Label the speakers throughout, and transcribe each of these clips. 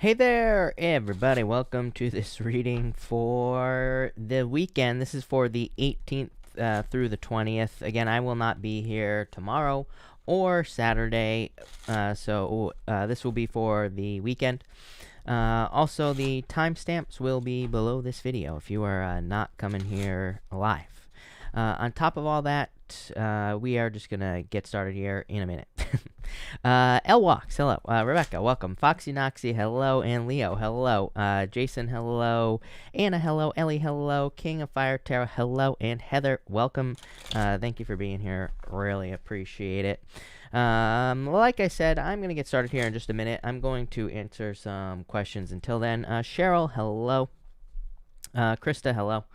Speaker 1: Hey there, everybody. Welcome to this reading for the weekend. This is for the 18th through the 20th. Again, I will not be here tomorrow or Saturday, so this will be for the weekend. Also, the timestamps will be below this video if you are not coming here live. On top of all that, we are just going to get started here in a minute. L Walks, hello. Rebecca, welcome. Foxy Noxy, hello. And Leo, hello. Jason, hello. Anna, hello. Ellie, hello. King of Fire Tarot, hello. And Heather, welcome. Thank you for being here. Really appreciate it. Like I said, I'm going to get started here in just a minute. I'm going to answer some questions until then. Cheryl, hello. Krista, hello.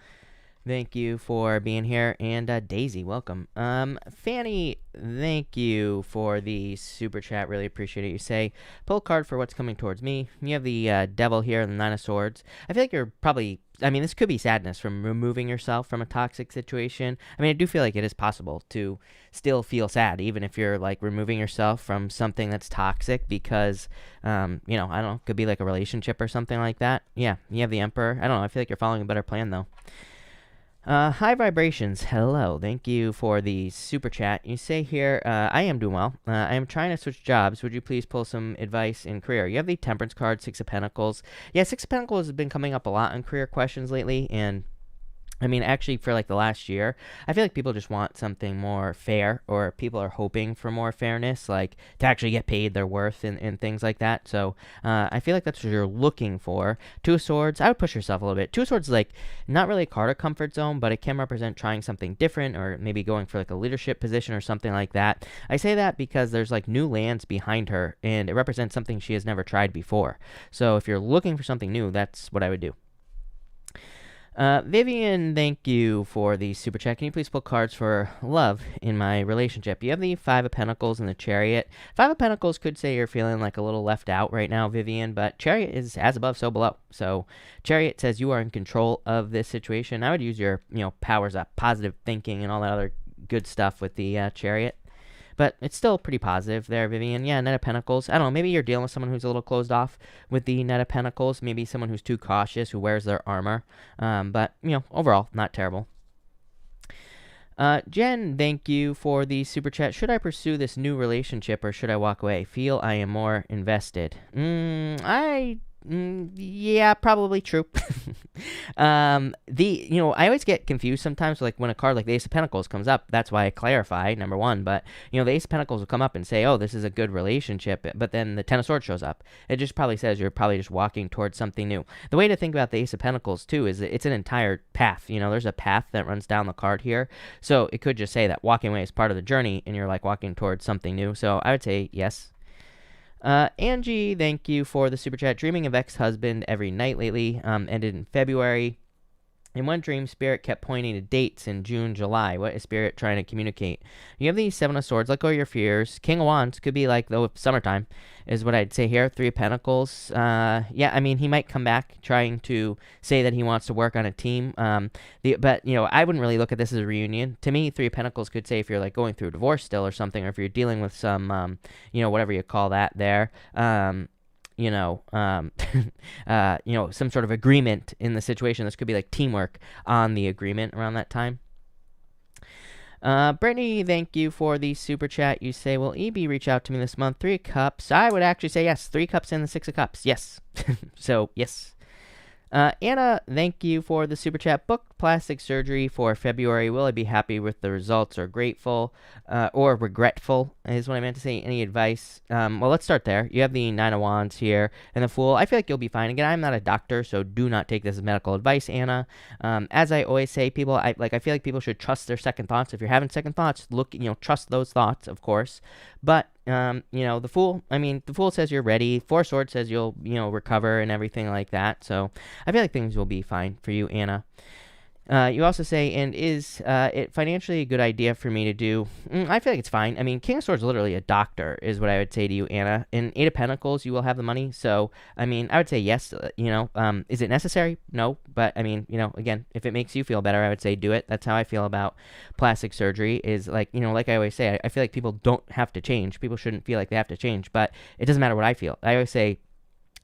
Speaker 1: Thank you for being here. And Daisy, welcome. Fanny, thank you for the super chat. Really appreciate it. You say, pull a card for what's coming towards me. You have the Devil here and the Nine of Swords. I feel like you're probably, this could be sadness from removing yourself from a toxic situation. I do feel like it is possible to still feel sad, even if you're like removing yourself from something that's toxic because, I don't know, could be like a relationship or something like that. Yeah, you have the Emperor. I don't know. I feel like you're following a better plan though. High Vibrations, hello. Thank you for the super chat. You say here, I am doing well. I am trying to switch jobs. Would you please pull some advice in career? You have the Temperance card, Six of Pentacles. Yeah, Six of Pentacles has been coming up a lot in career questions lately, and actually, for like the last year, I feel like people just want something more fair, or people are hoping for more fairness, like to actually get paid their worth and things like that. So I feel like that's what you're looking for. Two of Swords, I would push yourself a little bit. Two of Swords is like not really a card of comfort zone, but it can represent trying something different, or maybe going for like a leadership position or something like that. I say that because there's like new lands behind her, and it represents something she has never tried before. So if you're looking for something new, that's what I would do. Vivian, thank you for the super chat. Can you please pull cards for love in my relationship? You have the Five of Pentacles and the Chariot. Five of Pentacles could say you're feeling like a little left out right now, Vivian, but Chariot is as above, so below. So Chariot says you are in control of this situation. I would use your, powers up, positive thinking, and all that other good stuff with the Chariot. But it's still pretty positive there, Vivian. Yeah, Knight of Pentacles. I don't know, maybe you're dealing with someone who's a little closed off with the Knight of Pentacles. Maybe someone who's too cautious, who wears their armor. But, overall, not terrible. Jen, thank you for the super chat. Should I pursue this new relationship or should I walk away? Feel I am more invested. Yeah, probably true. I always get confused sometimes, like when a card like the Ace of Pentacles comes up. That's why I clarify, number one. But, the Ace of Pentacles will come up and say, oh, this is a good relationship. But then the Ten of Swords shows up. It just probably says you're probably just walking towards something new. The way to think about the Ace of Pentacles, too, is that it's an entire path. There's a path that runs down the card here. So it could just say that walking away is part of the journey and you're like walking towards something new. So I would say yes. Angie, thank you for the super chat. Dreaming of ex-husband every night lately. Ended in February. In one dream, Spirit kept pointing to dates in June, July. What is Spirit trying to communicate? You have the Seven of Swords. Let go of your fears. King of Wands could be like the summertime, is what I'd say here. Three of Pentacles. He might come back trying to say that he wants to work on a team. But I wouldn't really look at this as a reunion. To me, Three of Pentacles could say if you're like going through a divorce still or something, or if you're dealing with some, whatever you call that there. Some sort of agreement in the situation. This could be like teamwork on the agreement around that time. Brittany, thank you for the super chat. You say, will EB reach out to me this month? 3 of Cups. I would actually say yes. 3 Cups and the 6 of Cups. Yes. So, yes. Anna, thank you for the super chat. Booked plastic surgery for February. Will I be happy with the results or grateful or regretful is what I meant to say. Any advice? Well, let's start there. You have the Nine of Wands here and the Fool. I feel like you'll be fine. Again, I'm not a doctor, so do not take this as medical advice, Anna. As I always say, people, I feel like people should trust their second thoughts. If you're having second thoughts, trust those thoughts, of course. But the Fool, the Fool says you're ready. Four Swords says you'll, recover and everything like that. So I feel like things will be fine for you, Anna. You also say, and is it financially a good idea for me to do? I feel like it's fine. King of Swords is literally a doctor, is what I would say to you, Anna. In Eight of Pentacles, you will have the money. So, I would say yes. Is it necessary? No. But, again, if it makes you feel better, I would say do it. That's how I feel about plastic surgery is like I always say, I feel like people don't have to change. People shouldn't feel like they have to change. But it doesn't matter what I feel. I always say,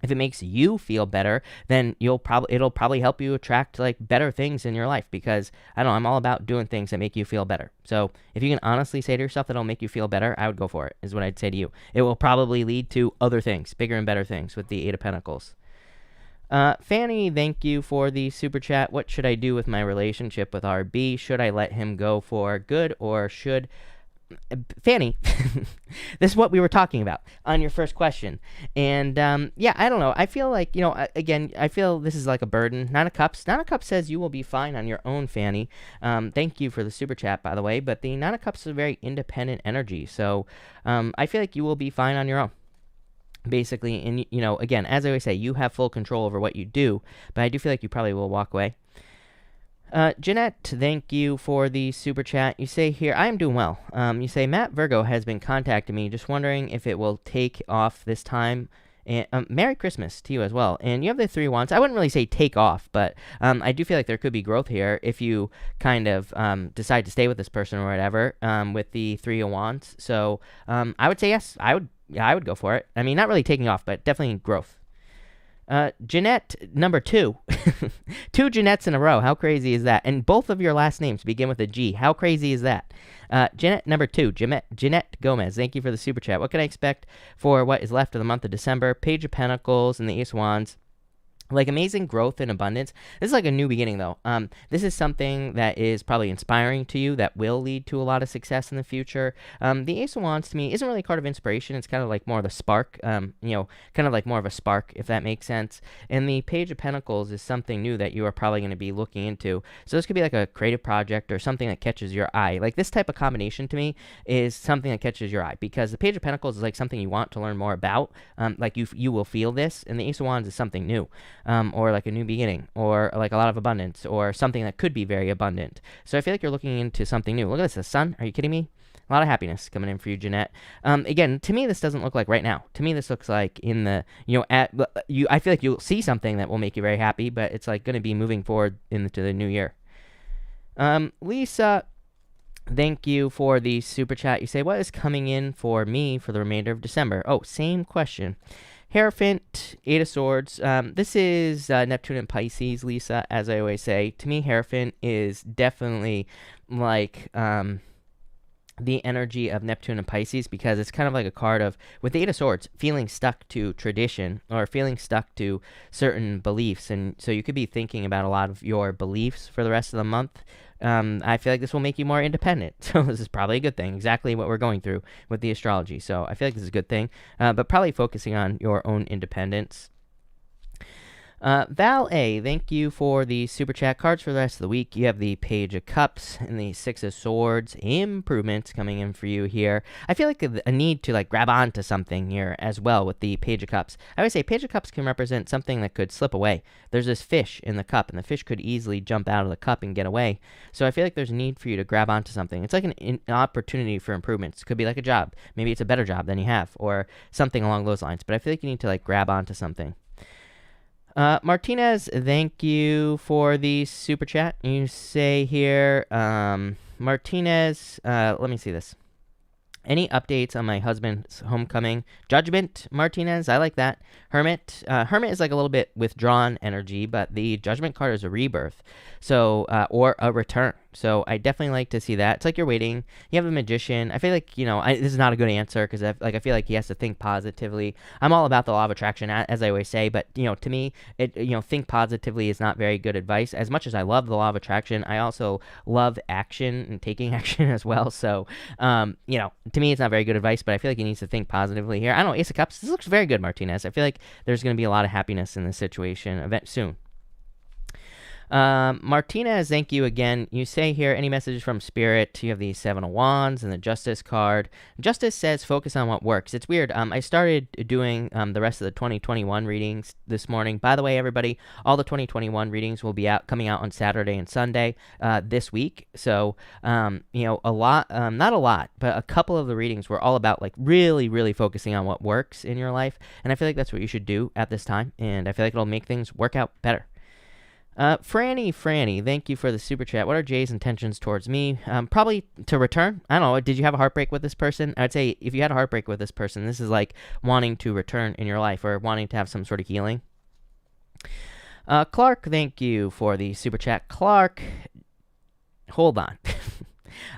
Speaker 1: if it makes you feel better, then it'll probably help you attract like better things in your life, because I don't know, I'm all about doing things that make you feel better. So if you can honestly say to yourself that it'll make you feel better, I would go for it, is what I'd say to you. It will probably lead to other things, bigger and better things, with the Eight of Pentacles. Fanny, thank you for the super chat. What should I do with my relationship with RB? Should I let him go for good, or should... Fanny, this is what we were talking about on your first question. And yeah, I don't know. I feel like, again, I feel this is like a burden. Nine of Cups. Nine of Cups says you will be fine on your own, Fanny. Thank you for the super chat, by the way. But the Nine of Cups is a very independent energy. So I feel like you will be fine on your own, basically. And, again, as I always say, you have full control over what you do. But I do feel like you probably will walk away. Jeanette, thank you for the super chat. You say here, I am doing well. You say, Matt Virgo has been contacting me, just wondering if it will take off this time. And Merry Christmas to you as well. And you have the Three of Wands. I wouldn't really say take off, but I do feel like there could be growth here if you kind of decide to stay with this person or whatever, with the Three of Wands. So I would say yes. I would go for it. I mean, not really taking off, but definitely growth. Jeanette, number 2. 2 Jeanettes in a row. How crazy is that? And both of your last names begin with a G. How crazy is that? Jeanette, number 2. Jeanette Gomez, thank you for the super chat. What can I expect for what is left of the month of December? Page of Pentacles and the Ace of Wands. Like amazing growth and abundance. This is like a new beginning, though. This is something that is probably inspiring to you, that will lead to a lot of success in the future. The Ace of Wands to me isn't really a card of inspiration. It's kind of like more of a spark, kind of like more of a spark, if that makes sense. And the Page of Pentacles is something new that you are probably going to be looking into. So this could be like a creative project or something that catches your eye. Like this type of combination to me is something that catches your eye, because the Page of Pentacles is like something you want to learn more about. Like you will feel this, and the Ace of Wands is something new. Or like a new beginning, or like a lot of abundance, or something that could be very abundant. So I feel like you're looking into something new. Look at this, the sun. Are you kidding me? A lot of happiness coming in for you, Jeanette. Again, to me, this doesn't look like right now. To me, this looks like in the, I feel like you'll see something that will make you very happy, but it's like going to be moving forward into the new year. Lisa, thank you for the super chat. You say, what is coming in for me for the remainder of December? Oh, same question. Hierophant, Eight of Swords. This is Neptune and Pisces, Lisa, as I always say. To me, Hierophant is definitely like the energy of Neptune and Pisces, because it's kind of like a card of, with the Eight of Swords, feeling stuck to tradition or feeling stuck to certain beliefs. And so you could be thinking about a lot of your beliefs for the rest of the month. I feel like this will make you more independent. So this is probably a good thing. Exactly what we're going through with the astrology. So I feel like this is a good thing, but probably focusing on your own independence. Val A, thank you for the super chat. Cards for the rest of the week. You have the Page of Cups and the Six of Swords. Improvements coming in for you here. I feel like a need to like grab onto something here as well with the Page of Cups. I would say Page of Cups can represent something that could slip away. There's this fish in the cup, and the fish could easily jump out of the cup and get away. So I feel like there's a need for you to grab onto something. It's like an opportunity for improvements. It could be like a job. Maybe it's a better job than you have, or something along those lines. But I feel like you need to like grab onto something. Martinez, thank you for the super chat. You say here, Martinez, let me see this. Any updates on my husband's homecoming? Judgment, Martinez, I like that. Hermit. Hermit is like a little bit withdrawn energy, but the Judgment card is a rebirth, so or a return. So I definitely like to see that. It's like you're waiting. You have a Magician. I feel like, this is not a good answer, because I feel like he has to think positively. I'm all about the law of attraction, as I always say, but to me, think positively is not very good advice. As much as I love the law of attraction, I also love action and taking action as well. So to me, it's not very good advice, but I feel like he needs to think positively here. I don't know, Ace of Cups. This looks very good, Martinez. I feel like there's going to be a lot of happiness in this situation soon. Martinez, thank you again. You say here, any messages from Spirit? You have the Seven of Wands and the Justice card. Justice says focus on what works. It's weird. I started doing the rest of the 2021 readings this morning. By the way, everybody, all the 2021 readings will be coming out on Saturday and Sunday this week. So, a lot, not a lot, but a couple of the readings were all about like really, really focusing on what works in your life. And I feel like that's what you should do at this time. And I feel like it'll make things work out better. Franny, thank you for the super chat. What are Jay's intentions towards me? Probably to return. I don't know. Did you have a heartbreak with this person? I would say if you had a heartbreak with this person, this is like wanting to return in your life or wanting to have some sort of healing. Clark, thank you for the super chat. Clark, hold on.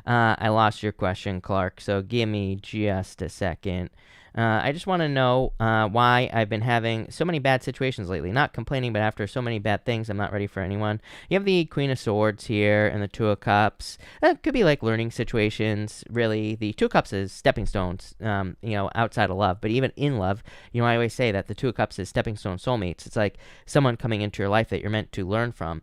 Speaker 1: I lost your question, Clark, so give me just a second. I just want to know why I've been having so many bad situations lately. Not complaining, but after so many bad things, I'm not ready for anyone. You have the Queen of Swords here and the Two of Cups. It could be like learning situations, really. The Two of Cups is stepping stones, outside of love. But even in love, I always say that the Two of Cups is stepping stone soulmates. It's like someone coming into your life that you're meant to learn from.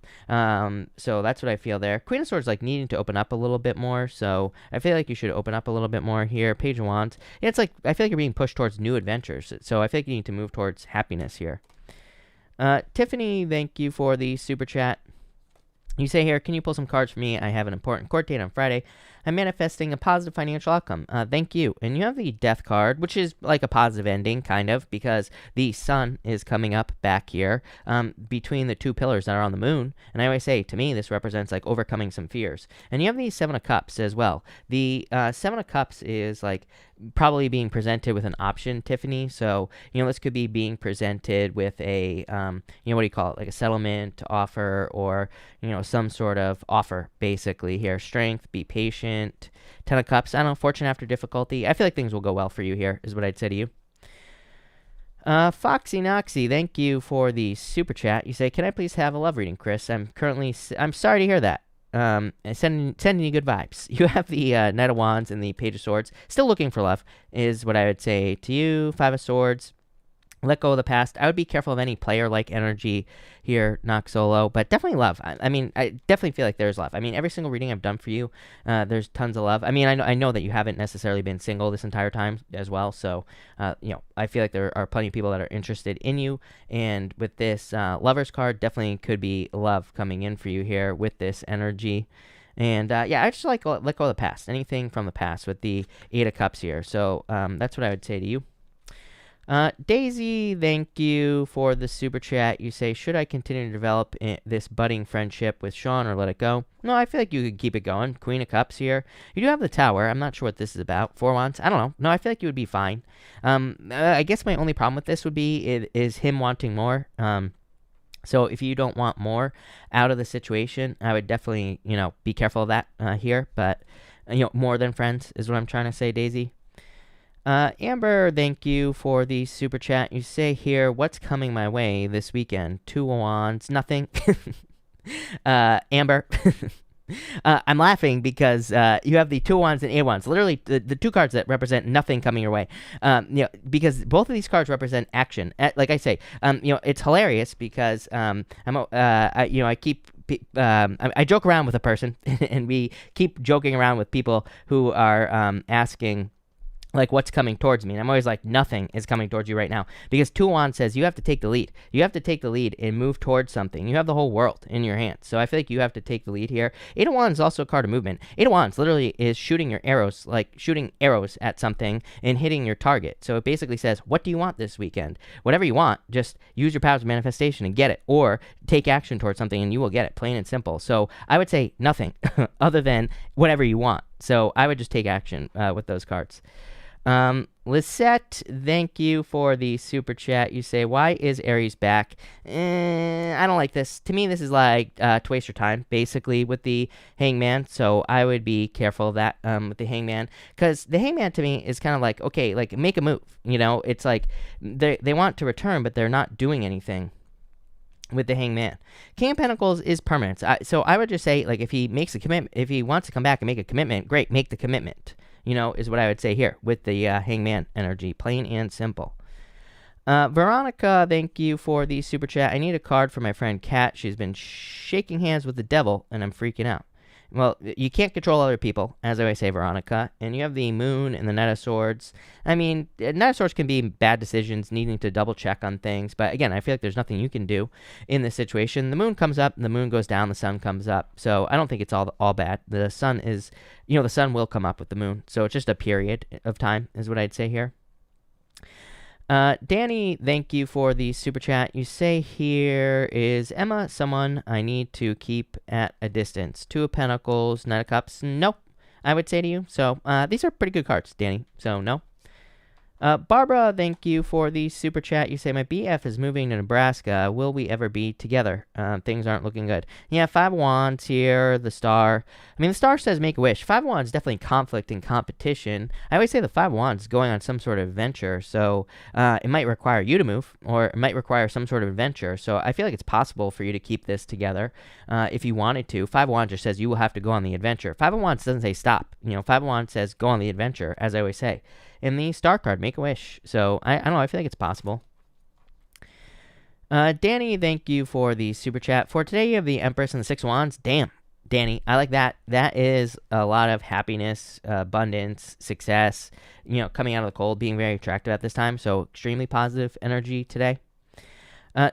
Speaker 1: So that's what I feel there. Queen of Swords like needing to open up a little bit more. So I feel like you should open up a little bit more here. Page of Wands. Yeah, it's like I feel like you're being pushed towards new adventures. So I feel like you need to move towards happiness here. Tiffany, thank you for the super chat. You say here, can you pull some cards for me? I have an important court date on Friday. I'm manifesting a positive financial outcome. Thank you. And you have the Death card, which is like a positive ending, kind of, because the sun is coming up back here between the two pillars that are on the moon. And I always say, to me, this represents like overcoming some fears. And you have the Seven of Cups as well. The Seven of Cups is like probably being presented with an option, Tiffany. So, this could be being presented with a, what do you call it? Like a settlement offer or, some sort of offer, basically here. Strength, be patient. Ten of Cups, I don't know, fortune after difficulty. I feel like things will go well for you here, is what I'd say to you. Foxy Noxy, thank you for the super chat. You say, can I please have a love reading, Chris? I'm sorry to hear that. Sending you good vibes. You have the Knight of Wands and the Page of Swords. Still looking for love, is what I would say to you. Five of Swords. Let go of the past. I would be careful of any player-like energy here, Nox Solo, but definitely love. I definitely feel like there's love. Every single reading I've done for you, there's tons of love. I know that you haven't necessarily been single this entire time as well, so, I feel like there are plenty of people that are interested in you, and with this Lover's card, definitely could be love coming in for you here with this energy. And, I just like let go of the past, anything from the past with the Eight of Cups here, so that's what I would say to you. Daisy, thank you for the super chat. You say, should I continue to develop this budding friendship with Sean or let it go? No, I feel like you could keep it going. Queen of Cups here. You do have the Tower. I'm not sure what this is about. Four Wands. I don't know. No, I feel like you would be fine. I guess my only problem with this would be is him wanting more. So if you don't want more out of the situation, I would definitely, be careful of that here. But, more than friends is what I'm trying to say, Daisy. Amber, thank you for the super chat. You say here, what's coming my way this weekend? Two of Wands, nothing. Amber, I'm laughing because you have the Two of Wands and Eight of Wands. Literally, the two cards that represent nothing coming your way. Because both of these cards represent action. Like I say, it's hilarious because I joke around with a person, and we keep joking around with people who are asking, like, what's coming towards me? And I'm always like, nothing is coming towards you right now. Because Two of Wands says you have to take the lead. You have to take the lead and move towards something. You have the whole world in your hands. So I feel like you have to take the lead here. Eight of Wands is also a card of movement. Eight of Wands literally is shooting your arrows, like shooting arrows at something and hitting your target. So it basically says, what do you want this weekend? Whatever you want, just use your powers of manifestation and get it. Or take action towards something and you will get it, plain and simple. So I would say nothing other than whatever you want. So I would just take action with those cards. Lisette, thank you for the super chat. You say, why is Aries back? I don't like this. To me, this is like to waste your time, basically, with the Hangman. So I would be careful of that with the Hangman. Because the Hangman, to me, is kind of like, okay, like, make a move. It's like they want to return, but they're not doing anything with the Hangman. King of Pentacles is permanent. So I would just say, like, if he makes a commitment, if he wants to come back and make a commitment, great, make the commitment. Is what I would say here with the Hangman energy, plain and simple. Veronica, thank you for the super chat. I need a card for my friend Kat. She's been shaking hands with the devil, and I'm freaking out. Well, you can't control other people, as I always say, Veronica. And you have the Moon and the Knight of Swords. Knight of Swords can be bad decisions, needing to double check on things. But again, I feel like there's nothing you can do in this situation. The Moon comes up, and the Moon goes down, the Sun comes up. So I don't think it's all bad. The Sun is, the Sun will come up with the Moon. So it's just a period of time, is what I'd say here. Danny, thank you for the super chat. You say here, is Emma someone I need to keep at a distance? Two of Pentacles, Knight of Cups. Nope, I would say to you. So these are pretty good cards, Danny. So no. Barbara, thank you for the super chat. You say, my BF is moving to Nebraska. Will we ever be together? Things aren't looking good. Yeah, Five of Wands here, the Star. I mean, the Star says make a wish. Five of Wands definitely conflict and competition. I always say the Five of Wands is going on some sort of adventure, so it might require you to move, or it might require some sort of adventure. So I feel like it's possible for you to keep this together if you wanted to. Five of Wands just says you will have to go on the adventure. Five of Wands doesn't say stop. You know, Five of Wands says go on the adventure, as I always say. In the Star card, make a wish. So, I don't know, I feel like it's possible. Danny, thank you for the super chat. For today, you have the Empress and the Six of Wands. Damn, Danny, I like that. That is a lot of happiness, abundance, success, you know, coming out of the cold, being very attractive at this time. So, extremely positive energy today.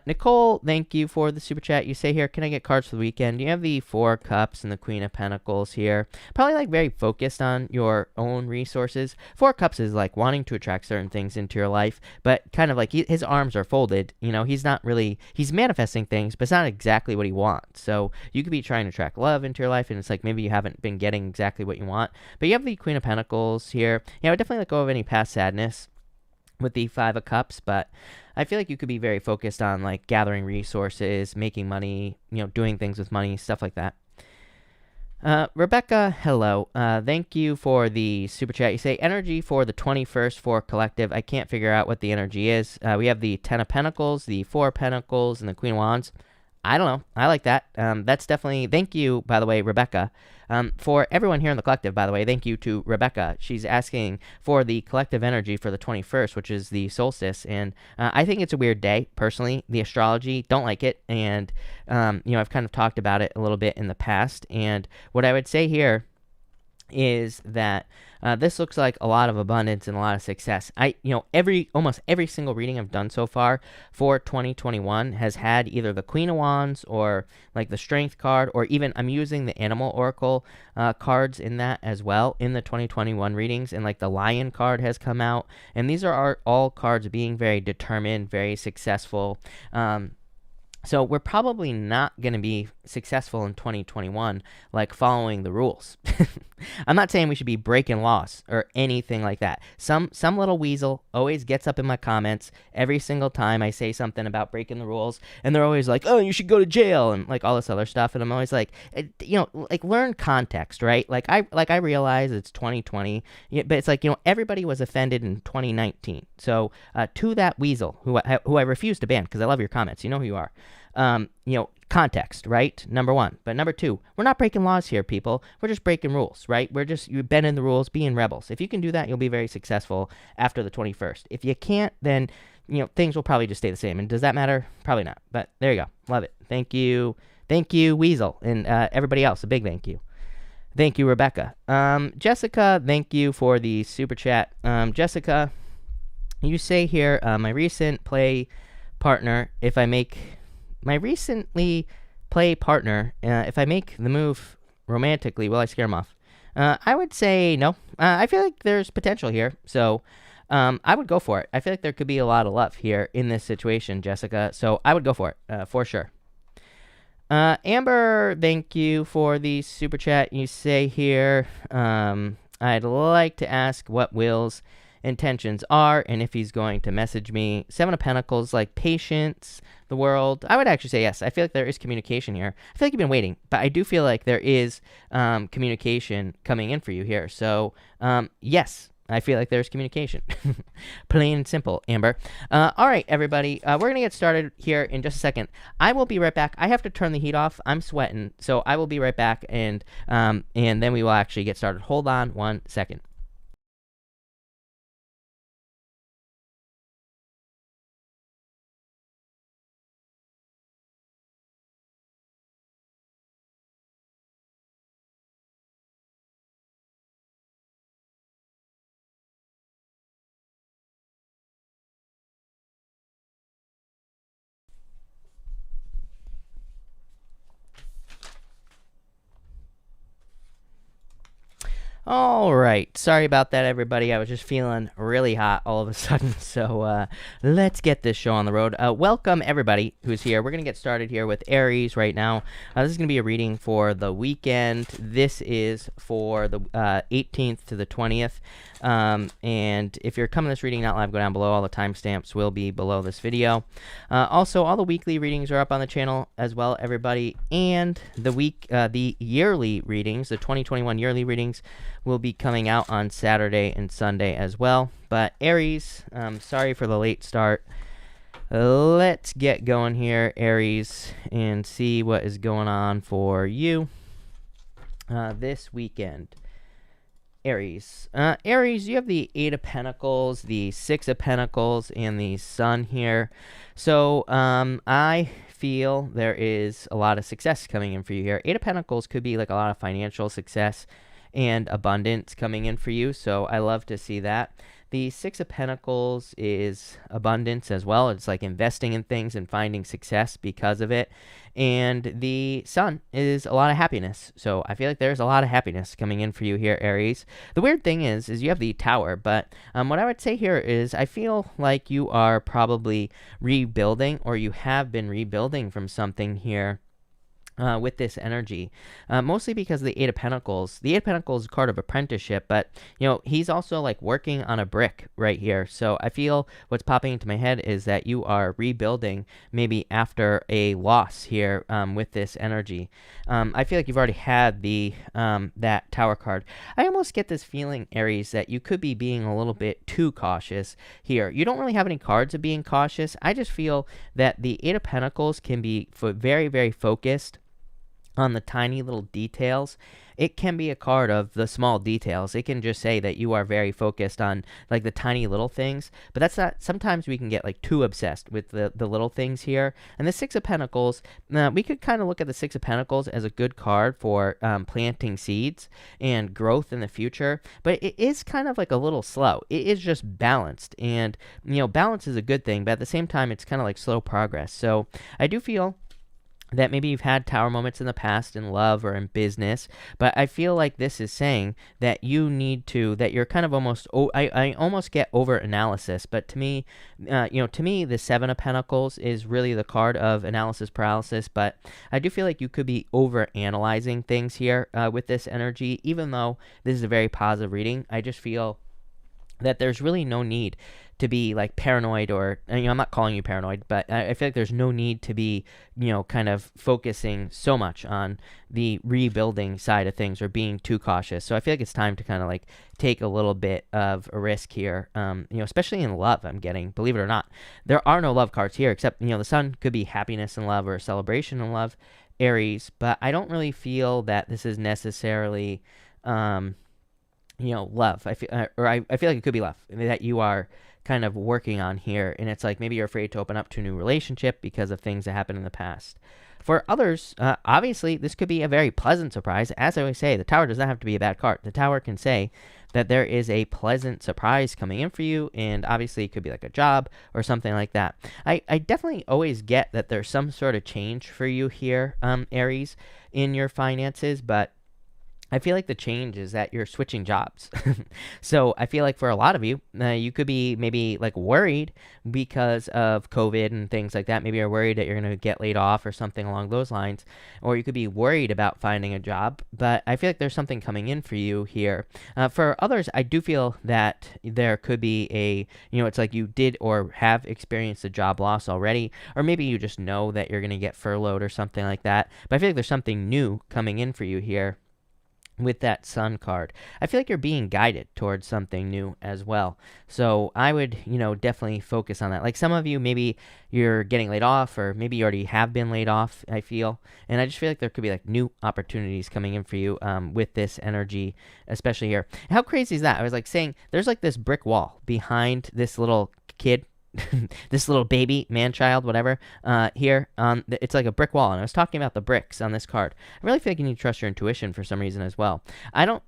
Speaker 1: Nicole, thank you for the super chat. You say here, can I get cards for the weekend? You have the Four of Cups and the Queen of Pentacles here. Probably like very focused on your own resources. Four of Cups is like wanting to attract certain things into your life, but kind of like his arms are folded. You know, he's manifesting things, but it's not exactly what he wants. So you could be trying to attract love into your life, and it's like maybe you haven't been getting exactly what you want. But you have the Queen of Pentacles here. Yeah, I would definitely let go of any past sadness with the Five of Cups, but I feel like you could be very focused on like gathering resources, making money, you know, doing things with money, stuff like that. Rebecca, hello. Thank you for the super chat. You say energy for the 21st for collective. I can't figure out what the energy is. We have the 10 of Pentacles, the 4 of Pentacles, and the Queen of Wands. I don't know. I like that. That's definitely, thank you, by the way, Rebecca. For everyone here in the collective, by the way, thank you to Rebecca. She's asking for the collective energy for the 21st, which is the solstice. And I think it's a weird day, personally. The astrology, don't like it. And, you know, I've kind of talked about it a little bit in the past. And what I would say here is that this looks like a lot of abundance and a lot of success. Almost every single reading I've done so far for 2021 has had either the Queen of Wands or like the Strength card, or even I'm using the Animal Oracle cards in that as well in the 2021 readings, and like the Lion card has come out, and these are all cards being very determined, very successful. So we're probably not going to be successful in 2021, like following the rules. I'm not saying we should be breaking laws or anything like that. Some little weasel always gets up in my comments every single time I say something about breaking the rules, and they're always like, oh, you should go to jail, and like all this other stuff. And I'm always like, you know, like learn context, right? Like I realize it's 2020, but it's like, you know, everybody was offended in 2019. So to that weasel who I refuse to ban because I love your comments. You know who you are. You know, context, right? Number one. But number two, we're not breaking laws here, people. We're just breaking rules, right? You're bending the rules, being rebels. If you can do that, you'll be very successful after the 21st. If you can't, then, you know, things will probably just stay the same. And does that matter? Probably not. But there you go. Love it. Thank you. Thank you, Weasel. And everybody else, a big thank you. Thank you, Rebecca. Jessica, thank you for the super chat. Jessica, you say here, my recent play partner, if I make the move romantically, will I scare him off? I would say no. I feel like there's potential here, so I would go for it. I feel like there could be a lot of love here in this situation, Jessica, so I would go for it, for sure. Amber, thank you for the super chat. You say here, I'd like to ask what Will's intentions are and if he's going to message me. Seven of Pentacles, like patience, the world. I would actually say yes. I feel like there is communication here. I feel like you've been waiting, but I do feel like there is communication coming in for you here. So yes, I feel like there's communication. Plain and simple, Amber. All right, everybody. We're going to get started here in just a second. I will be right back. I have to turn the heat off. I'm sweating. So I will be right back, and then we will actually get started. Hold on one second. All right. Sorry about that, everybody. I was just feeling really hot all of a sudden. So let's get this show on the road. Welcome, everybody who's here. We're going to get started here with Aries right now. This is going to be a reading for the weekend. This is for the 18th to the 20th. And if you're coming to this reading not live, go down below. All the timestamps will be below this video. Also, all the weekly readings are up on the channel as well, everybody. And the yearly readings, the 2021 yearly readings, will be coming out on Saturday and Sunday as well. But Aries, sorry for the late start. Let's get going here, Aries, and see what is going on for you this weekend. Aries. Aries, you have the Eight of Pentacles, the Six of Pentacles, and the Sun here. So I feel there is a lot of success coming in for you here. Eight of Pentacles could be like a lot of financial success and abundance coming in for you, so I love to see that. The Six of Pentacles is abundance as well. It's like investing in things and finding success because of it. And the Sun is a lot of happiness. So I feel like there's a lot of happiness coming in for you here, Aries. The weird thing is you have the Tower, but what I would say here is I feel like you are probably rebuilding, or you have been rebuilding from something here. With this energy, mostly because the Eight of Pentacles is a card of apprenticeship, but he's also like working on a brick right here. So I feel what's popping into my head is that you are rebuilding maybe after a loss here with this energy. I feel like you've already had the that Tower card. I almost get this feeling, Aries, that you could be being a little bit too cautious here. You don't really have any cards of being cautious. I just feel that the Eight of Pentacles can be very, very focused on the tiny little details. It can be a card of the small details. It can just say that you are very focused on like the tiny little things, but that's not, sometimes we can get like too obsessed with the little things here. And the Six of Pentacles, we could kind of look at the Six of Pentacles as a good card for planting seeds and growth in the future, but it is kind of like a little slow. It is just balanced, and balance is a good thing, but at the same time it's kind of like slow progress. So I do feel that maybe you've had Tower moments in the past in love or in business, but I feel like this is saying that that you're kind of almost, I almost get over analysis, but to me, the Seven of Pentacles is really the card of analysis paralysis, but I do feel like you could be over analyzing things here with this energy. Even though this is a very positive reading, I just feel that there's really no need to be like paranoid, or I'm not calling you paranoid, but I feel like there's no need to be kind of focusing so much on the rebuilding side of things or being too cautious. So I feel like it's time to kind of like take a little bit of a risk here, especially in love. I'm getting, believe it or not, there are no love cards here, except the Sun could be happiness in love or a celebration in love, Aries, but I don't really feel that this is necessarily love. I feel like it could be love that you are kind of working on here, and it's like maybe you're afraid to open up to a new relationship because of things that happened in the past. For others, obviously, this could be a very pleasant surprise. As I always say, the Tower does not have to be a bad card. The Tower can say that there is a pleasant surprise coming in for you, and obviously it could be like a job or something like that. I definitely always get that there's some sort of change for you here, Aries, in your finances, but I feel like the change is that you're switching jobs. So I feel like for a lot of you, you could be maybe like worried because of COVID and things like that. Maybe you're worried that you're going to get laid off or something along those lines. Or you could be worried about finding a job. But I feel like there's something coming in for you here. For others, I do feel that there could be it's like you did or have experienced a job loss already. Or maybe you just know that you're going to get furloughed or something like that. But I feel like there's something new coming in for you here with that Sun card. I feel like you're being guided towards something new as well. So I would, definitely focus on that. Like some of you, maybe you're getting laid off, or maybe you already have been laid off, I feel. And I just feel like there could be like new opportunities coming in for you with this energy, especially here. How crazy is that? I was like saying, there's like this brick wall behind this little kid, this little baby, man-child, whatever, here on it's like a brick wall, and I was talking about the bricks on this card. I really feel like you need to trust your intuition for some reason as well. I don't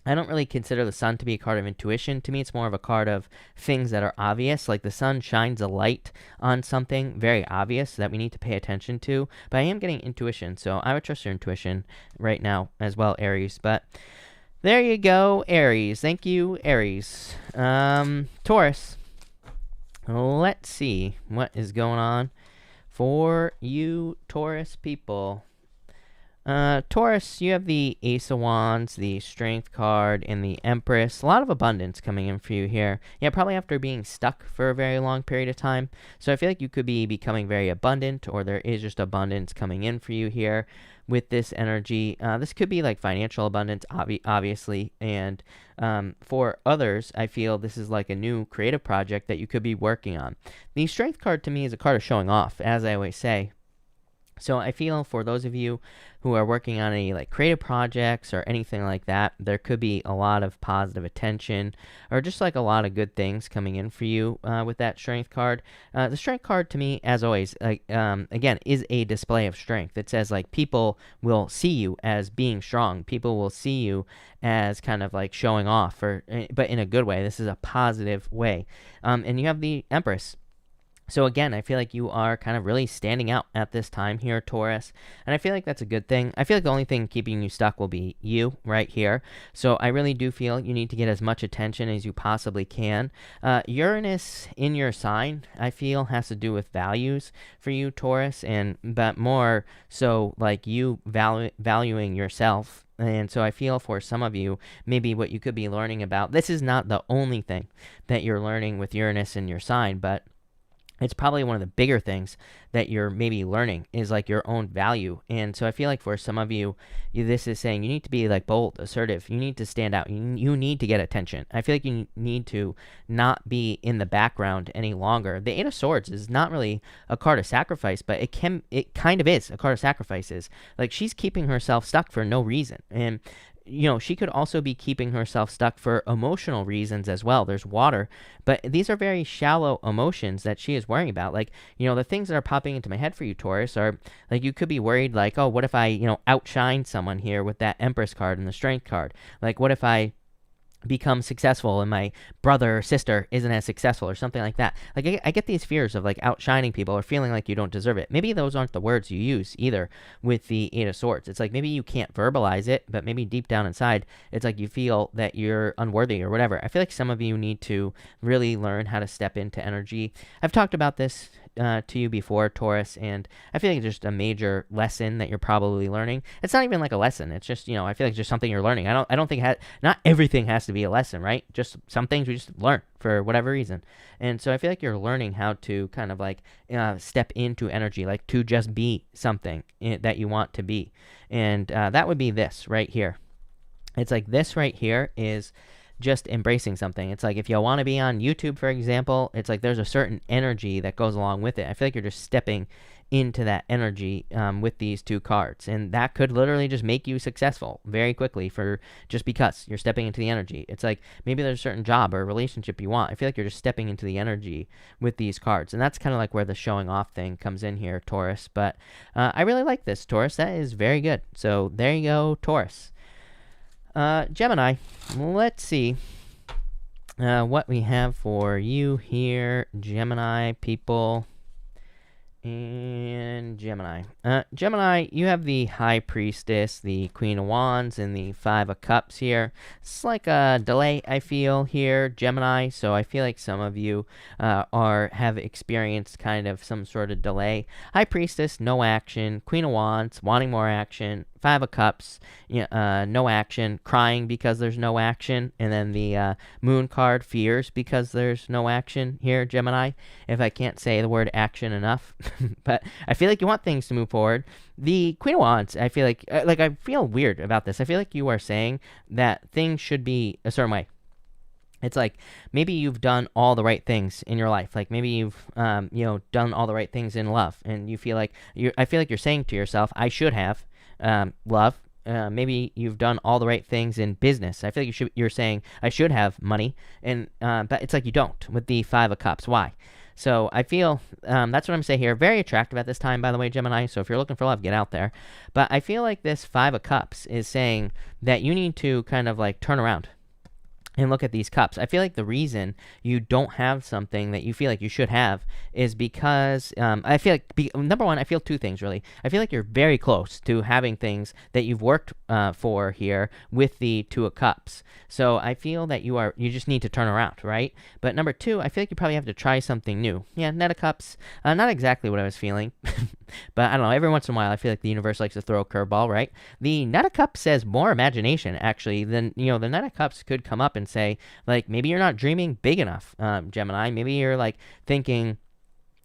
Speaker 1: really consider the Sun to be a card of intuition. To me, it's more of a card of things that are obvious, like the Sun shines a light on something very obvious that we need to pay attention to, but I am getting intuition, so I would trust your intuition right now as well, Aries. But There you go, Aries. Thank you, Aries. Taurus. Let's see what is going on for you Taurus people. Taurus, you have the Ace of Wands, the Strength card, and the Empress. A lot of abundance coming in for you here. Yeah, probably after being stuck for a very long period of time. So I feel like you could be becoming very abundant, or there is just abundance coming in for you here with this energy. This could be like financial abundance, obviously. And for others, I feel this is like a new creative project that you could be working on. The Strength card to me is a card of showing off, as I always say. So I feel for those of you who are working on any like creative projects or anything like that, there could be a lot of positive attention or just like a lot of good things coming in for you with that Strength card. The Strength card to me, as always, again, is a display of strength. It says like people will see you as being strong. People will see you as kind of like showing off, but in a good way. This is a positive way. And you have the Empress. So again, I feel like you are kind of really standing out at this time here, Taurus, and I feel like that's a good thing. I feel like the only thing keeping you stuck will be you right here. So I really do feel you need to get as much attention as you possibly can. Uranus in your sign, I feel, has to do with values for you, Taurus, but more so like you valuing yourself. And so I feel for some of you, maybe what you could be learning about, this is not the only thing that you're learning with Uranus in your sign, but it's probably one of the bigger things that you're maybe learning is like your own value. And so I feel like for some of you, this is saying you need to be like bold, assertive. You need to stand out. You need to get attention. I feel like you need to not be in the background any longer. The Eight of Swords is not really a card of sacrifice, but it kind of is a card of sacrifices. Like she's keeping herself stuck for no reason. And she could also be keeping herself stuck for emotional reasons as well. There's water, but these are very shallow emotions that she is worrying about. Like, the things that are popping into my head for you, Taurus, are like you could be worried like, oh, what if I, outshine someone here with that Empress card and the Strength card? Like, what if I become successful and my brother or sister isn't as successful or something like that? Like I get these fears of like outshining people or feeling like you don't deserve it. Maybe those aren't the words you use either with the Eight of Swords. It's like maybe you can't verbalize it, but maybe deep down inside it's like you feel that you're unworthy or whatever. I feel like some of you need to really learn how to step into energy. I've talked about this to you before, Taurus, and I feel like it's just a major lesson that you're probably learning. It's not even like a lesson. It's just, I feel like it's just something you're learning. I don't think not everything has to be a lesson, right? Just some things we just learn for whatever reason. And so I feel like you're learning how to kind of like step into energy, like to just be something that you want to be. And that would be this right here. It's like this right here is just embracing something. It's like if you want to be on YouTube, for example, it's like there's a certain energy that goes along with it. I feel like you're just stepping into that energy with these two cards, and that could literally just make you successful very quickly just because you're stepping into the energy. It's like maybe there's a certain job or relationship you want. I feel like you're just stepping into the energy with these cards, and that's kind of like where the showing off thing comes in here, Taurus. But I really like this, Taurus. That is very good. So there you go, Taurus. Gemini, let's see what we have for you here, Gemini people. And Gemini. Gemini, you have the High Priestess, the Queen of Wands, and the Five of Cups here. It's like a delay, I feel, here, Gemini. So I feel like some of you have experienced kind of some sort of delay. High Priestess, no action. Queen of Wands, wanting more action. Five of Cups, no action, crying because there's no action, and then the Moon card, fears because there's no action here, Gemini, if I can't say the word action enough. But I feel like you want things to move forward. The Queen of Wands, I feel like I feel weird about this. I feel like you are saying that things should be a certain way. It's like maybe you've done all the right things in your life. Like maybe you've, done all the right things in love, and you feel like I feel like you're saying to yourself, I should have love. Maybe you've done all the right things in business. I feel like you're saying I should have money, and but it's like you don't with the Five of Cups. Why? So I feel that's what I'm saying here. Very attractive at this time, by the way, Gemini. So if you're looking for love, get out there. But I feel like this Five of Cups is saying that you need to kind of like turn around and look at these cups. I feel like the reason you don't have something that you feel like you should have is because I feel like, number one, I feel two things, really. I feel like you're very close to having things that you've worked for here with the Two of Cups. So I feel that you just need to turn around, right? But number two, I feel like you probably have to try something new. Yeah, Knight of Cups, not exactly what I was feeling, but I don't know. Every once in a while, I feel like the universe likes to throw a curveball, right? The Knight of Cups says more imagination, actually, than, the Knight of Cups could come up and say, like, maybe you're not dreaming big enough, Gemini. Maybe you're, like, thinking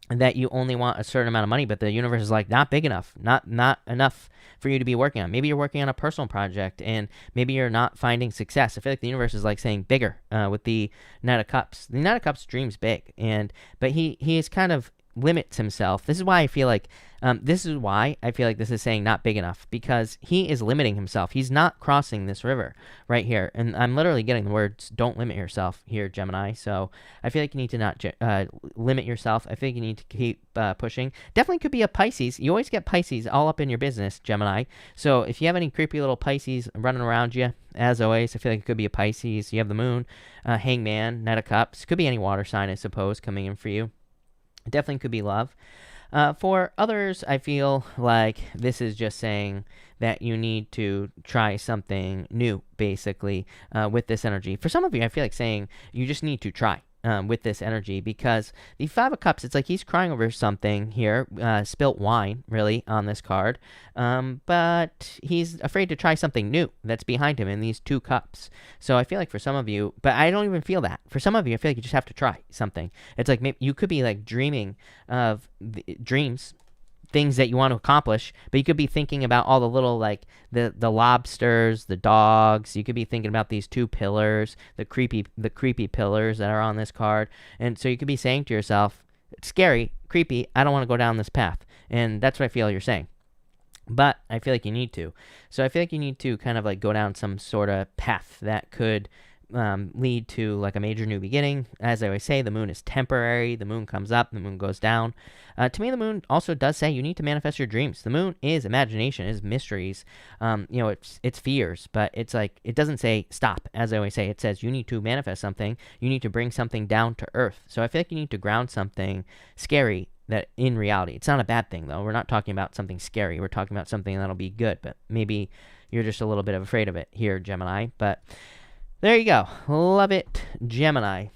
Speaker 1: that you only want a certain amount of money, but the universe is like, not big enough, not enough for you to be working on. Maybe you're working on a personal project and maybe you're not finding success. I feel like the universe is like saying bigger with the Knight of Cups. The Knight of Cups dreams big, but he is kind of limits himself. This is why I feel like this is saying not big enough, because he is limiting himself. He's not crossing this river right here, and I'm literally getting the words "don't limit yourself" here, Gemini. So I feel like you need to not limit yourself. I think you need to keep pushing. Definitely could be a Pisces. You always get Pisces all up in your business, Gemini. So if you have any creepy little Pisces running around you, as always, I feel like it could be a Pisces. You have the Moon, Hangman, Knight of Cups. Could be any water sign, I suppose, coming in for you. Definitely could be love. For others, I feel like this is just saying that you need to try something new, basically, with this energy. For some of you, I feel like saying you just need to try with this energy, because the Five of Cups, it's like he's crying over something here, spilt wine, really, on this card, but he's afraid to try something new that's behind him in these Two Cups. So I feel like for some of you, but I don't even feel that. For some of you, I feel like you just have to try something. It's like maybe you could be like dreaming of dreams, things that you want to accomplish, but you could be thinking about all the little, like, the lobsters, the dogs. You could be thinking about these two pillars, the creepy pillars that are on this card. And so you could be saying to yourself, it's scary, creepy, I don't want to go down this path. And that's what I feel you're saying. But I feel like you need to. So I feel like you need to kind of like go down some sort of path that could lead to like a major new beginning. As I always say, the moon is temporary. The moon comes up, the moon goes down. To me, the moon also does say you need to manifest your dreams. The moon is imagination, is mysteries. It's fears, but it's like, it doesn't say stop. As I always say, it says you need to manifest something. You need to bring something down to earth. So I feel like you need to ground something scary that in reality. It's not a bad thing, though. We're not talking about something scary. We're talking about something that'll be good, but maybe you're just a little bit afraid of it here, Gemini. But there you go. Love it, Gemini.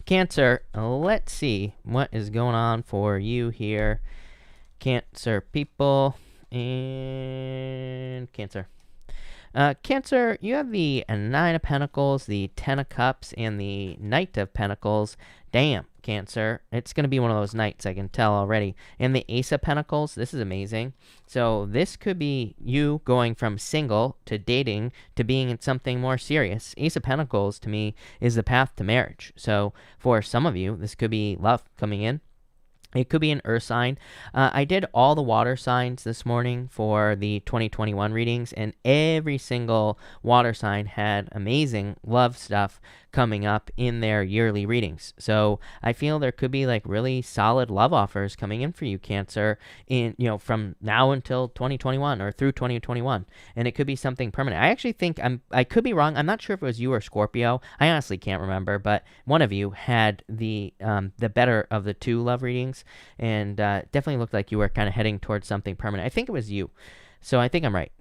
Speaker 1: Cancer, let's see what is going on for you here. Cancer people and Cancer. Cancer, you have the Nine of Pentacles, the Ten of Cups, and the Knight of Pentacles. Damn, Cancer. It's going to be one of those nights, I can tell already. And the Ace of Pentacles, this is amazing. So this could be you going from single to dating to being in something more serious. Ace of Pentacles, to me, is the path to marriage. So for some of you, this could be love coming in. It could be an earth sign. I did all the water signs this morning for the 2021 readings, and every single water sign had amazing love stuff coming up in their yearly readings. So I feel there could be like really solid love offers coming in for you, Cancer, in from now until 2021 or through 2021, and it could be something permanent. I actually think I could be wrong. I'm not sure if it was you or Scorpio. I honestly can't remember, but one of you had the better of the two love readings, and definitely looked like you were kind of heading towards something permanent. I think it was you. So I think I'm right.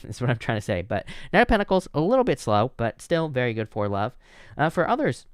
Speaker 1: That's what I'm trying to say. But Knight of Pentacles, a little bit slow, but still very good for love. For others,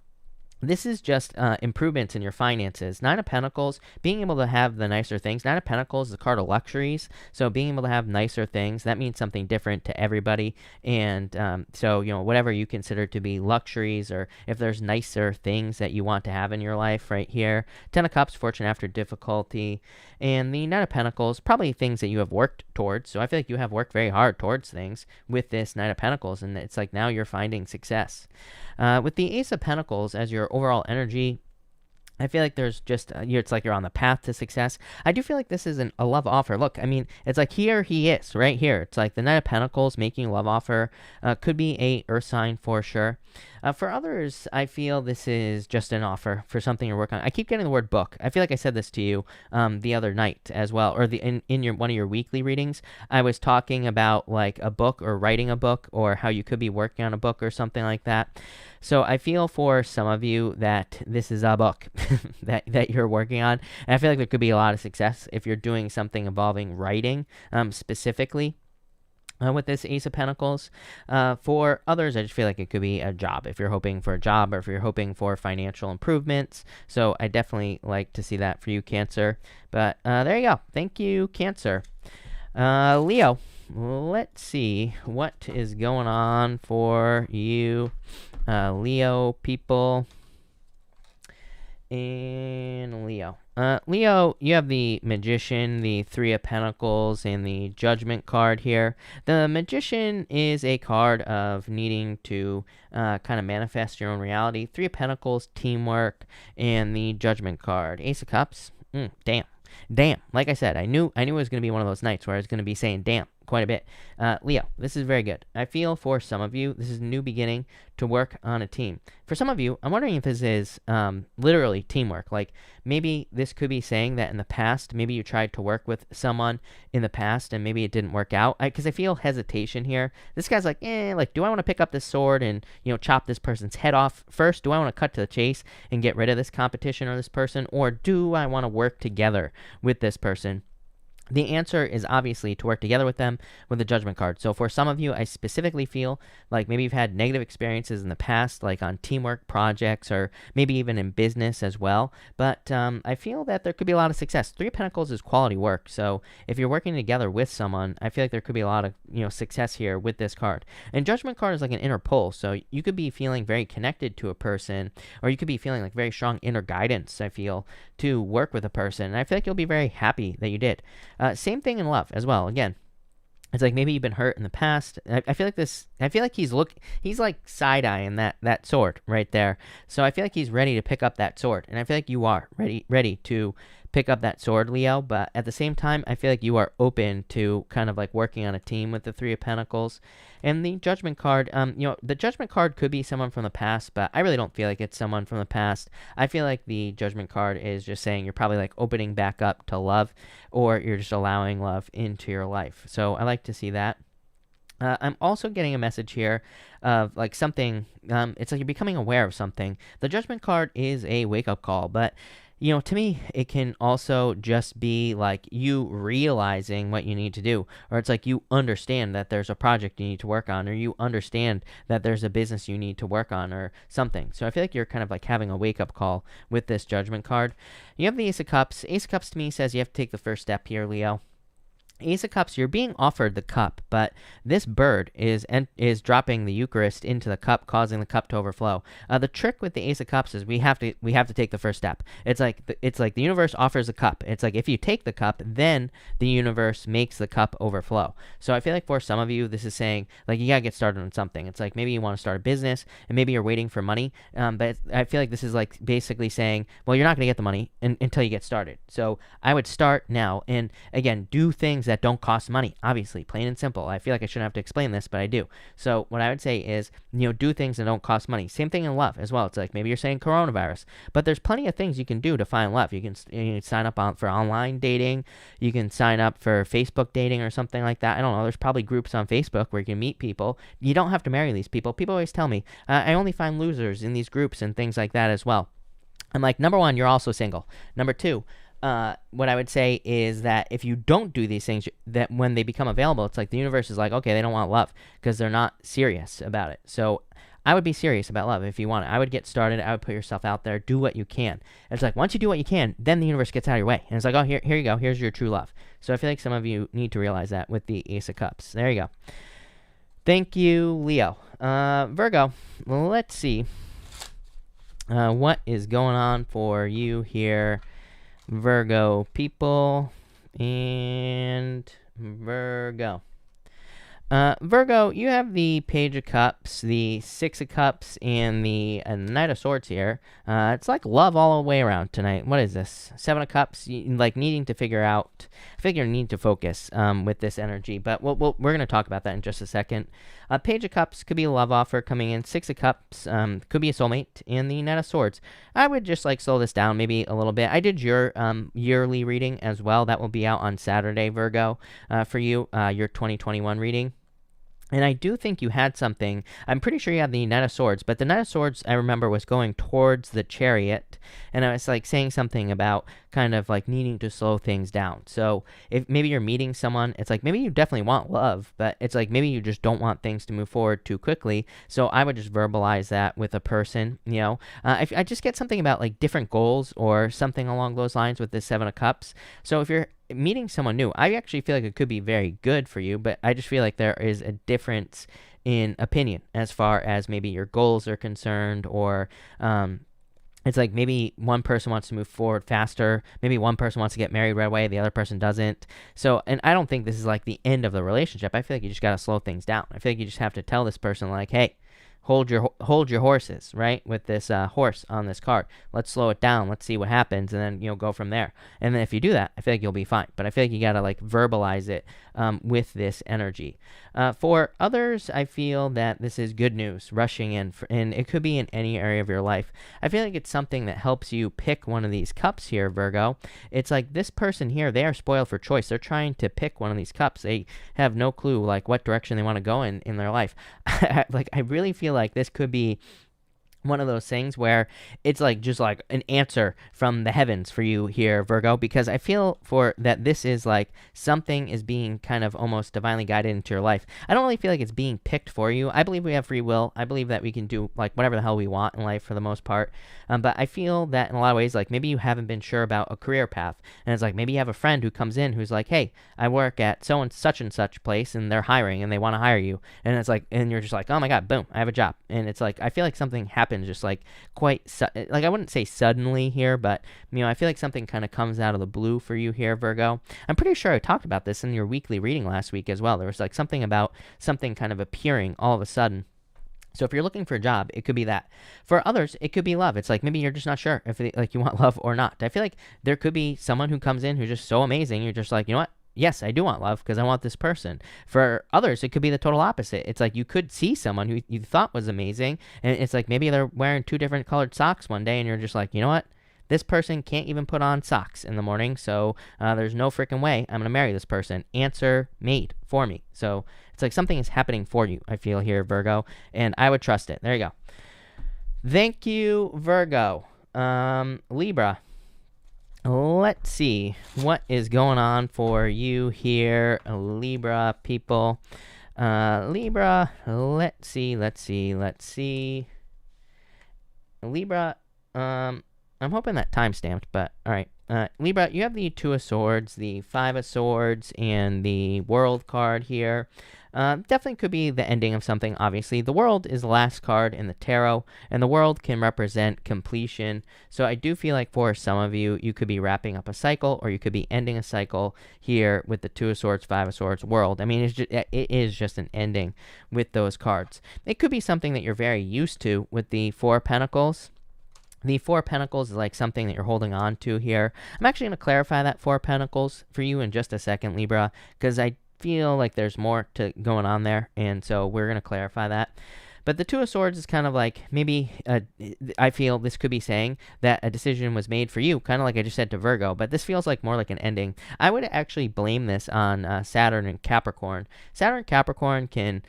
Speaker 1: this is just improvements in your finances. Nine of Pentacles, being able to have the nicer things. Nine of Pentacles is a card of luxuries. So being able to have nicer things, that means something different to everybody. And so, whatever you consider to be luxuries, or if there's nicer things that you want to have in your life right here. Ten of Cups, fortune after difficulty. And the Knight of Pentacles, probably things that you have worked towards. So I feel like you have worked very hard towards things with this Knight of Pentacles. And it's like now you're finding success. With the Ace of Pentacles as your overall energy, I feel like there's just, it's like you're on the path to success. I do feel like this is a love offer. Look, I mean, it's like here he is, right here. It's like the Knight of Pentacles making a love offer. Could be a earth sign for sure. For others, I feel this is just an offer for something you're working on. I keep getting the word book. I feel like I said this to you the other night as well, or in your one of your weekly readings. I was talking about like a book or writing a book, or how you could be working on a book or something like that. So I feel for some of you that this is a book that you're working on. And I feel like there could be a lot of success if you're doing something involving writing specifically. with this Ace of Pentacles. For others, I just feel like it could be a job if you're hoping for a job or if you're hoping for financial improvements. So I definitely like to see that for you, Cancer. But there you go. Thank you, Cancer. Leo, let's see what is going on for you, Leo people. And Leo. Leo, you have the Magician, the Three of Pentacles, and the Judgment card here. The Magician is a card of needing to kind of manifest your own reality. Three of Pentacles, teamwork, and the Judgment card. Ace of Cups, damn. Like I said, I knew it was going to be one of those nights where I was going to be saying damn quite a bit. Leo, this is very good. I feel for some of you, this is a new beginning to work on a team. For some of you, I'm wondering if this is literally teamwork. Like maybe this could be saying that in the past, maybe you tried to work with someone in the past and maybe it didn't work out. Because I feel hesitation here. This guy's like, do I want to pick up this sword and, chop this person's head off first? Do I want to cut to the chase and get rid of this competition or this person? Or do I want to work together with this person? The answer is obviously to work together with them with the Judgment card. So for some of you, I specifically feel like maybe you've had negative experiences in the past, like on teamwork projects or maybe even in business as well. But I feel that there could be a lot of success. Three of Pentacles is quality work. So if you're working together with someone, I feel like there could be a lot of success here with this card. And Judgment card is like an inner pull. So you could be feeling very connected to a person, or you could be feeling like very strong inner guidance, I feel, to work with a person. And I feel like you'll be very happy that you did. Same thing in love as well. Again, it's like maybe you've been hurt in the past. I feel like he's like side-eyeing that sword right there. So I feel like he's ready to pick up that sword. And I feel like you are ready to pick up that sword, Leo. But at the same time, I feel like you are open to kind of like working on a team with the Three of Pentacles. And the Judgment card, the Judgment card could be someone from the past, but I really don't feel like it's someone from the past. I feel like the Judgment card is just saying you're probably like opening back up to love, or you're just allowing love into your life. So I like to see that. I'm also getting a message here of like something, it's like you're becoming aware of something. The Judgment card is a wake-up call, but to me, it can also just be like you realizing what you need to do, or it's like you understand that there's a project you need to work on, or you understand that there's a business you need to work on, or something. So I feel like you're kind of like having a wake-up call with this Judgment card. You have the Ace of Cups. Ace of Cups to me says you have to take the first step here, Leo. Ace of Cups, you're being offered the cup, but this bird is dropping the Eucharist into the cup, causing the cup to overflow. The trick with the Ace of Cups is we have to take the first step. It's like the universe offers a cup. It's like if you take the cup, then the universe makes the cup overflow. So I feel like for some of you, this is saying like you gotta get started on something. It's like maybe you want to start a business and maybe you're waiting for money, but I feel like this is like basically saying, well, you're not gonna get the money until you get started. So I would start now, and again, do things that don't cost money, obviously, plain and simple. I feel like I shouldn't have to explain this, but I do. So what I would say is, do things that don't cost money. Same thing in love as well. It's like maybe you're saying coronavirus, but there's plenty of things you can do to find love. You can sign up for online dating. You can sign up for Facebook dating or something like that. I don't know. There's probably groups on Facebook where you can meet people. You don't have to marry these people. People always tell me, I only find losers in these groups and things like that as well. I'm like, number one, you're also single. Number two, what I would say is that if you don't do these things, that when they become available, it's like the universe is like, okay, they don't want love because they're not serious about it. So I would be serious about love if you want it. I would get started. I would put yourself out there. Do what you can. And it's like once you do what you can, then the universe gets out of your way. And it's like, oh, here you go. Here's your true love. So I feel like some of you need to realize that with the Ace of Cups. There you go. Thank you, Leo. Virgo, let's see what is going on for you here. Virgo people, and Virgo. Virgo, you have the Page of Cups, the Six of Cups, and the Knight of Swords here. It's like love all the way around tonight. What is this? Seven of Cups, like needing to figure out, I figure you need to focus with this energy, but we're going to talk about that in just a second. Page of Cups could be a love offer coming in. Six of Cups could be a soulmate, and the Knight of Swords. I would just like slow this down maybe a little bit. I did your yearly reading as well. That will be out on Saturday, Virgo, for you, your 2021 reading. And I do think you had something. I'm pretty sure you had the Knight of Swords, but the Knight of Swords, I remember, was going towards the Chariot. And I was like saying something about kind of like needing to slow things down. So if maybe you're meeting someone, it's like maybe you definitely want love, but it's like maybe you just don't want things to move forward too quickly. So I would just verbalize that with a person, if I just get something about like different goals or something along those lines with this Seven of Cups. So if you're meeting someone new, I actually feel like it could be very good for you, but I just feel like there is a difference in opinion as far as maybe your goals are concerned, or it's like maybe one person wants to move forward faster, maybe one person wants to get married right away, the other person doesn't. So, and I don't think this is like the end of the relationship. I feel like you just got to slow things down. I feel like you just have to tell this person like, hey, hold your horses, right? With this horse on this card, let's slow it down. Let's see what happens, and then go from there. And then if you do that, I feel like you'll be fine. But I feel like you gotta like verbalize it with this energy. For others, I feel that this is good news rushing in, and it could be in any area of your life. I feel like it's something that helps you pick one of these cups here, Virgo. It's like this person here, they are spoiled for choice. They're trying to pick one of these cups. They have no clue like what direction they want to go in their life. Like I really feel like this could be one of those things where it's like just like an answer from the heavens for you here, Virgo, because I feel for that this is like something is being kind of almost divinely guided into your life. I don't really feel like it's being picked for you. I believe we have free will. I believe that we can do like whatever the hell we want in life for the most part. But I feel that in a lot of ways, like maybe you haven't been sure about a career path, and it's like maybe you have a friend who comes in who's like, hey, I work at so and such place and they're hiring and they want to hire you, and it's like, and you're just like, oh my god, boom, I have a job. And it's like I feel like something happens just like quite like I wouldn't say suddenly here, but I feel like something kind of comes out of the blue for you here, Virgo. I'm pretty sure I talked about this in your weekly reading last week as well. There was like something about something kind of appearing all of a sudden. So if you're looking for a job, it could be that. For others, it could be love. It's like maybe you're just not sure if like you want love or not. I feel like there could be someone who comes in who's just so amazing. You're just like, you know what? Yes, I do want love because I want this person. For others, it could be the total opposite. It's like you could see someone who you thought was amazing, and it's like maybe they're wearing 2 different colored socks one day, and you're just like, you know what? This person can't even put on socks in the morning, so there's no freaking way I'm going to marry this person. Answer made for me. So it's like something is happening for you, I feel here, Virgo, and I would trust it. There you go. Thank you, Virgo. Libra. Let's see what is going on for you here, Libra people. Libra, let's see. Libra, I'm hoping that time stamped, but all right. Libra, you have the 2 of Swords, the 5 of Swords, and the World card here. Definitely could be the ending of something, obviously. The World is the last card in the tarot, and the World can represent completion. So I do feel like for some of you, you could be wrapping up a cycle, or you could be ending a cycle here with the 2 of Swords, 5 of Swords, World. I mean, it is just an ending with those cards. It could be something that you're very used to with the 4 of Pentacles. The 4 of Pentacles is like something that you're holding on to here. I'm actually going to clarify that 4 of Pentacles for you in just a second, Libra, because I feel like there's more going on there, and so we're going to clarify that. But the 2 of Swords is kind of like maybe I feel this could be saying that a decision was made for you, kind of like I just said to Virgo, but this feels like more like an ending. I would actually blame this on Saturn and Capricorn. Saturn and Capricorn can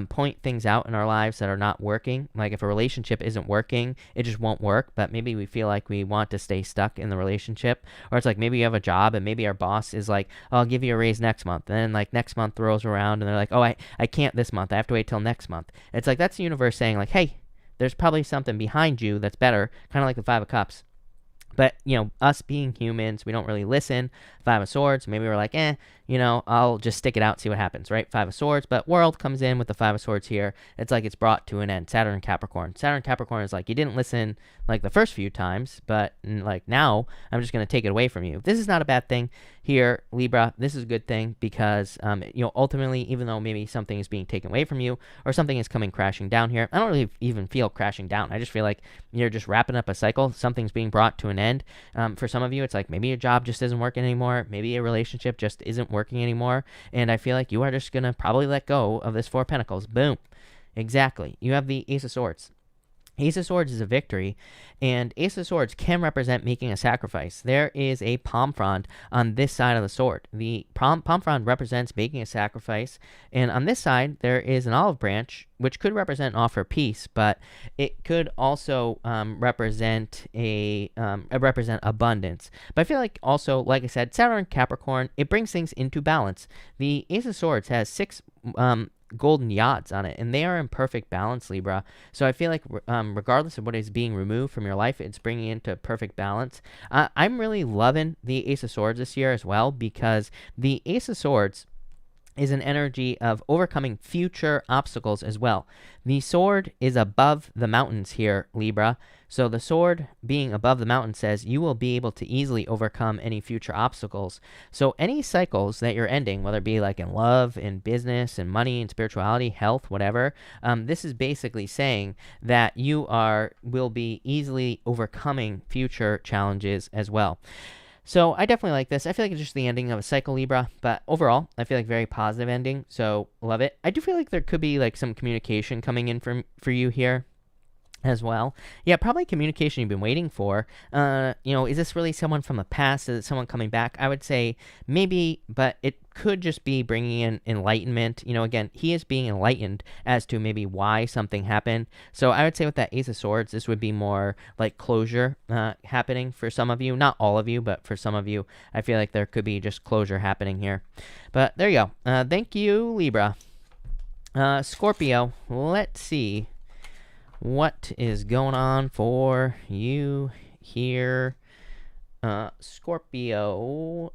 Speaker 1: point things out in our lives that are not working. Like if a relationship isn't working, it just won't work, but maybe we feel like we want to stay stuck in the relationship. Or it's like maybe you have a job and maybe our boss is like, oh, I'll give you a raise next month. And then like next month rolls around and they're like, oh, I can't this month. I have to wait till next month. It's like that's the universe saying like, hey, there's probably something behind you that's better, kind of like the 5 of Cups. But, us being humans, we don't really listen. 5 of Swords, maybe we're like, I'll just stick it out, see what happens, right? 5 of Swords, but World comes in with the 5 of Swords here. It's like it's brought to an end. Saturn and Capricorn. Saturn and Capricorn is like, you didn't listen like the first few times, but like now, I'm just going to take it away from you. This is not a bad thing here, Libra. This is a good thing because, ultimately, even though maybe something is being taken away from you or something is coming crashing down here, I don't really even feel crashing down. I just feel like you're just wrapping up a cycle. Something's being brought to an end. For some of you, it's like maybe your job just isn't working anymore. Maybe a relationship just isn't working anymore. And I feel like you are just going to probably let go of this 4 of Pentacles. Boom. Exactly. You have the Ace of Swords. Ace of Swords is a victory, and Ace of Swords can represent making a sacrifice. There is a palm frond on this side of the sword. The palm frond represents making a sacrifice, and on this side there is an olive branch, which could represent an offer of peace, but it could also represent abundance. But I feel like also, like I said, Saturn Capricorn, it brings things into balance. The Ace of Swords has 6 golden yachts on it, and they are in perfect balance, Libra. So I feel like regardless of what is being removed from your life, it's bringing into perfect balance. I'm really loving the Ace of Swords this year as well, because the Ace of Swords is an energy of overcoming future obstacles as well. The sword is above the mountains here, Libra. So the sword being above the mountain says you will be able to easily overcome any future obstacles. So any cycles that you're ending, whether it be like in love, in business, in money, in spirituality, health, whatever, this is basically saying that you will be easily overcoming future challenges as well. So I definitely like this. I feel like it's just the ending of a cycle, Libra, but overall, I feel like very positive ending, so love it. I do feel like there could be like some communication coming in for you here as well. Yeah, probably communication you've been waiting for. Is this really someone from the past? Is it someone coming back? I would say maybe, but it could just be bringing in enlightenment. Again, he is being enlightened as to maybe why something happened. So I would say with that Ace of Swords, this would be more like closure happening for some of you. Not all of you, but for some of you, I feel like there could be just closure happening here. But there you go. Thank you, Libra. Scorpio, let's see what is going on for you here. Scorpio,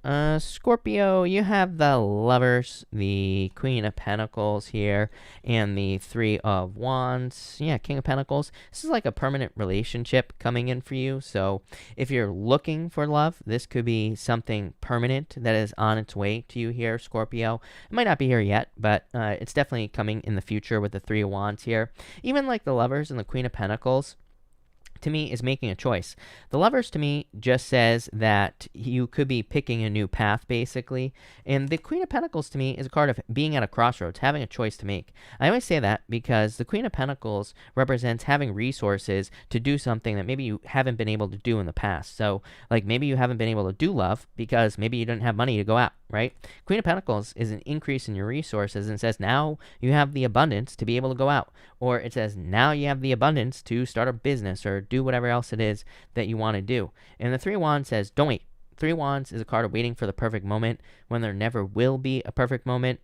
Speaker 1: you have the Lovers, the Queen of Pentacles here, and the Three of Wands. Yeah, King of Pentacles. This is like a permanent relationship coming in for you. So if you're looking for love, this could be something permanent that is on its way to you here, Scorpio. It might not be here yet, but it's definitely coming in the future with the Three of Wands here. Even like the Lovers and the Queen of Pentacles, to me, is making a choice. The Lovers to me just says that you could be picking a new path, basically. And the Queen of Pentacles to me is a card of being at a crossroads, having a choice to make. I always say that because the Queen of Pentacles represents having resources to do something that maybe you haven't been able to do in the past. So, like, maybe you haven't been able to do love because maybe you didn't have money to go out, right? Queen of Pentacles is an increase in your resources and says now you have the abundance to be able to go out. Or it says now you have the abundance to start a business or do whatever else it is that you want to do. And the Three of Wands says, don't wait. Three of Wands is a card of waiting for the perfect moment when there never will be a perfect moment.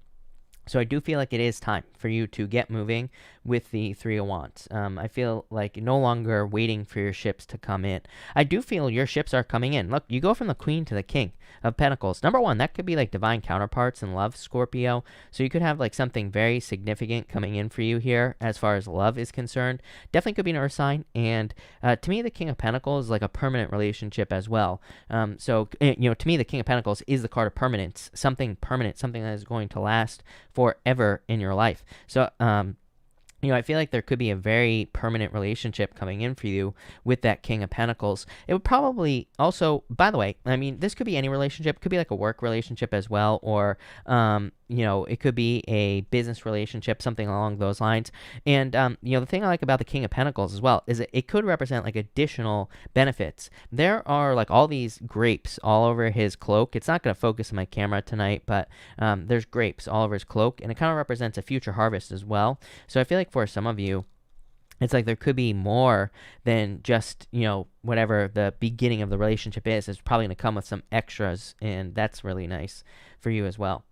Speaker 1: So I do feel like it is time for you to get moving with the Three of Wands. I feel like no longer waiting for your ships to come in. I do feel your ships are coming in. Look, you go from the Queen to the King of Pentacles. Number one, that could be like divine counterparts in love, Scorpio. So you could have like something very significant coming in for you here as far as love is concerned. Definitely could be an earth sign. And to me, the King of Pentacles is like a permanent relationship as well. To me, the King of Pentacles is the card of permanence. Something permanent, something that is going to last forever in your life. So, I feel like there could be a very permanent relationship coming in for you with that King of Pentacles. It would probably also, by the way, this could be any relationship. It could be like a work relationship as well, or, it could be a business relationship, something along those lines. And, the thing I like about the King of Pentacles as well is that it could represent like additional benefits. There are like all these grapes all over his cloak. It's not going to focus on my camera tonight, but there's grapes all over his cloak, and it kind of represents a future harvest as well. So I feel like for some of you, it's like there could be more than just, whatever the beginning of the relationship is. It's probably going to come with some extras, and that's really nice for you as well.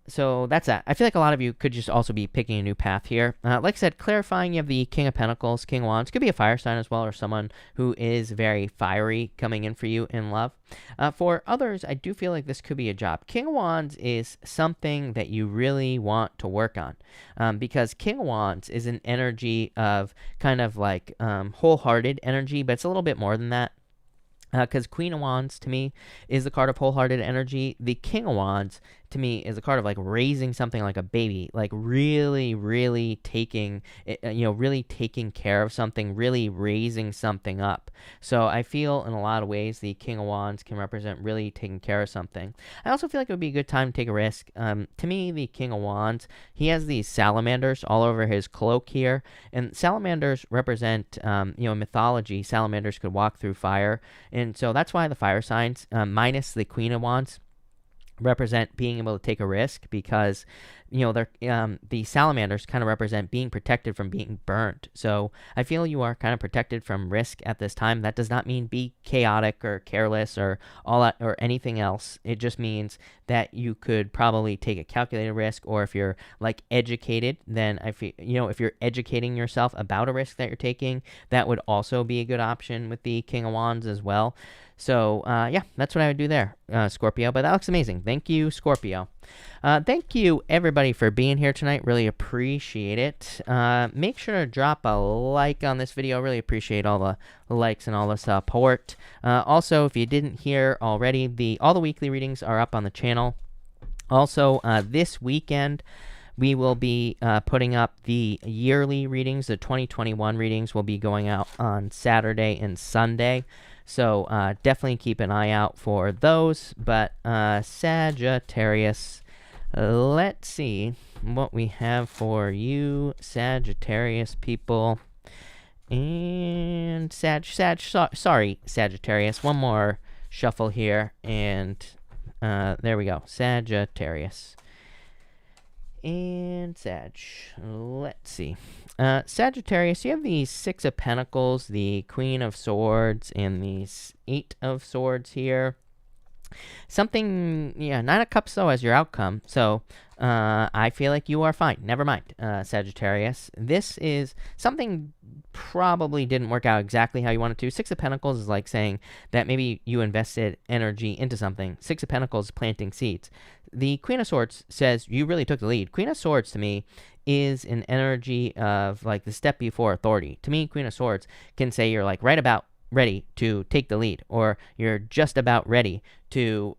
Speaker 1: So that's that. I feel like a lot of you could just also be picking a new path here. Like I said, clarifying, you have the King of Pentacles, King of Wands. Could be a fire sign as well, or someone who is very fiery coming in for you in love. For others, I do feel like this could be a job. King of Wands is something that you really want to work on, because King of Wands is an energy of kind of like wholehearted energy, but it's a little bit more than that. Because Queen of Wands, to me, is the card of wholehearted energy. The King of Wands, to me is a card of like raising something like a baby, like really, really taking, really taking care of something, really raising something up. So I feel in a lot of ways the King of Wands can represent really taking care of something. I also feel like it would be a good time to take a risk. To me, the King of Wands, he has these salamanders all over his cloak here, and salamanders represent, in mythology, salamanders could walk through fire, and so that's why the fire signs, minus the Queen of Wands, represent being able to take a risk, because they're the salamanders kind of represent being protected from being burnt. So I feel you are kind of protected from risk at this time. That does not mean be chaotic or careless or all that or anything else. It just means that you could probably take a calculated risk, or if you're like educated, then I feel, if you're educating yourself about a risk that you're taking, that would also be a good option with the King of Wands as well. So, yeah, that's what I would do there, Scorpio. But that looks amazing. Thank you, Scorpio. Thank you, everybody, for being here tonight. Really appreciate it. Make sure to drop a like on this video. Really appreciate all the likes and all the support. Also, if you didn't hear already, all the weekly readings are up on the channel. Also, this weekend, we will be putting up the yearly readings. The 2021 readings will be going out on Saturday and Sunday. So definitely keep an eye out for those. But Sagittarius, let's see what we have for you, Sagittarius people. And sorry, Sagittarius. One more shuffle here, and there we go, Sagittarius. And Sag, let's see. Sagittarius, you have the Six of Pentacles, the Queen of Swords, and the Eight of Swords here. Something, Nine of Cups, though, as your outcome. So I feel like you are fine. Never mind, Sagittarius. This is something probably didn't work out exactly how you wanted to. Six of Pentacles is like saying that maybe you invested energy into something. Six of Pentacles is planting seeds. The Queen of Swords says you really took the lead. Queen of Swords, to me, is an energy of like the step before authority. To me, Queen of Swords can say you're like right about ready to take the lead, or you're just about ready to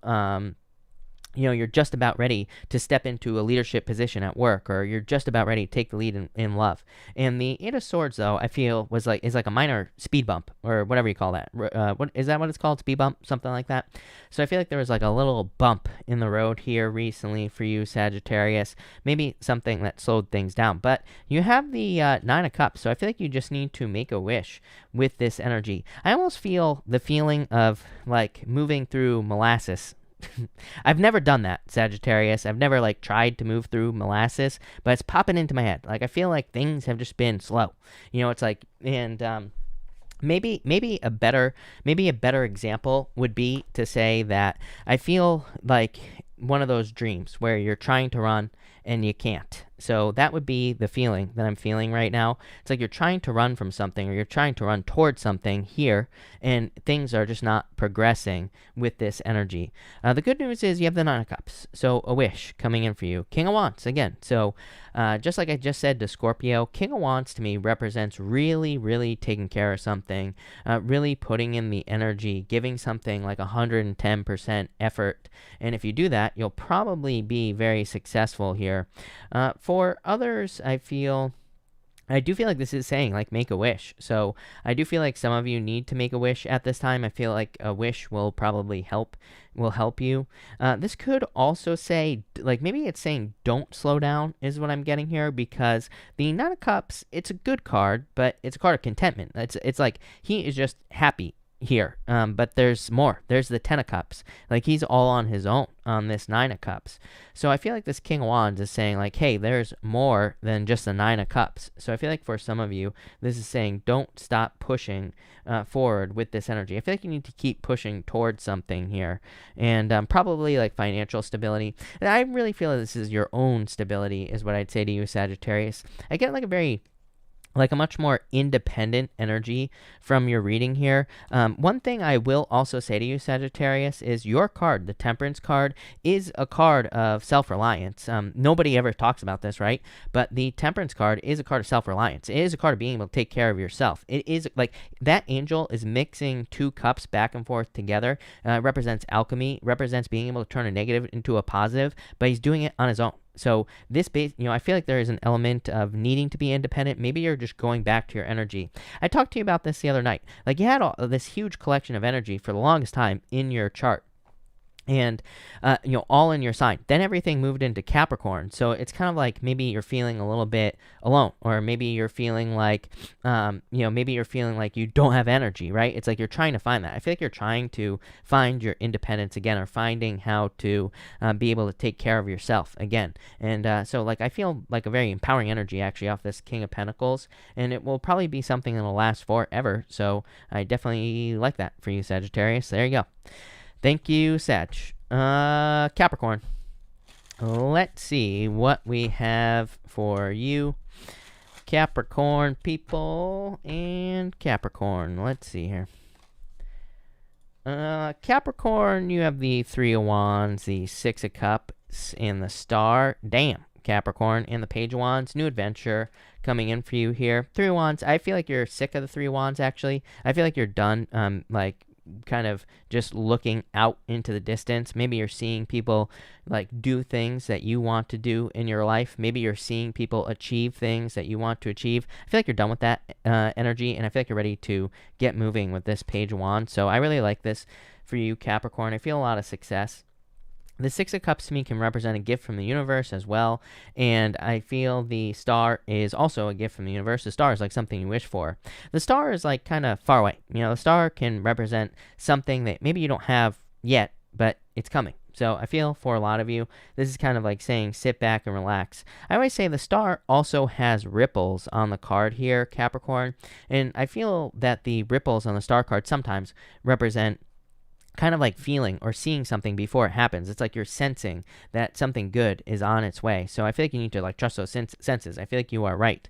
Speaker 1: you're just about ready to step into a leadership position at work, or you're just about ready to take the lead in love. And the Eight of Swords, though, I feel is like a minor speed bump, or whatever you call that. What is that? What it's called? Speed bump, something like that. So I feel like there was like a little bump in the road here recently for you, Sagittarius. Maybe something that slowed things down. But you have the Nine of Cups, so I feel like you just need to make a wish with this energy. I almost feel the feeling of like moving through molasses. I've never done that, Sagittarius. I've never like tried to move through molasses, but it's popping into my head. Like I feel like things have just been slow. It's like, and maybe a better example would be to say that I feel like one of those dreams where you're trying to run and you can't. So that would be the feeling that I'm feeling right now. It's like you're trying to run from something, or you're trying to run towards something here, and things are just not progressing with this energy. The good news is you have the Nine of Cups, so a wish coming in for you. King of Wands, again. So just like I just said to Scorpio, King of Wands to me represents really, really taking care of something, really putting in the energy, giving something like 110% effort. And if you do that, you'll probably be very successful here. For others, I do feel like this is saying, like, make a wish. So I do feel like some of you need to make a wish at this time. I feel like a wish will probably help you. This could also say, like, maybe it's saying don't slow down is what I'm getting here, because the Nine of Cups, it's a good card, but it's a card of contentment. It's like he is just happy here, but there's more. There's the Ten of Cups. Like, he's all on his own on this Nine of Cups. So I feel like this King of Wands is saying, like, hey, there's more than just the Nine of Cups. So I feel like for some of you, this is saying don't stop pushing forward with this energy. I feel like you need to keep pushing towards something here, and probably like financial stability. And I really feel like this is your own stability is what I'd say to you, Sagittarius. I get like a very like a much more independent energy from your reading here. One thing I will also say to you, Sagittarius, is your card, the Temperance card, is a card of self-reliance. Nobody ever talks about this, right? But the Temperance card is a card of self-reliance. It is a card of being able to take care of yourself. It is like that angel is mixing two cups back and forth together. Represents alchemy, represents being able to turn a negative into a positive, but he's doing it on his own. So this base, I feel like there is an element of needing to be independent. Maybe you're just going back to your energy. I talked to you about this the other night. Like you had this huge collection of energy for the longest time in your chart. And all in your sign. Then everything moved into Capricorn, so it's kind of like maybe you're feeling a little bit alone, or maybe you're feeling like maybe you're feeling like you don't have energy, right? It's like you're trying to find that. I feel like you're trying to find your independence again, or finding how to be able to take care of yourself again. And so like I feel like a very empowering energy actually off this King of Pentacles, and it will probably be something that will last forever. So I definitely like that for you, Sagittarius. There you go. Thank you, Sag. Capricorn. Let's see what we have for you. Capricorn people and Capricorn. Let's see here. Capricorn, you have the Three of Wands, the Six of Cups, and the Star. Damn, Capricorn, and the Page of Wands. New adventure coming in for you here. Three of Wands. I feel like you're sick of the Three of Wands, actually. I feel like you're done, kind of just looking out into the distance. Maybe you're seeing people like do things that you want to do in your life. Maybe you're seeing people achieve things that you want to achieve. I feel like you're done with that energy, and I feel like you're ready to get moving with this Page of Wands. So I really like this for you, Capricorn. I feel a lot of success. The Six of Cups to me can represent a gift from the universe as well, and I feel the Star is also a gift from the universe. The Star is like something you wish for. The Star is like kind of far away. The Star can represent something that maybe you don't have yet, but it's coming. So I feel for a lot of you, this is kind of like saying sit back and relax. I always say the Star also has ripples on the card here, Capricorn, and I feel that the ripples on the Star card sometimes represent kind of like feeling or seeing something before it happens. It's like you're sensing that something good is on its way. So I feel like you need to like trust those senses. I feel like you are right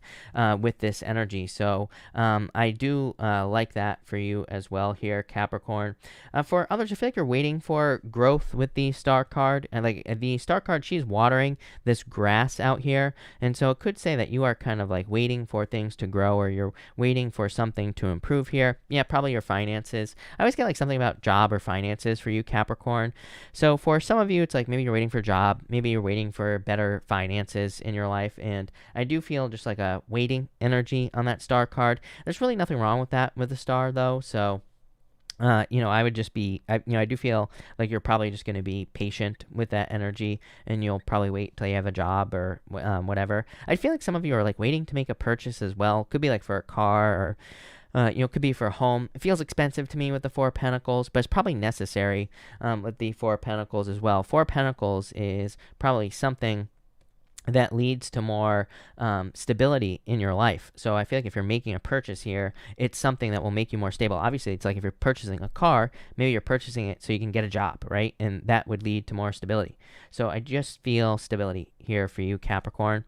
Speaker 1: with this energy. So I do like that for you as well here, Capricorn. For others, I feel like you're waiting for growth with the Star card. And like the Star card, she's watering this grass out here. And so it could say that you are kind of like waiting for things to grow, or you're waiting for something to improve here. Yeah, probably your finances. I always get like something about job or finances for you, Capricorn. So for some of you, it's like maybe you're waiting for a job, maybe you're waiting for better finances in your life, and I do feel just like a waiting energy on that Star card. There's really nothing wrong with that with the Star though, so I would just be, I do feel like you're probably just going to be patient with that energy, and you'll probably wait till you have a job or whatever. I feel like some of you are like waiting to make a purchase as well. Could be like for a car, or could be for a home. It feels expensive to me with the Four of Pentacles, but it's probably necessary with the Four of Pentacles as well. Four of Pentacles is probably something that leads to more stability in your life. So I feel like if you're making a purchase here, it's something that will make you more stable. Obviously, it's like if you're purchasing a car, maybe you're purchasing it so you can get a job, right? And that would lead to more stability. So I just feel stability here for you, Capricorn.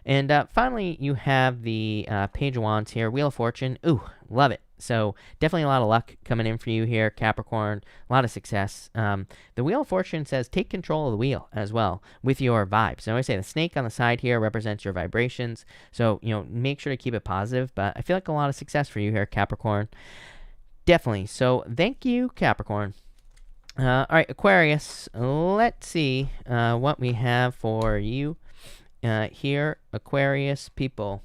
Speaker 1: And finally, you have the Page of Wands here, Wheel of Fortune. Ooh, love it. So definitely a lot of luck coming in for you here, Capricorn. A lot of success. The Wheel of Fortune says take control of the wheel as well with your vibes. So I always say the snake on the side here represents your vibrations. So, make sure to keep it positive. But I feel like a lot of success for you here, Capricorn. Definitely. So thank you, Capricorn. All right, Aquarius. Let's see what we have for you here, Aquarius people.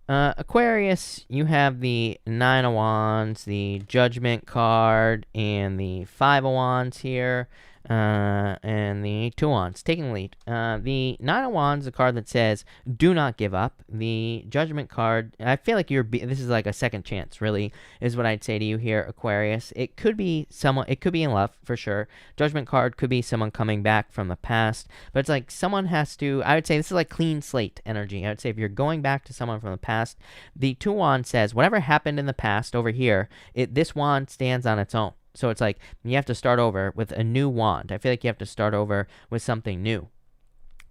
Speaker 1: Aquarius, you have the Nine of Wands, the Judgment card, and the Five of Wands here, and the Two of Wands, taking the lead. The Nine of Wands is a card that says, do not give up. The Judgment card, I feel like this is like a second chance, really, is what I'd say to you here, Aquarius. It could be someone, it could be in love, for sure. Judgment card could be someone coming back from the past, but it's like someone has to, I would say this is like clean slate energy. I would say if you're going back to someone from the past, the Two of Wands says, whatever happened in the past over here, this wand stands on its own. So it's like you have to start over with a new wand. I feel like you have to start over with something new.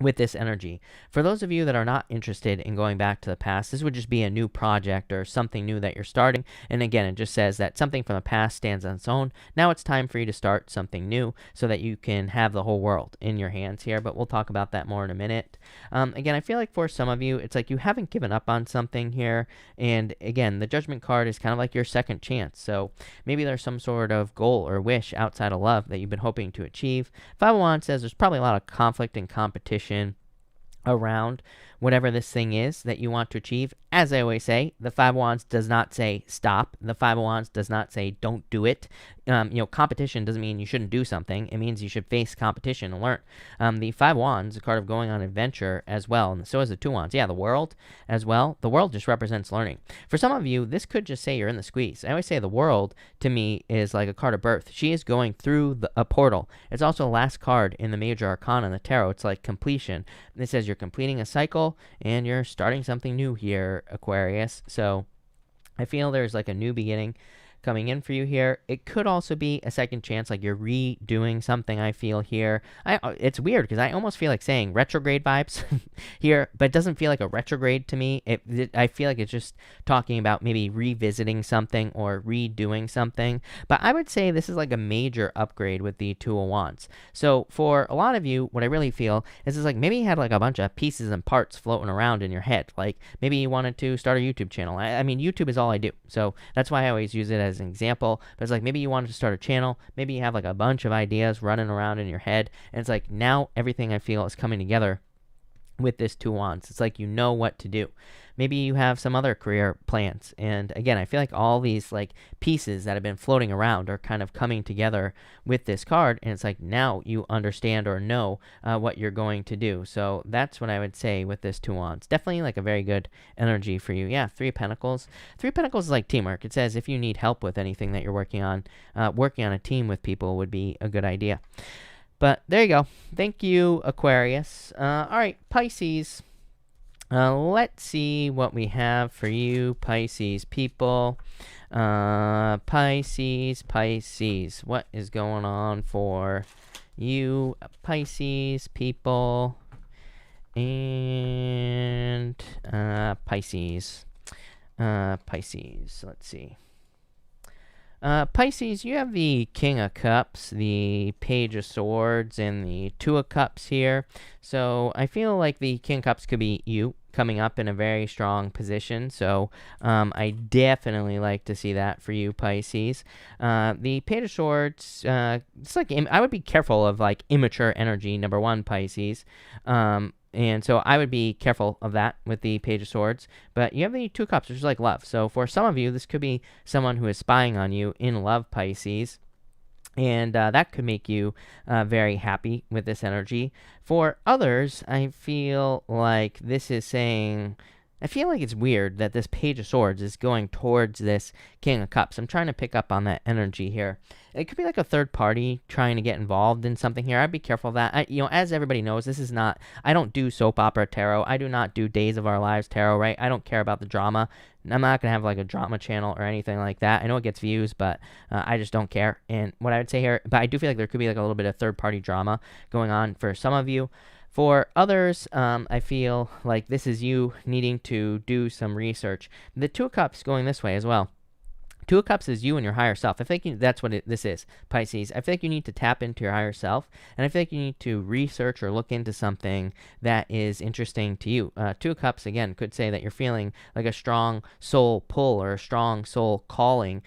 Speaker 1: with this energy. For those of you that are not interested in going back to the past, this would just be a new project or something new that you're starting. And again, it just says that something from the past stands on its own. Now it's time for you to start something new so that you can have the whole world in your hands here, but we'll talk about that more in a minute. Again, I feel like for some of you, it's like you haven't given up on something here. And again, the Judgment card is kind of like your second chance. So maybe there's some sort of goal or wish outside of love that you've been hoping to achieve. Five of Wands says there's probably a lot of conflict and competition around whatever this thing is that you want to achieve. As I always say, the Five of Wands does not say stop. The Five of Wands does not say don't do it. Competition doesn't mean you shouldn't do something. It means you should face competition and learn. The Five of Wands is a card of going on adventure as well, and so is the Two of Wands. Yeah, the World as well. The World just represents learning. For some of you, this could just say you're in the squeeze. I always say the World, to me, is like a card of birth. She is going through a portal. It's also the last card in the Major Arcana in the Tarot. It's like completion. It says you're completing a cycle, and you're starting something new here, Aquarius. So I feel there's like a new beginning coming in for you here. It could also be a second chance, like you're redoing something, I feel here. It's weird because I almost feel like saying retrograde vibes here, but it doesn't feel like a retrograde to me. I feel like it's just talking about maybe revisiting something or redoing something. But I would say this is like a major upgrade with the Two of Wands. So for a lot of you, what I really feel is it's like maybe you had like a bunch of pieces and parts floating around in your head. Like maybe you wanted to start a YouTube channel. I mean, YouTube is all I do. So that's why I always use it as an example. But it's like maybe you wanted to start a channel, maybe you have like a bunch of ideas running around in your head, and it's like now everything I feel is coming together with this Two of Wands. It's like you know what to do. Maybe you have some other career plans, and again, I feel like all these like pieces that have been floating around are kind of coming together with this card, and it's like now you understand or know what you're going to do. So that's what I would say with this Two of Wands. Definitely like a very good energy for you. Yeah, Three of Pentacles. Three of Pentacles is like teamwork. It says if you need help with anything that you're working on a team with people would be a good idea. But there you go. Thank you, Aquarius. All right, Pisces. Let's see what we have for you, Pisces people. Pisces. What is going on for you, Pisces people? And Pisces. Let's see. Pisces, you have the King of Cups, the Page of Swords, and the Two of Cups here. So I feel like the King of Cups could be you coming up in a very strong position. So I definitely like to see that for you, Pisces. The Page of Swords, it's like I would be careful of like immature energy, number one, Pisces. And so I would be careful of that with the Page of Swords. But you have the Two of Cups, which is like love. So for some of you, this could be someone who is spying on you in love, Pisces. And that could make you very happy with this energy. For others, I feel like this is saying... I feel like it's weird that this Page of Swords is going towards this King of Cups. I'm trying to pick up on that energy here. It could be like a third party trying to get involved in something here. I'd be careful of that. As everybody knows, this is not... I don't do soap opera tarot. I do not do Days of Our Lives tarot, right? I don't care about the drama. I'm not going to have like a drama channel or anything like that. I know it gets views, but I just don't care. And what I would say here... But I do feel like there could be like a little bit of third party drama going on for some of you. For others, I feel like this is you needing to do some research. The Two of Cups going this way as well. Two of Cups is you and your higher self. I think that's what this is, Pisces. I feel like you need to tap into your higher self, and I feel like you need to research or look into something that is interesting to you. Two of Cups, again, could say that you're feeling like a strong soul pull or a strong soul calling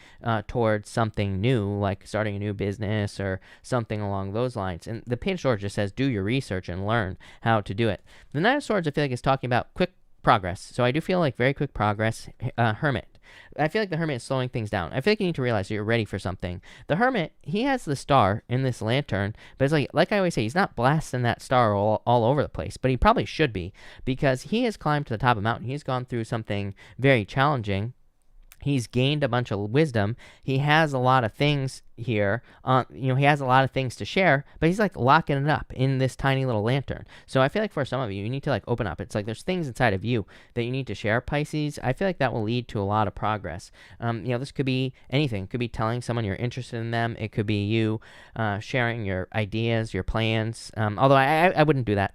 Speaker 1: towards something new, like starting a new business or something along those lines. And the Page of Swords just says do your research and learn how to do it. The Knight of Swords, I feel like, is talking about quick progress. So I do feel like very quick progress. Hermit. I feel like the Hermit is slowing things down. I feel like you need to realize that you're ready for something. The Hermit, he has the star in this lantern, but it's like I always say, he's not blasting that star all over the place, but he probably should be, because he has climbed to the top of the mountain. He's gone through something very challenging. He's gained a bunch of wisdom. He has a lot of things here. He has a lot of things to share, but he's like locking it up in this tiny little lantern. So I feel like for some of you need to like open up. It's like there's things inside of you that you need to share, Pisces. I feel like that will lead to a lot of progress. This could be anything. It could be telling someone you're interested in them. It could be you sharing your ideas, your plans. Although I wouldn't do that.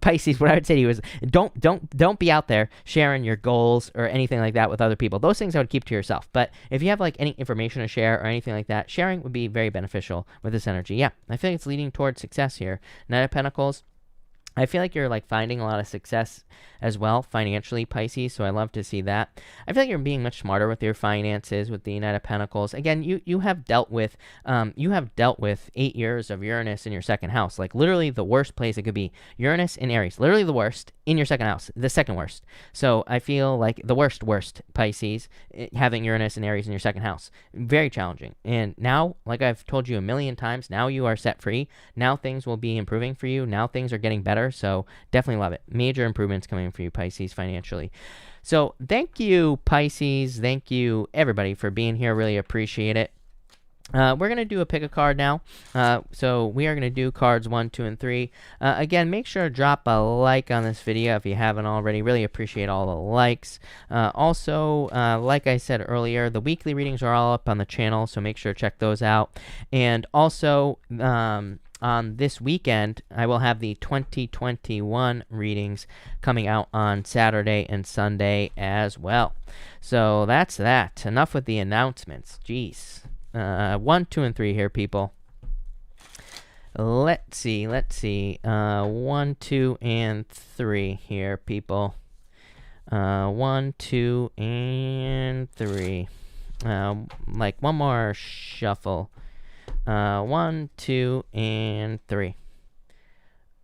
Speaker 1: Pisces, what I would say to you is don't be out there sharing your goals or anything like that with other people. Those things I would keep to yourself. But if you have like any information to share or anything like that, sharing would be very beneficial with this energy. Yeah, I feel like it's leading towards success here. Knight of Pentacles. I feel like you're like finding a lot of success as well financially, Pisces, so I love to see that. I feel like you're being much smarter with your finances with the Knight of Pentacles. Again, you have dealt with 8 years of Uranus in your second house, like literally the worst place it could be. Uranus in Aries, literally the worst in your second house, the second worst. So I feel like the worst Pisces, having Uranus and Aries in your second house, very challenging. And now, like I've told you a million times, now you are set free. Now things will be improving for you. Now things are getting better. So definitely love it. Major improvements coming for you, Pisces, financially. So thank you, Pisces. Thank you, everybody, for being here. Really appreciate it. We're going to do a pick a card now. So we are going to do cards 1, 2, and 3. Again, make sure to drop a like on this video if you haven't already. Really appreciate all the likes. Also, like I said earlier, the weekly readings are all up on the channel, so make sure to check those out. And also, on this weekend, I will have the 2021 readings coming out on Saturday and Sunday as well. So that's that. Enough with the announcements. Jeez. 1, 2, and 3 here, people. Let's see. 1, 2, and 3 here, people. 1, 2, and 3. Like one more shuffle. 1, 2, and 3.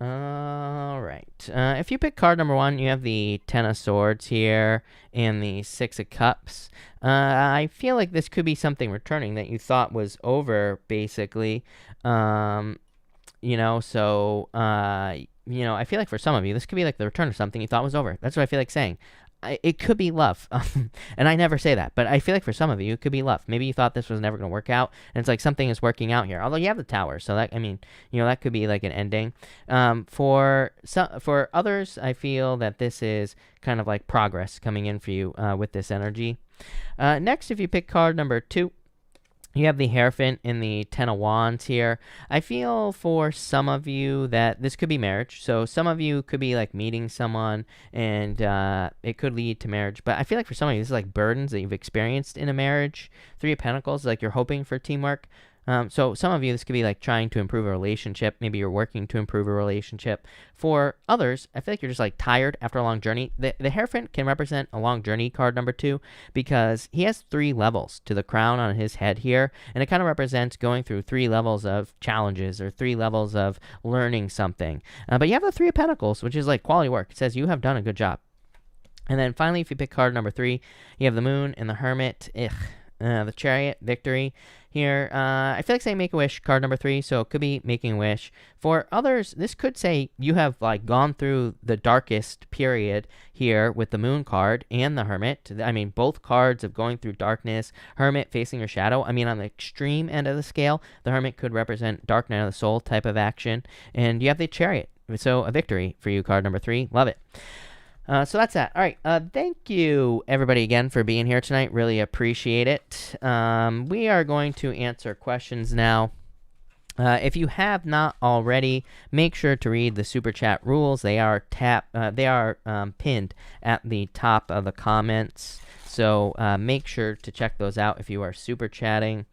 Speaker 1: All right. If you pick card number 1, you have the Ten of Swords here and the Six of Cups. I feel like this could be something returning that you thought was over, basically. I feel like for some of you, this could be like the return of something you thought was over. That's what I feel like saying. It could be love, and I never say that, but I feel like for some of you, it could be love. Maybe you thought this was never going to work out, and it's like something is working out here. Although you have the Tower, so that, that could be like an ending. For others, I feel that this is kind of like progress coming in for you with this energy. Next, if you pick card number 2, you have the Hierophant in the Ten of Wands here. I feel for some of you that this could be marriage. So some of you could be like meeting someone and it could lead to marriage. But I feel like for some of you, this is like burdens that you've experienced in a marriage. 3 of Pentacles, like you're hoping for teamwork. So some of you, this could be like trying to improve a relationship. Maybe you're working to improve a relationship. For others, I feel like you're just like tired after a long journey. The Hierophant can represent a long journey, card number 2, because he has 3 levels to the crown on his head here. And it kind of represents going through 3 levels of challenges or 3 levels of learning something. But you have the 3 of Pentacles, which is like quality work. It says you have done a good job. And then finally, if you pick card number 3, you have the Moon and the Hermit. The Chariot, victory here. I feel like saying make a wish, card number 3, so it could be making a wish. For others, this could say you have like gone through the darkest period here with the Moon card and the Hermit. Both cards of going through darkness, Hermit facing your shadow. On the extreme end of the scale, the Hermit could represent dark night of the soul type of action. And you have the Chariot, so a victory for you, card number 3. Love it. So that's that. All right. Thank you, everybody, again, for being here tonight. Really appreciate it. We are going to answer questions now. If you have not already, make sure to read the Super Chat rules. They are pinned at the top of the comments. So make sure to check those out if you are Super Chatting.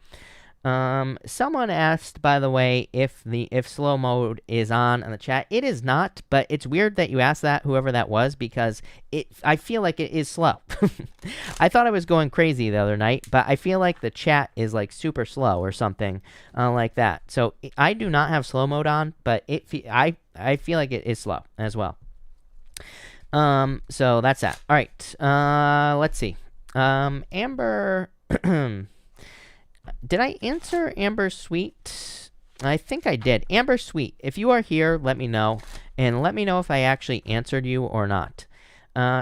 Speaker 1: Someone asked, by the way, if slow mode is on the chat. It is not, but it's weird that you asked that, whoever that was, because I feel like it is slow. I thought I was going crazy the other night, but I feel like the chat is like super slow or something like that. So I do not have slow mode on, but I feel like it is slow as well. So that's that. All right. Let's see. Amber. Did I answer Amber Sweet? I think I did. Amber Sweet, if you are here, let me know. And let me know if I actually answered you or not.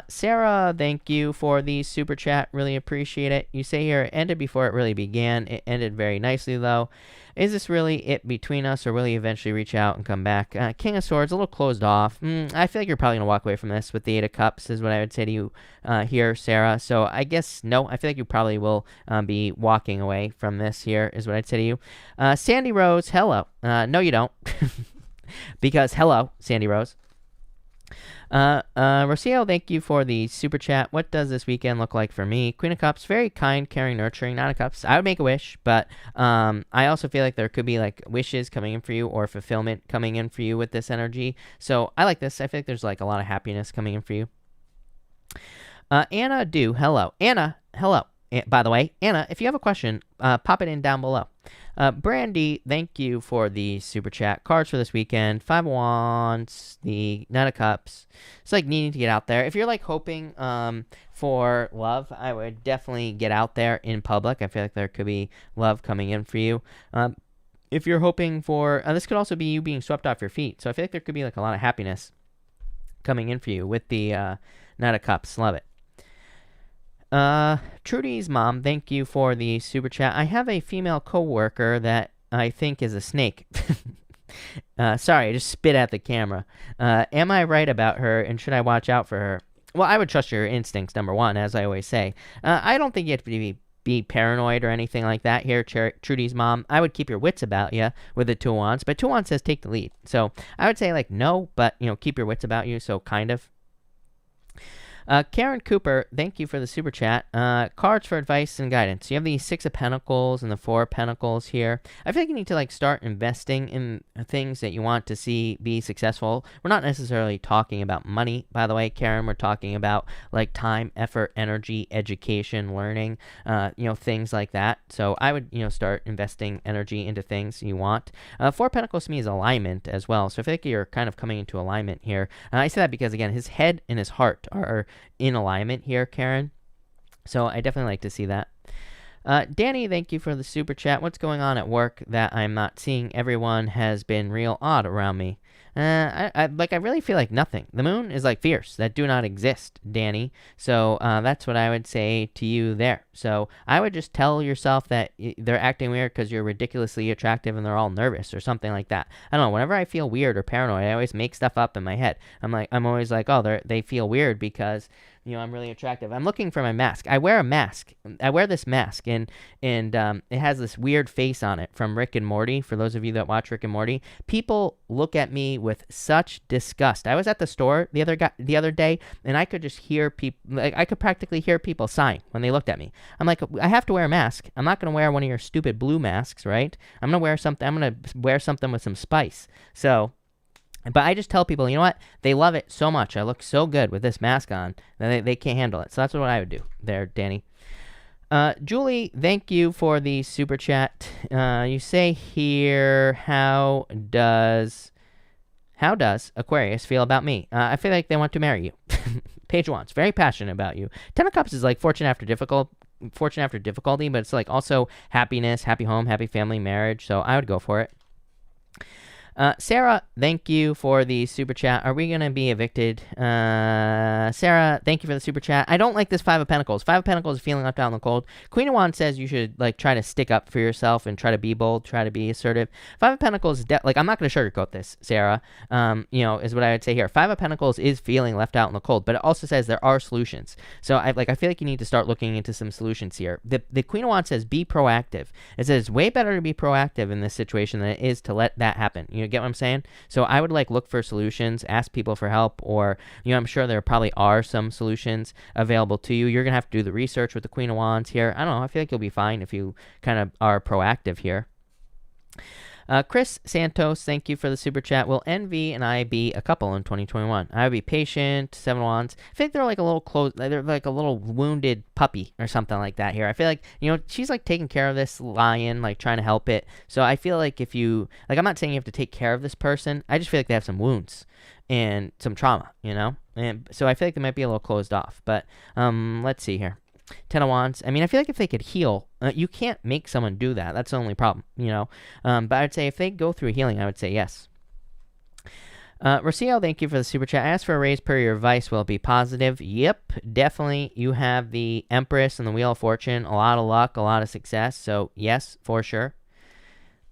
Speaker 1: Sarah, thank you for the super chat. Really appreciate it. You say here, it ended before it really began. It ended very nicely, though. Is this really it between us, or will he eventually reach out and come back? King of Swords, a little closed off. I feel like you're probably going to walk away from this with the Eight of Cups, is what I would say to you here, Sarah. So I guess no. I feel like you probably will be walking away from this here, is what I'd say to you. Sandy Rose, hello. No, you don't. Because hello, Sandy Rose. Rocio, thank you for the super chat. What does this weekend look like for me? Queen of Cups, very kind, caring, nurturing. Nine of Cups, I would make a wish, but I also feel like there could be like wishes coming in for you or fulfillment coming in for you with this energy. So I like this. I feel like there's like a lot of happiness coming in for you. Anna, hello. Anna, hello. By the way, Anna, if you have a question, pop it in down below. Brandy, thank you for the super chat. Cards for this weekend: Five of Wands, the Nine of Cups. It's like needing to get out there. If you're like hoping for love, I would definitely get out there in public. I feel like there could be love coming in for you. If you're hoping for, this could also be you being swept off your feet. So I feel like there could be like a lot of happiness coming in for you with the Nine of Cups. Love it. Trudy's mom, thank you for the super chat. I have a female coworker that I think is a snake. Sorry, I just spit at the camera. Am I right about her, and should I watch out for her? Well, I would trust your instincts, number one, as I always say. I don't think you have to be paranoid or anything like that here, Trudy's mom. I would keep your wits about you with the Two of Wands, but Two of Wands says take the lead. So I would say like no, but keep your wits about you, so kind of. Karen Cooper, thank you for the super chat. Cards for advice and guidance. You have the Six of Pentacles and the Four of Pentacles here. I feel like you need to like start investing in things that you want to see be successful. We're not necessarily talking about money, by the way, Karen. We're talking about like time, effort, energy, education, learning, things like that. So I would, start investing energy into things you want. Four of Pentacles to me is alignment as well. So I feel like you're kind of coming into alignment here. I say that because, again, his head and his heart are in alignment here, Karen. So I definitely like to see that. Danny, thank you for the super chat. What's going on at work that I'm not seeing? Everyone has been real odd around me. I really feel like nothing. The moon is like fierce. That do not exist, Danny. So that's what I would say to you there. So I would just tell yourself that they're acting weird because you're ridiculously attractive and they're all nervous or something like that. I don't know. Whenever I feel weird or paranoid, I always make stuff up in my head. I'm always like, oh, they feel weird because I'm really attractive. I'm looking for my mask. I wear a mask. I wear this mask, and it has this weird face on it from Rick and Morty. For those of you that watch Rick and Morty, people look at me with such disgust. I was at the store the other day, and I could just hear people. Like, I could practically hear people sighing when they looked at me. I'm like, I have to wear a mask. I'm not going to wear one of your stupid blue masks, right? I'm going to wear something. I'm going to wear something with some spice. So. But I just tell people, you know what? They love it so much. I look so good with this mask on that they can't handle it. So that's what I would do there, Danny. Julie, thank you for the super chat. You say here, how does Aquarius feel about me? I feel like they want to marry you. Page of Wands, very passionate about you. Ten of Cups is like fortune after difficulty, but it's like also happiness, happy home, happy family, marriage. So I would go for it. Sarah, thank you for the super chat. Are we going to be evicted? Sarah, thank you for the super chat. I don't like this Five of Pentacles. Five of Pentacles is feeling left out in the cold. Queen of Wands says you should like try to stick up for yourself and try to be bold, try to be assertive. Five of Pentacles, I'm not going to sugarcoat this, Sarah, is what I would say here. Five of Pentacles is feeling left out in the cold, but it also says there are solutions. So I feel like you need to start looking into some solutions here. The Queen of Wands says be proactive. It says it's way better to be proactive in this situation than it is to let that happen. You get what I'm saying? So I would look for solutions, ask people for help, or I'm sure there probably are some solutions available to you. You're gonna have to do the research with the Queen of Wands here. I don't know. I feel like you'll be fine if you kind of are proactive here. Chris Santos, thank you for the super chat. Will Envy and I be a couple in 2021? I would be patient. Seven of Wands. I think they're like a little close. They're like a little wounded puppy or something like that here. I feel like, she's like taking care of this lion, like trying to help it. So I feel like if you, I'm not saying you have to take care of this person. I just feel like they have some wounds and some trauma, And so I feel like they might be a little closed off. But let's see here. Ten of Wands. I mean, I feel like if they could heal, you can't make someone do that. That's the only problem, But I'd say if they go through healing, I would say yes. Rocio, thank you for the super chat. Ask for a raise per your advice. Will it be positive? Yep, definitely. You have the Empress and the Wheel of Fortune. A lot of luck, a lot of success. So, yes, for sure.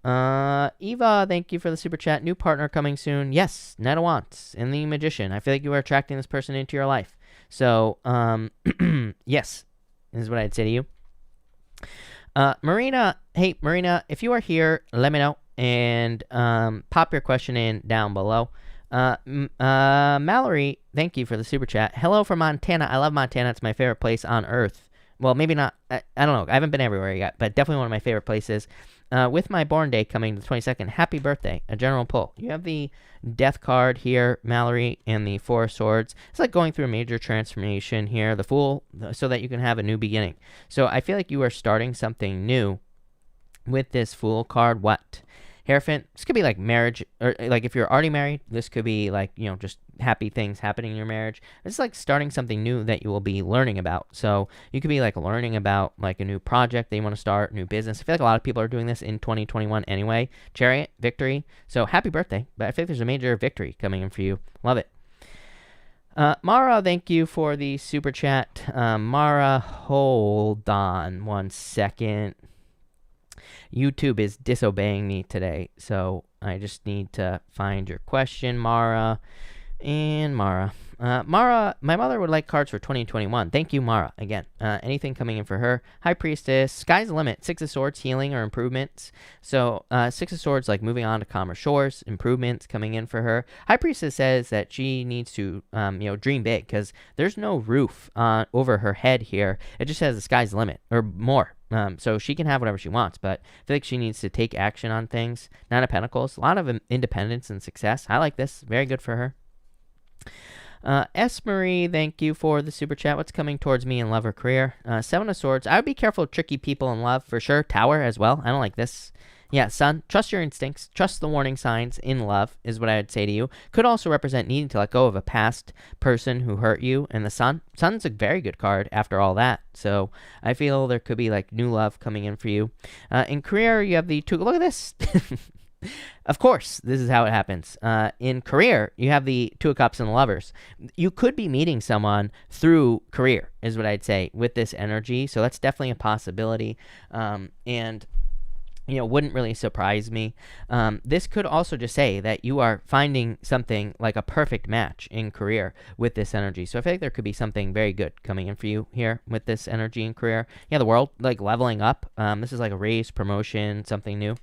Speaker 1: Eva, thank you for the super chat. New partner coming soon. Yes, Knight of Wands and the Magician. I feel like you are attracting this person into your life. So, yes, this is what I'd say to you. Marina, hey, Marina, if you are here, let me know and pop your question in down below. Mallory, thank you for the super chat. Hello from Montana. I love Montana. It's my favorite place on Earth. Well, maybe not. I don't know. I haven't been everywhere yet, but definitely one of my favorite places. With my born day coming the 22nd, happy birthday. A general pull. You have the Death card here, Mallory, and the Four of Swords. It's like going through a major transformation here. The Fool, so that you can have a new beginning. So I feel like you are starting something new with this Fool card. What? Hierophant, this could be like marriage, or like if you're already married, this could be like, just happy things happening in your marriage. It's like starting something new that you will be learning about. So you could be like learning about like a new project that you want to start, new business. I feel like a lot of people are doing this in 2021 anyway. Chariot, victory. So happy birthday. But I think there's a major victory coming in for you. Love it. Mara, thank you for the super chat. Mara, hold on one second. YouTube is disobeying me today, so I just need to find your question, Mara. And Mara. Mara, my mother would like cards for 2021. Thank you, Mara. Again, anything coming in for her. High Priestess, Sky's the limit. Six of Swords, healing or improvements. So Six of Swords, like moving on to calmer shores, improvements coming in for her. High Priestess says that she needs to, dream big because there's no roof over her head here. It just says the sky's the limit or more. So she can have whatever she wants, but I feel like she needs to take action on things. Nine of Pentacles, a lot of independence and success. I like this. Very good for her. S. Marie, thank you for the super chat. What's coming towards me in love or career? Seven of Swords. I would be careful of tricky people in love for sure. Tower as well. I don't like this. Yeah, Sun, trust your instincts. Trust the warning signs in love is what I would say to you. Could also represent needing to let go of a past person who hurt you. And the Sun. Sun's a very good card after all that. So I feel there could be like new love coming in for you. In career, you have the two. Look at this. Of course, this is how it happens. In career, you have the Two of Cups and the Lovers. You could be meeting someone through career, is what I'd say, with this energy. So that's definitely a possibility. And wouldn't really surprise me. This could also just say that you are finding something like a perfect match in career with this energy. So I feel like there could be something very good coming in for you here with this energy in career. Yeah, the world, like leveling up. This is like a raise, promotion, something new.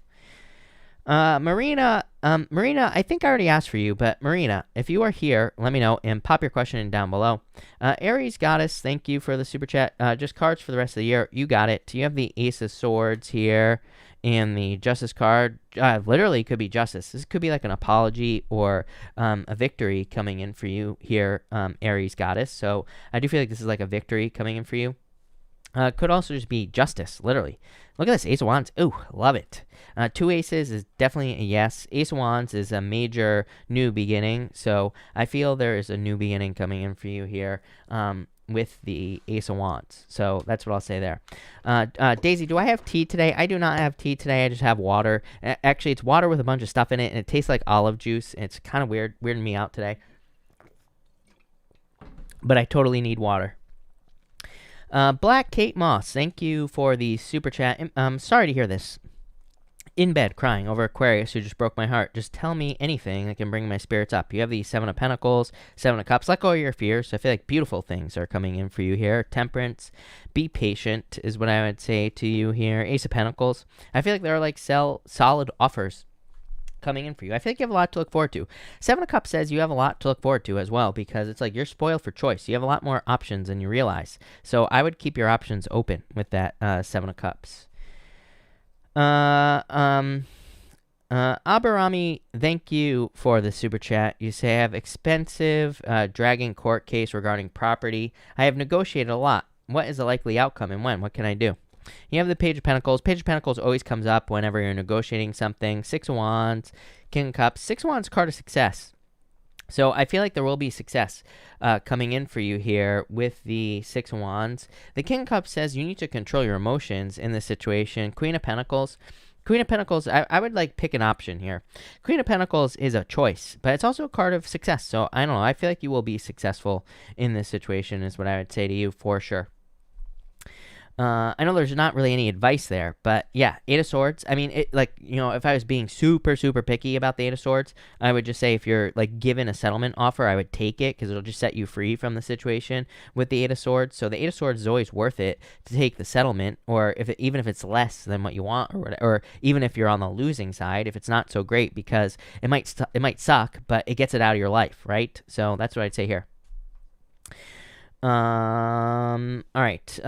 Speaker 1: Marina, I think I already asked for you, but Marina, if you are here, let me know and pop your question in down below. Aries Goddess, thank you for the super chat. Just cards for the rest of the year. You got it. You have the Ace of Swords here and the Justice card. Literally could be justice. This could be like an apology or a victory coming in for you here, Aries Goddess. So I do feel like this is like a victory coming in for you. Could also just be justice, literally. Look at this, Ace of Wands. Ooh, love it. Two aces is definitely a yes. Ace of Wands is a major new beginning, so I feel there is a new beginning coming in for you here with the Ace of Wands. So that's what I'll say there. Daisy, do I have tea today? I do not have tea today. I just have water. Actually, it's water with a bunch of stuff in it, and it tastes like olive juice. It's kind of weirding me out today. But I totally need water. Black Kate Moss, thank you for the super chat. Sorry to hear this. In bed crying over Aquarius who just broke my heart. Just tell me anything that can bring my spirits up. You have the Seven of Pentacles, Seven of Cups. Let go of your fears. So I feel like beautiful things are coming in for you here. Temperance. Be patient is what I would say to you here. Ace of Pentacles. I feel like there are like solid offers coming in for you. I feel like you have a lot to look forward to. Seven of Cups says you have a lot to look forward to as well because it's like you're spoiled for choice. You have a lot more options than you realize. So I would keep your options open with that Seven of Cups. Aberami, thank you for the super chat. You say I have expensive dragging court case regarding property. I have negotiated a lot. What is the likely outcome and when? What can I do? You have the Page of Pentacles. Page of Pentacles always comes up whenever you're negotiating something. Six of Wands, King of Cups. Six of Wands, card of success. So I feel like there will be success coming in for you here with the Six of Wands. The King of Cups says you need to control your emotions in this situation. Queen of Pentacles. Queen of Pentacles, I would like pick an option here. Queen of Pentacles is a choice, but it's also a card of success. So I don't know. I feel like you will be successful in this situation is what I would say to you for sure. I know there's not really any advice there, but yeah, Eight of Swords. I mean, if I was being super, super picky about the Eight of Swords, I would just say if you're like given a settlement offer, I would take it because it'll just set you free from the situation with the Eight of Swords. So the Eight of Swords is always worth it to take the settlement, or even if it's less than what you want, or even if you're on the losing side, if it's not so great because it might suck, but it gets it out of your life, right? So that's what I'd say here. All right.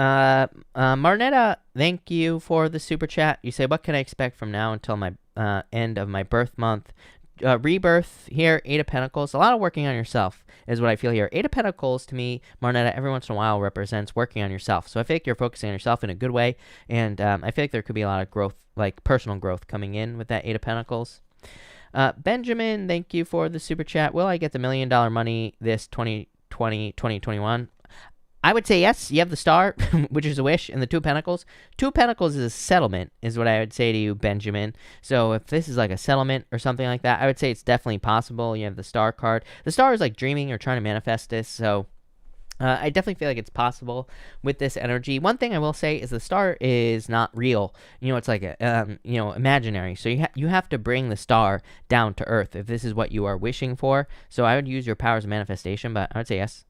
Speaker 1: Marnetta, thank you for the super chat. You say, what can I expect from now until my end of my birth month? Rebirth here, Eight of Pentacles. A lot of working on yourself is what I feel here. Eight of Pentacles to me, Marnetta, every once in a while represents working on yourself. So I feel like you're focusing on yourself in a good way. And I feel like there could be a lot of growth, like personal growth coming in with that Eight of Pentacles. Benjamin, thank you for the super chat. Will I get the $1 million money this 2021? I would say yes. You have the Star, which is a wish, and the Two of Pentacles. Two of Pentacles is a settlement, is what I would say to you, Benjamin. So if this is like a settlement or something like that, I would say it's definitely possible. You have the Star card. The Star is like dreaming or trying to manifest this, so I definitely feel like it's possible with this energy. One thing I will say is the Star is not real. It's like imaginary. So you have to bring the Star down to earth if this is what you are wishing for. So I would use your powers of manifestation, but I would say yes.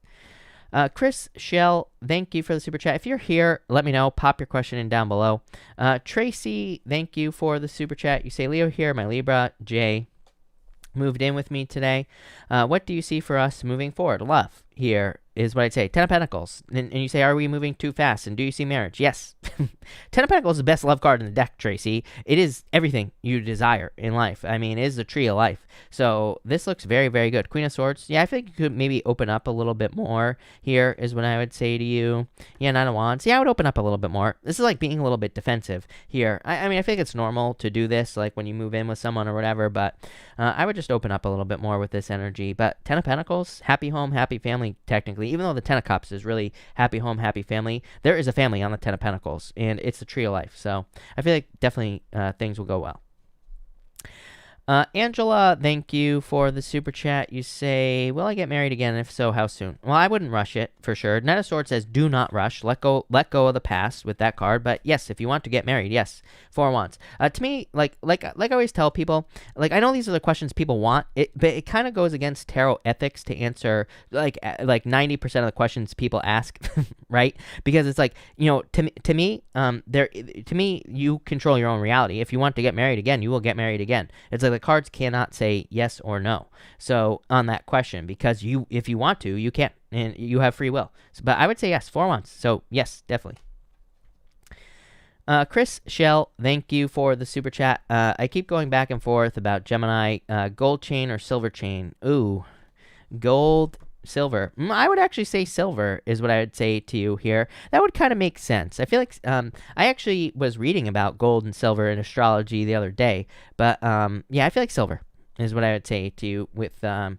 Speaker 1: Chris Shell, thank you for the super chat. If you're here, let me know. Pop your question in down below. Tracy, thank you for the super chat. You say, Leo here, my Libra. Jay moved in with me today. What do you see for us moving forward? Love here is what I'd say. Ten of Pentacles. And you say, are we moving too fast? And do you see marriage? Yes. Ten of Pentacles is the best love card in the deck, Tracy. It is everything you desire in life. I mean, it is the tree of life. So this looks very, very good. Queen of Swords. Yeah, I think you could maybe open up a little bit more here is what I would say to you. Yeah, Nine of Wands. Yeah, I would open up a little bit more. This is like being a little bit defensive here. I mean, I think it's normal to do this, like when you move in with someone or whatever, but I would just open up a little bit more with this energy. But Ten of Pentacles, happy home, happy family, technically. Even though the Ten of Cups is really happy home, happy family, there is a family on the Ten of Pentacles, and it's the tree of life. So I feel like definitely things will go well. Angela, thank you for the super chat. You say, will I get married again? If so, how soon? Well, I wouldn't rush it for sure. Knight of Swords says, do not rush. Let go of the past with that card. But yes, if you want to get married, yes. Four of Wands. To me, like I always tell people, like I know these are the questions people want, but it kind of goes against tarot ethics to answer like 90% of the questions people ask, right? Because it's like, to me, you control your own reality. If you want to get married again, you will get married again. It's like the cards cannot say yes or no. So on that question, because if you want to, you can't, and you have free will. But I would say yes, 4 months. So yes, definitely. Chris Shell, thank you for the super chat. I keep going back and forth about Gemini, gold chain or silver chain. Ooh, gold, silver. I would actually say silver is what I would say to you here. That would kind of make sense. I feel like I actually was reading about gold and silver in astrology the other day, but yeah, I feel like silver is what I would say to you with the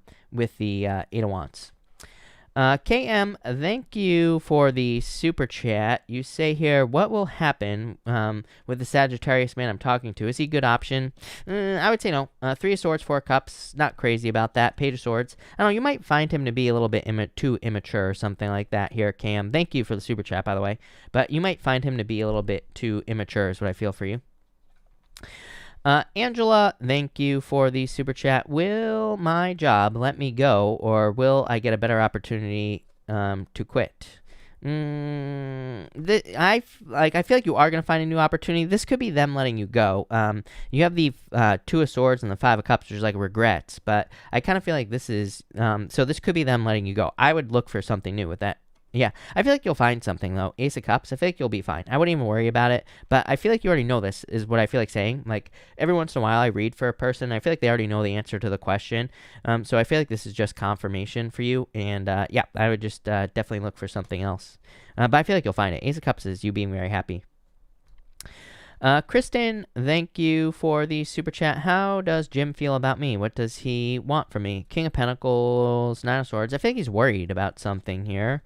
Speaker 1: Eight of Wands. KM, thank you for the super chat. You say here, what will happen with the Sagittarius man I'm talking to? Is he a good option? I would say no. Three of Swords, Four of Cups, not crazy about that. Page of Swords. I don't know, you might find him to be a little bit too immature or something like that here, Cam. Thank you for the super chat, by the way. But you might find him to be a little bit too immature is what I feel for you. Angela, thank you for the super chat. Will my job let me go, or will I get a better opportunity to quit? I feel like you are going to find a new opportunity. This could be them letting you go. You have the Two of Swords and the Five of Cups, which is like regrets, but I kind of feel like this is, so this could be them letting you go. I would look for something new with that. Yeah, I feel like you'll find something, though. Ace of Cups, I feel like you'll be fine. I wouldn't even worry about it, but I feel like you already know this, is what I feel like saying. Like, every once in a while I read for a person, I feel like they already know the answer to the question, so I feel like this is just confirmation for you, and yeah, I would just definitely look for something else. But I feel like you'll find it. Ace of Cups is you being very happy. Kristen, thank you for the super chat. How does Jim feel about me? What does he want from me? King of Pentacles, Nine of Swords. I feel like he's worried about something here.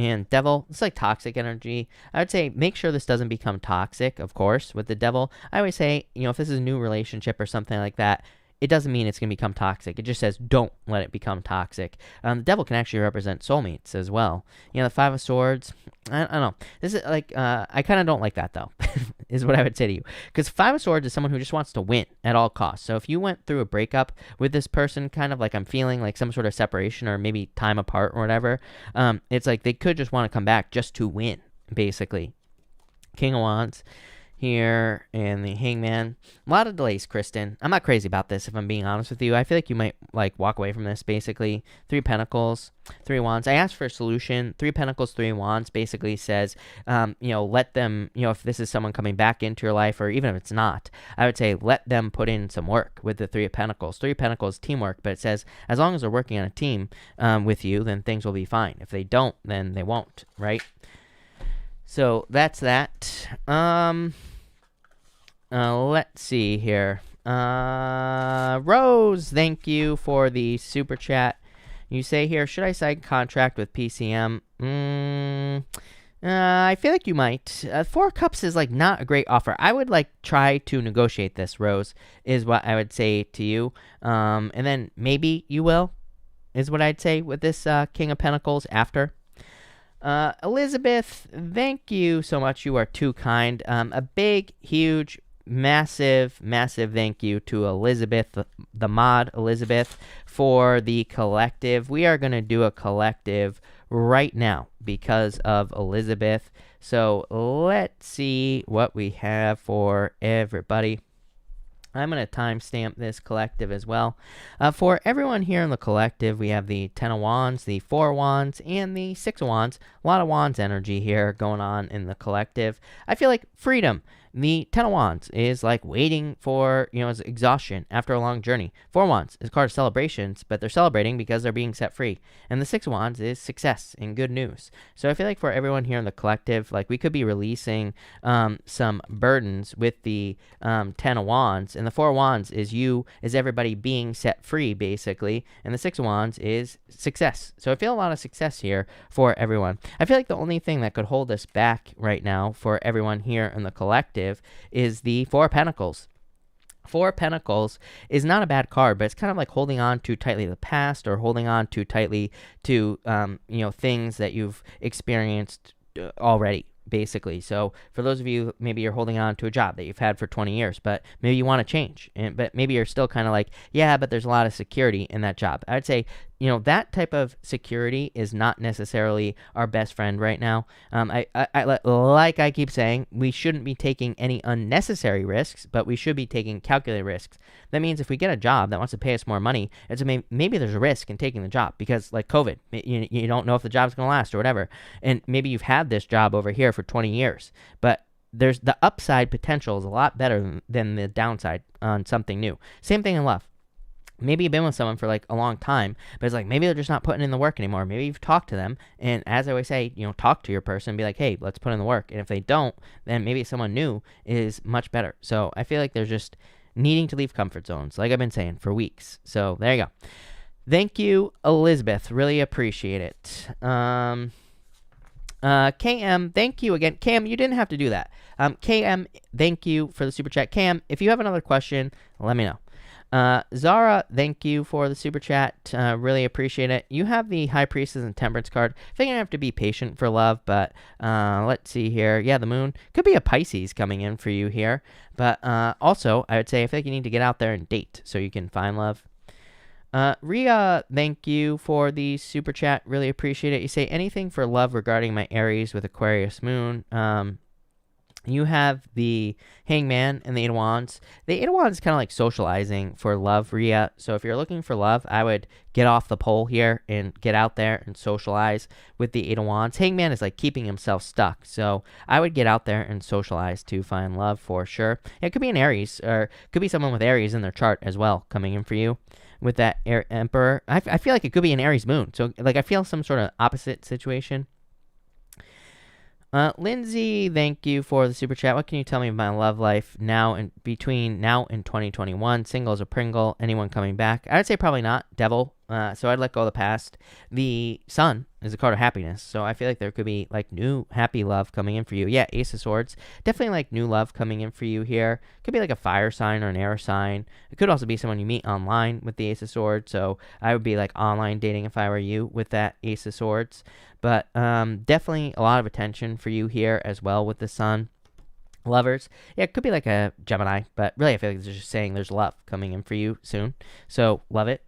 Speaker 1: And Devil, it's like toxic energy. I would say make sure this doesn't become toxic, of course, with the Devil. I always say, if this is a new relationship or something like that, it doesn't mean it's going to become toxic. It just says don't let it become toxic. The Devil can actually represent soulmates as well. The Five of Swords, I don't know. This is like, I kind of don't like that though, is what I would say to you. Because Five of Swords is someone who just wants to win at all costs. So if you went through a breakup with this person, kind of like I'm feeling like some sort of separation or maybe time apart or whatever, it's like they could just want to come back just to win, basically. King of Wands here, and the Hangman. A lot of delays, Kristen. I'm not crazy about this, if I'm being honest with you. I feel like you might walk away from this, basically. Three Pentacles, Three Wands. I asked for a solution. Three Pentacles, Three Wands basically says, let them, if this is someone coming back into your life, or even if it's not, I would say let them put in some work with the Three of Pentacles. Three Pentacles, teamwork, but it says as long as they're working on a team with you, then things will be fine. If they don't, then they won't, right? So that's that. Let's see here. Rose, thank you for the super chat. You say here, should I sign contract with PCM? I feel like you might. Four of Cups is not a great offer. I would try to negotiate this, Rose, is what I would say to you. And then maybe you will, is what I'd say with this King of Pentacles after. Elizabeth, thank you so much. You are too kind. A big, huge, massive thank you to Elizabeth, the mod Elizabeth, for the collective. We are going to do a collective right now because of Elizabeth. So let's see what we have for everybody. I'm going to timestamp this collective as well. For everyone here in the collective, we have the 10 of Wands, the 4 of Wands, and the 6 of Wands. A lot of Wands energy here going on in the collective. I feel like freedom. The 10 of Wands is waiting for, exhaustion after a long journey. 4 of Wands is a card of celebrations, but they're celebrating because they're being set free. And the 6 of Wands is success and good news. So I feel like for everyone here in the collective, we could be releasing some burdens with the 10 of Wands. And the 4 of Wands is everybody being set free, basically. And the 6 of Wands is success. So I feel a lot of success here for everyone. I feel like the only thing that could hold us back right now for everyone here in the collective is the Four of Pentacles. Four of Pentacles is not a bad card, but it's kind of like holding on too tightly to the past, or holding on too tightly to things that you've experienced already, basically. So for those of you, maybe you're holding on to a job that you've had for 20 years, but maybe you want to change, but maybe you're still kind of yeah, but there's a lot of security in that job. I would say, that type of security is not necessarily our best friend right now. I keep saying, we shouldn't be taking any unnecessary risks, but we should be taking calculated risks. That means if we get a job that wants to pay us more money, maybe there's a risk in taking the job, because COVID, you don't know if the job's going to last or whatever. And maybe you've had this job over here for 20 years, but there's the upside potential is a lot better than the downside on something new. Same thing in love. Maybe you've been with someone for a long time, but it's maybe they're just not putting in the work anymore. Maybe you've talked to them, and as I always say, talk to your person, be like, hey, let's put in the work. And if they don't, then maybe someone new is much better. So I feel like there's just needing to leave comfort zones, like I've been saying for weeks. So there you go. Thank you, Elizabeth. Really appreciate it. KM, thank you again. KM, you didn't have to do that. KM, thank you for the super chat. KM, if you have another question, let me know. Zara, thank you for the super chat. Really appreciate it. You have the High Priestess and Temperance card. I think I have to be patient for love, but let's see here. Yeah, the moon could be a Pisces coming in for you here. But also, I would say I feel like you need to get out there and date so you can find love. Ria, thank you for the super chat. Really appreciate it. You say anything for love regarding my Aries with Aquarius moon. You have the Hangman and the Eight of Wands. The Eight of Wands is kind of like socializing for love, Ria. So if you're looking for love, I would get off the pole here and get out there and socialize with the Eight of Wands. Hangman is keeping himself stuck. So I would get out there and socialize to find love for sure. It could be an Aries, or it could be someone with Aries in their chart as well coming in for you. With that Emperor, I feel like it could be an Aries moon. So I feel some sort of opposite situation. Lindsay, thank you for the super chat. What can you tell me about my love life now and between now and 2021? Single as a Pringle. Anyone coming back? I would say probably not. Devil So I'd let go of the past. The Sun is a card of happiness, so I feel like there could be like new happy love coming in for you. Yeah, Ace of Swords, definitely like new love coming in for you here. Could be like a fire sign or an air sign. It could also be someone you meet online with the Ace of Swords, so I would be like online dating if I were you with that Ace of Swords. But definitely a lot of attention for you here as well with the Sun. Lovers, yeah, it could be like a Gemini, but really I feel like it's just saying there's love coming in for you soon, so love it.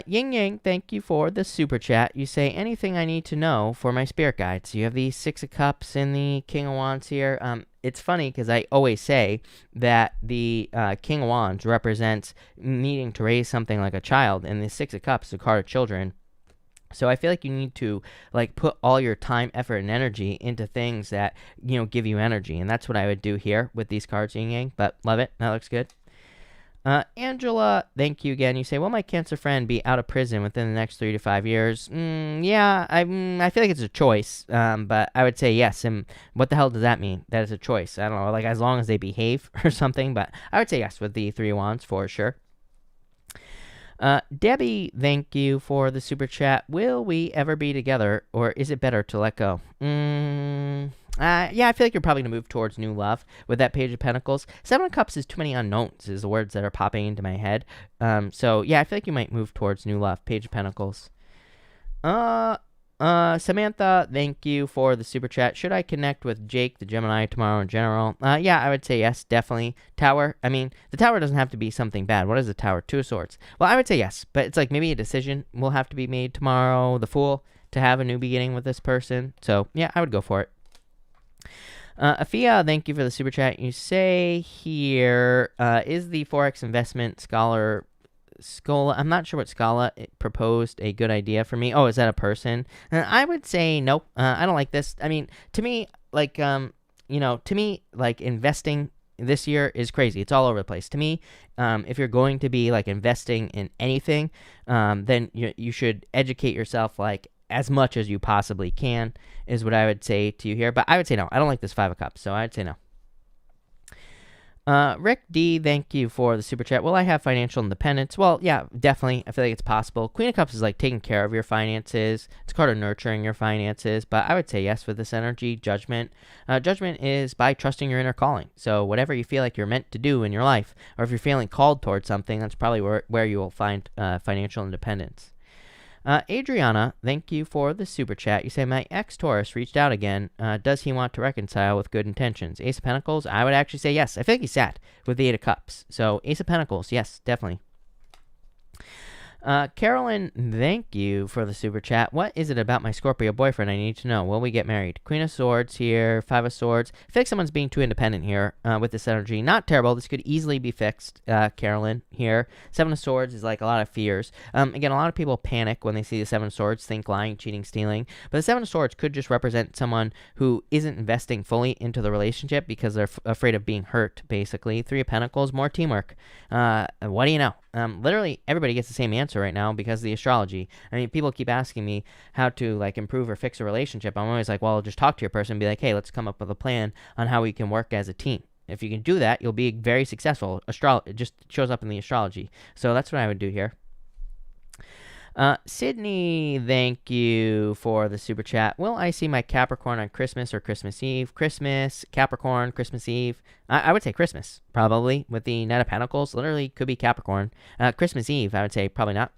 Speaker 1: Yin Yang, thank you for the super chat. You say anything I need to know for my spirit guides. You have the Six of Cups and the King of Wands here. It's funny because I always say that the King of Wands represents needing to raise something like a child, and the Six of Cups is a card of children. So I feel like you need to like put all your time, effort, and energy into things that, you know, give you energy. And that's what I would do here with these cards, Yin Yang. But love it. That looks good. Angela, thank you again. You say, will my Cancer friend be out of prison within the next 3 to 5 years? Yeah, I feel like it's a choice. But I would say yes. And what the hell does that mean? That is a choice. I don't know, like as long as they behave or something. But I would say yes with the Three of Wands for sure. Debbie, thank you for the super chat. Will we ever be together, or is it better to let go? Yeah, I feel like you're probably going to move towards new love with that Page of Pentacles. Seven of Cups is too many unknowns, is the words that are popping into my head. So, yeah, I feel like you might move towards new love. Page of Pentacles. Samantha, thank you for the super chat. Should I connect with Jake, the Gemini, tomorrow in general? Yeah, I would say yes, definitely. Tower, I mean, the Tower doesn't have to be something bad. What is the Tower? Two of Swords. Well, I would say yes, but it's like maybe a decision will have to be made tomorrow. The Fool, to have a new beginning with this person. So, yeah, I would go for it. Afia, thank you for the super chat. You say here, is the Forex investment Scola, I'm not sure what Scala proposed a good idea for me. Oh, is that a person? I would say nope. I don't like this. I mean, to me, like, like investing this year is crazy. It's all over the place. To me, if you're going to be like investing in anything, then you should educate yourself like as much as you possibly can is what I would say to you here. But I would say no. I don't like this Five of Cups, so I'd say no. Rick D, thank you for the super chat. Will I have financial independence? Well, yeah, definitely. I feel like it's possible. Queen of Cups is like taking care of your finances. It's called nurturing your finances, but I would say yes with this energy. Judgment. Judgment is by trusting your inner calling. So whatever you feel like you're meant to do in your life, or if you're feeling called towards something, that's probably where you will find financial independence. Adriana, thank you for the super chat. You say, my ex-Taurus reached out again. Does he want to reconcile with good intentions? Ace of Pentacles, I would actually say yes. I feel like he's sad with the Eight of Cups. So Ace of Pentacles, yes, definitely. Carolyn, thank you for the super chat. What is it about my Scorpio boyfriend I need to know? Will we get married? Queen of Swords here, Five of Swords. I feel like someone's being too independent here with this energy. Not terrible. This could easily be fixed, Carolyn, here. Seven of Swords is like a lot of fears. Again, a lot of people panic when they see the Seven of Swords, think lying, cheating, stealing. But the Seven of Swords could just represent someone who isn't investing fully into the relationship because they're afraid of being hurt, basically. Three of Pentacles, more teamwork. What do you know? Literally everybody gets the same answer right now because of the astrology. I mean, people keep asking me how to like improve or fix a relationship. I'm always like, well, just talk to your person and be like, hey, let's come up with a plan on how we can work as a team. If you can do that, you'll be very successful. It just shows up in the astrology. So that's what I would do here. Sydney, thank you for the super chat. Will I see my Capricorn on Christmas or Christmas Eve? Christmas, Capricorn, Christmas Eve. I would say Christmas, probably, with the Knight of Pentacles. Literally could be Capricorn. Christmas Eve, I would say probably not.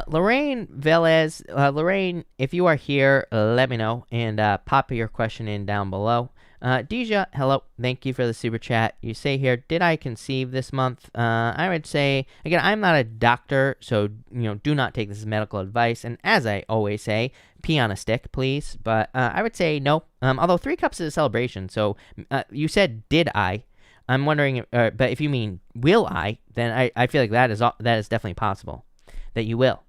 Speaker 1: Lorraine Velez. Lorraine, if you are here, let me know and pop your question in down below. Deja, hello. Thank you for the super chat. You say here, did I conceive this month? I would say, again, I'm not a doctor, so, do not take this as medical advice. And as I always say, pee on a stick, please. But I would say no. Although 3 cups is a celebration, so you said, did I? I'm wondering, but if you mean, will I, then I feel like that is definitely possible, that you will.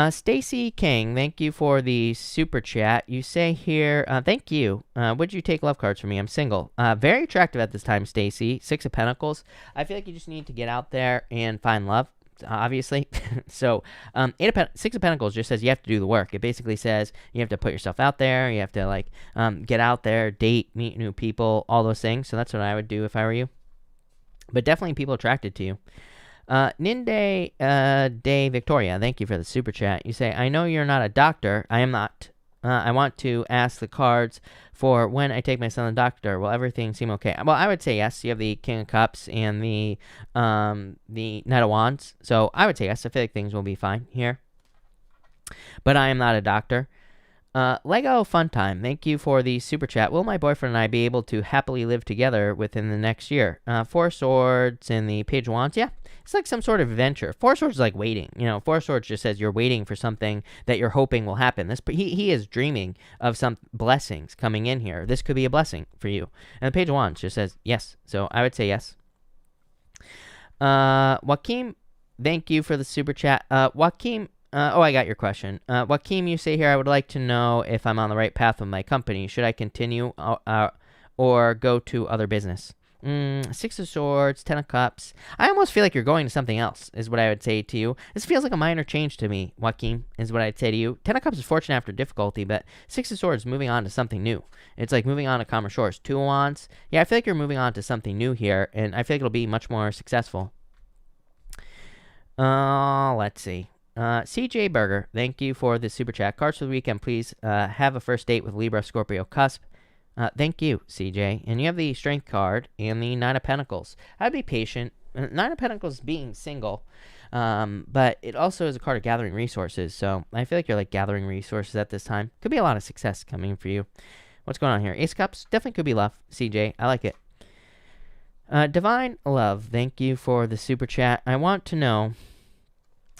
Speaker 1: Stacy King, thank you for the super chat. You say here, thank you. Would you take love cards for me? I'm single. Very attractive at this time, Stacy. 6 of Pentacles. I feel like you just need to get out there and find love, obviously. So, 6 of Pentacles just says you have to do the work. It basically says you have to put yourself out there. You have to get out there, date, meet new people, all those things. So that's what I would do if I were you. But definitely people attracted to you. Ninde de Victoria, thank you for the super chat. You say, I know you're not a doctor. I am not. I want to ask the cards for when I take my son to the doctor. Will everything seem okay? Well, I would say yes. You have the King of Cups and the Knight of Wands. So I would say yes. I feel like things will be fine here. But I am not a doctor. Lego Fun Time, thank you for the super chat. Will my boyfriend and I be able to happily live together within the next year? Four Swords and the Page of Wands, yeah. It's like some sort of adventure. Four Swords is like waiting. You know, Four Swords just says you're waiting for something that you're hoping will happen. He is dreaming of some blessings coming in here. This could be a blessing for you. And the Page of Wands just says yes. So I would say yes. Joaquim, thank you for the super chat. Joaquim, I got your question. Joaquim, you say here, I would like to know if I'm on the right path with my company. Should I continue or go to other business? Six of Swords, Ten of Cups. I almost feel like you're going to something else, is what I would say to you. This feels like a minor change to me, Joaquim, is what I'd say to you. Ten of Cups is fortune after difficulty, but Six of Swords moving on to something new. It's like moving on to calmer shores. Two of Wands. Yeah, I feel like you're moving on to something new here, and I feel like it'll be much more successful. Let's see. CJ Berger, thank you for the super chat. Cards for the weekend, please. Have a first date with Libra, Scorpio, cusp. Thank you, CJ. And you have the Strength card and the Nine of Pentacles. I'd be patient. Nine of Pentacles being single, but it also is a card of gathering resources. So I feel like you're like gathering resources at this time. Could be a lot of success coming for you. What's going on here? Ace of Cups, definitely could be love, CJ. I like it. Divine Love, thank you for the super chat. I want to know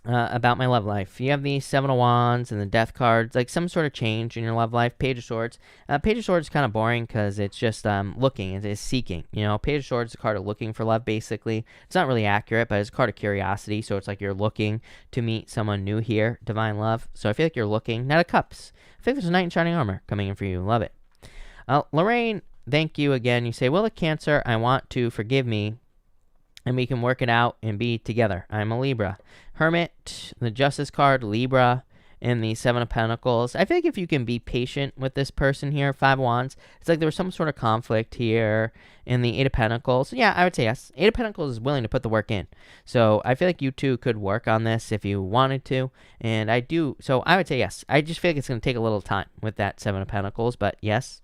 Speaker 1: about my love life. You have the Seven of Wands and the Death cards, like some sort of change in your love life. Page of Swords. Page of Swords is kind of boring because it's just looking, it's seeking. You know, Page of Swords is a card of looking for love, basically. It's not really accurate, but it's a card of curiosity, so it's like you're looking to meet someone new here, Divine Love. So I feel like you're looking. Knight of Cups. I think there's a Knight in Shining Armor coming in for you. Love it. Lorraine, thank you again. You say, will the Cancer, I want to forgive me, and we can work it out and be together. I'm a Libra. Hermit, the Justice card, Libra, and the Seven of Pentacles. I feel like if you can be patient with this person here, Five of Wands, it's like there was some sort of conflict here in the Eight of Pentacles. Yeah, I would say yes. Eight of Pentacles is willing to put the work in. So I feel like you two could work on this if you wanted to. And I do. So I would say yes. I just feel like it's going to take a little time with that Seven of Pentacles, but yes.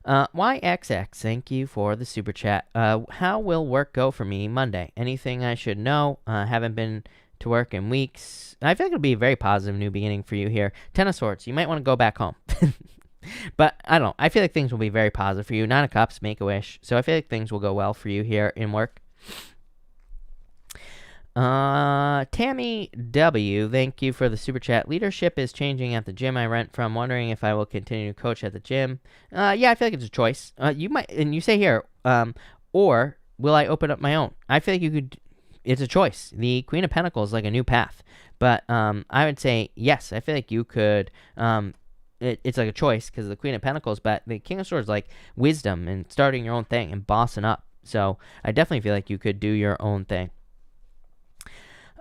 Speaker 1: YXX, thank you for the super chat. How will work go for me Monday? Anything I should know? Haven't been to work in weeks. I feel like it'll be a very positive new beginning for you here. Ten of Swords, you might want to go back home. But I don't know. I feel like things will be very positive for you. Nine of Cups, make a wish. So I feel like things will go well for you here in work. Tammy W, thank you for the super chat. Leadership is changing at the gym I rent from. Wondering if I will continue to coach at the gym. Yeah, I feel like it's a choice. You might, and you say here, or will I open up my own? I feel like you could. It's a choice. The Queen of Pentacles is like a new path, but I would say yes. I feel like you could. It's like a choice because of the Queen of Pentacles, but the King of Swords is like wisdom and starting your own thing and bossing up. So I definitely feel like you could do your own thing.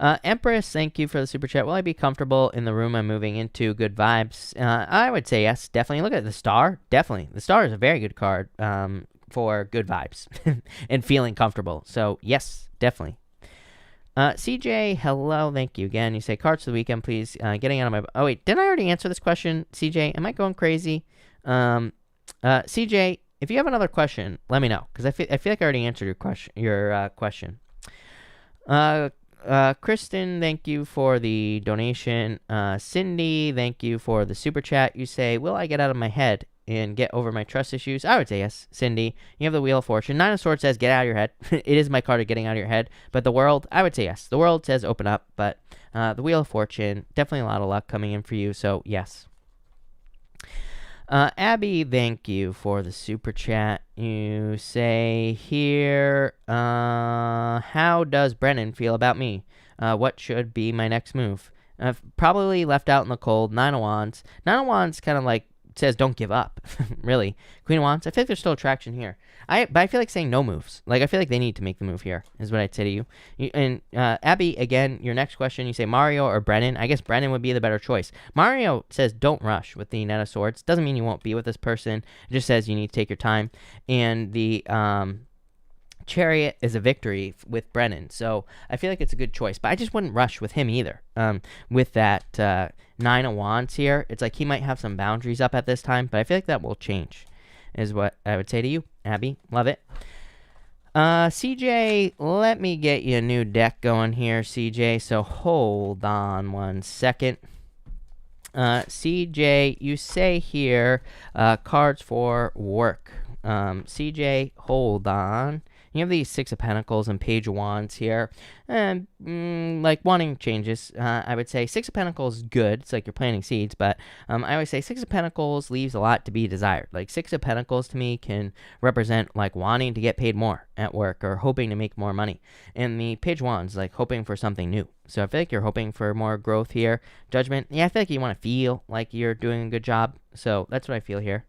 Speaker 1: Empress, thank you for the super chat. Will I be comfortable in the room I'm moving into? Good vibes. I would say yes, definitely. Look at the star. Definitely. The star is a very good card for good vibes and feeling comfortable. So, yes, definitely. CJ, hello. Thank you again. You say cards for the weekend, please. Getting out of my... Oh, wait. Didn't I already answer this question, CJ? Am I going crazy? CJ, if you have another question, let me know. Because I feel like I already answered your question. Kristen, thank you for the donation. Cindy, thank you for the super chat. You say, will I get out of my head and get over my trust issues? I would say yes, Cindy. You have the Wheel of Fortune. Nine of Swords says get out of your head. It is my card of getting out of your head. But the World, I would say yes. The World says open up. But the Wheel of Fortune, definitely a lot of luck coming in for you. So, yes. Abby, thank you for the super chat. You say here, how does Brennan feel about me? What should be my next move? Probably left out in the cold. Nine of Wands. Nine of Wands kind of like says don't give up, really. Queen of Wands, I feel like there's still attraction here. But I feel like saying no moves. Like, I feel like they need to make the move here, is what I'd say to you. And Abby, again, your next question, you say Mario or Brennan. I guess Brennan would be the better choice. Mario says don't rush with the Knight of Swords. Doesn't mean you won't be with this person. It just says you need to take your time. And the Chariot is a victory with Brennan, so I feel like it's a good choice. But I just wouldn't rush with him either. With that Nine of Wands here, it's like he might have some boundaries up at this time, but I feel like that will change, is what I would say to you, Abby. Love it. CJ, let me get you a new deck going here, CJ, so hold on one second. CJ, you say here, cards for work. CJ, hold on. You have these Six of Pentacles and Page of Wands here. And, like, wanting changes, I would say Six of Pentacles is good. It's like you're planting seeds. But I always say Six of Pentacles leaves a lot to be desired. Like, Six of Pentacles to me can represent, like, wanting to get paid more at work or hoping to make more money. And the Page of Wands, like, hoping for something new. So I feel like you're hoping for more growth here. Judgment, yeah, I feel like you want to feel like you're doing a good job. So that's what I feel here.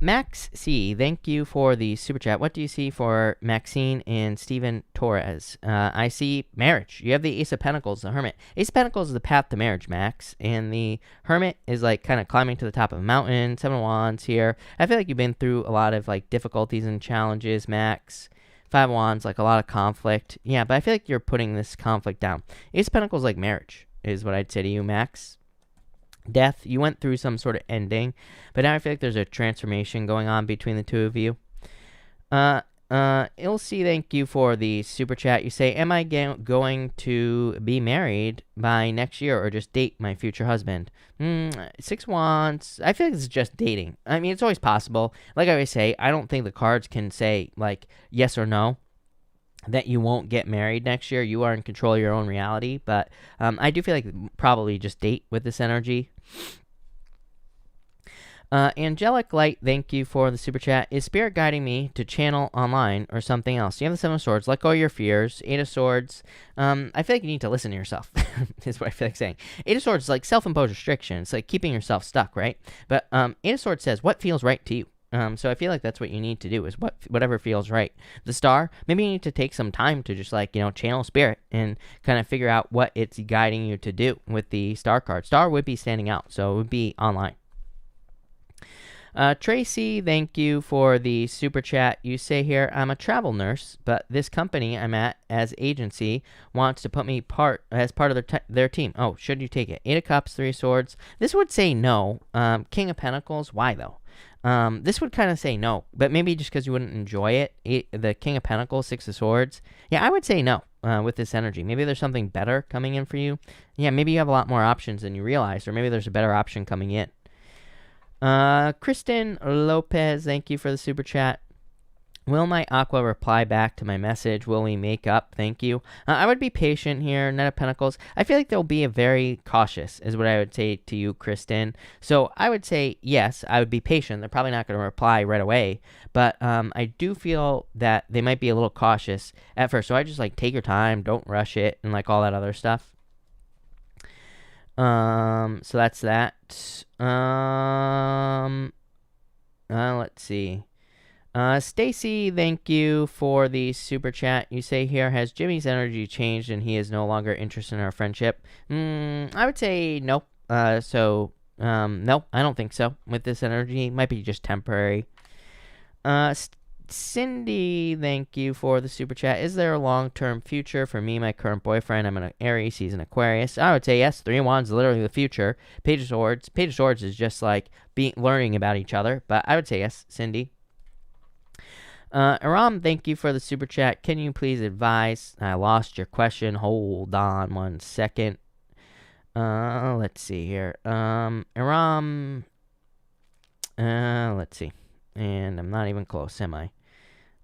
Speaker 1: Max C, thank you for the super chat. What do you see for Maxine and Stephen Torres? I see marriage. You have the Ace of Pentacles, the Hermit. Ace of Pentacles is the path to marriage, Max. And the Hermit is like kind of climbing to the top of a mountain. Seven of Wands here. I feel like you've been through a lot of like difficulties and challenges, Max. Five of Wands, like a lot of conflict. Yeah, but I feel like you're putting this conflict down. Ace of Pentacles like marriage is what I'd say to you, Max. Death, you went through some sort of ending, but now I feel like there's a transformation going on between the two of you. Ilse, thank you for the super chat. You say, am I going to be married by next year or just date my future husband? Six Wands, I feel like this is just dating. I mean, it's always possible. Like I always say, I don't think the cards can say, like, yes or no, that you won't get married next year. You are in control of your own reality, but I do feel like probably just date with this energy. Angelic Light, thank you for the super chat. Is Spirit guiding me to channel online or something else? You have the Seven of Swords. Let go of your fears. Eight of Swords. I feel like you need to listen to yourself, is what I feel like saying. Eight of Swords is like self-imposed restriction. It's like keeping yourself stuck, right? But Eight of Swords says, what feels right to you? So I feel like that's what you need to do is whatever feels right. The Star, maybe you need to take some time to just like, channel Spirit and kind of figure out what it's guiding you to do with the Star card. Star would be standing out, so it would be online. Tracy, thank you for the super chat. You say here, I'm a travel nurse, but this company I'm at as agency wants to put me as part of their team. Oh, should you take it? Eight of Cups, Three of Swords. This would say no. King of Pentacles, why though? This would kind of say no, but maybe just because you wouldn't enjoy it. The King of Pentacles, Six of Swords. Yeah, I would say no with this energy. Maybe there's something better coming in for you. Yeah, maybe you have a lot more options than you realize, or maybe there's a better option coming in. Kristen Lopez, thank you for the super chat. Will my Aqua reply back to my message? Will we make up? Thank you. I would be patient here. Knight of Pentacles. I feel like they'll be very cautious is what I would say to you, Kristen. So I would say, yes, I would be patient. They're probably not going to reply right away. But I do feel that they might be a little cautious at first. So I just like take your time. Don't rush it and like all that other stuff. So that's that. Let's see. Stacy, thank you for the super chat. You say here, has Jimmy's energy changed and he is no longer interested in our friendship? I would say nope. No, I don't think so. With this energy, it might be just temporary. Cindy, thank you for the super chat. Is there a long-term future for me, my current boyfriend? I'm an Aries, he's an Aquarius. I would say yes. Three of Wands is literally the future. Page of Swords. Page of Swords is just like learning about each other. But I would say yes, Cindy. Aram, thank you for the super chat. Can you please advise? I lost your question. Hold on one second. Let's see here. Aram. Let's see. And I'm not even close, am I?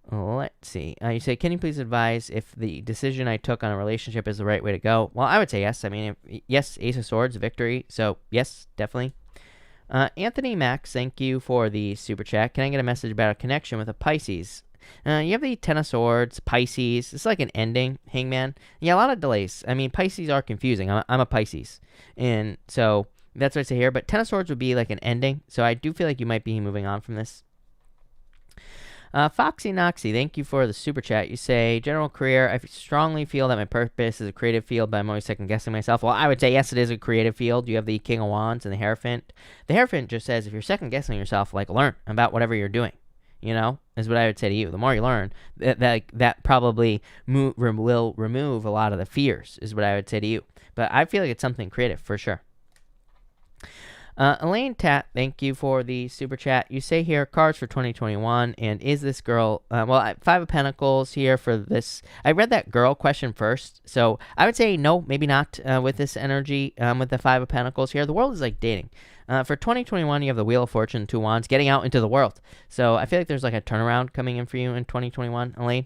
Speaker 1: Let's see. You say, can you please advise if the decision I took on a relationship is the right way to go? Well, I would say yes. I mean, yes, Ace of Swords, victory. So, yes, definitely. Anthony Max, thank you for the super chat. Can I get a message about a connection with a Pisces? You have the Ten of Swords, Pisces. It's like an ending, Hangman. Yeah, a lot of delays. I mean, Pisces are confusing. I'm a Pisces. And so, that's what I say here. But Ten of Swords would be like an ending. So, I do feel like you might be moving on from this. Foxy Noxy, thank you for the super chat. You say, general career, I strongly feel that my purpose is a creative field, but I'm always second guessing myself. Well, I would say yes, it is a creative field. You have the King of Wands and the Hierophant. The Hierophant just says if you're second guessing yourself, like learn about whatever you're doing. you know, is what I would say to you. The more you learn, that probably will remove a lot of the fears, is what I would say to you. But I feel like it's something creative for sure. Elaine Tat, thank you for the super chat. You say here, cards for 2021, and is this girl, Five of Pentacles here for this. I read that girl question first, so I would say no, maybe not with this energy, with the Five of Pentacles here. The world is like dating. For 2021, you have the Wheel of Fortune, 2 Wands, getting out into the world. So I feel like there's like a turnaround coming in for you in 2021, Elaine.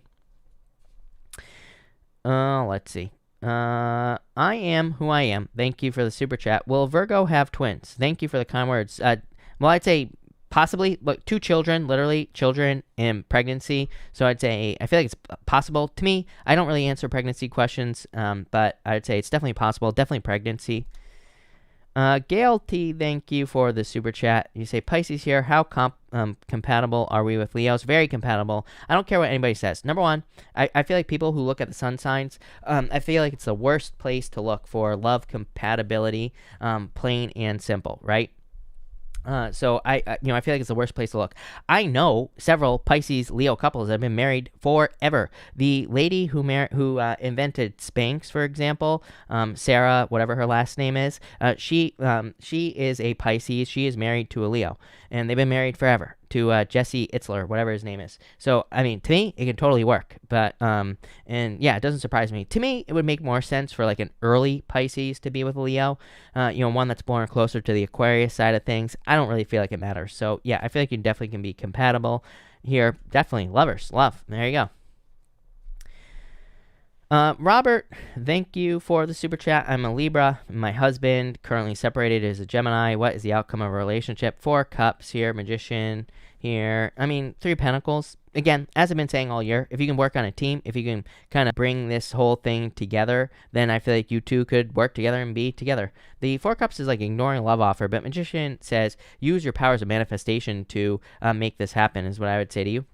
Speaker 1: Let's see. I am who I am. Thank you for the super chat. Will Virgo have twins? Thank you for the kind words. Well, I'd say possibly. Look, 2 children, literally children and pregnancy. So I'd say I feel like it's possible. To me, I don't really answer pregnancy questions, but I'd say it's definitely possible. Definitely pregnancy. Gail T, thank you for the super chat. You say, Pisces here, how compatible are we with Leos? Very compatible. I don't care what anybody says. Number one, I feel like people who look at the sun signs, I feel like it's the worst place to look for love compatibility, plain and simple, right? So I feel like it's the worst place to look. I know several Pisces Leo couples that have been married forever. The lady who invented Spanx, for example, Sarah, whatever her last name is, she is a Pisces. She is married to a Leo, and they've been married forever to Jesse Itzler, whatever his name is. So, I mean, to me, it can totally work. But, and yeah, it doesn't surprise me. To me, it would make more sense for like an early Pisces to be with a Leo, one that's born closer to the Aquarius side of things. I don't really feel like it matters. So, yeah, I feel like you definitely can be compatible here. Definitely. Lovers. Love. There you go. Robert, thank you for the super chat. I'm a Libra. My husband, currently separated, is a Gemini. What is the outcome of a relationship? 4 cups here, Magician here. I mean, 3 pentacles. Again, as I've been saying all year, if you can work on a team, if you can kind of bring this whole thing together, then I feel like you two could work together and be together. The 4 cups is like ignoring a love offer, but Magician says use your powers of manifestation to make this happen, is what I would say to you.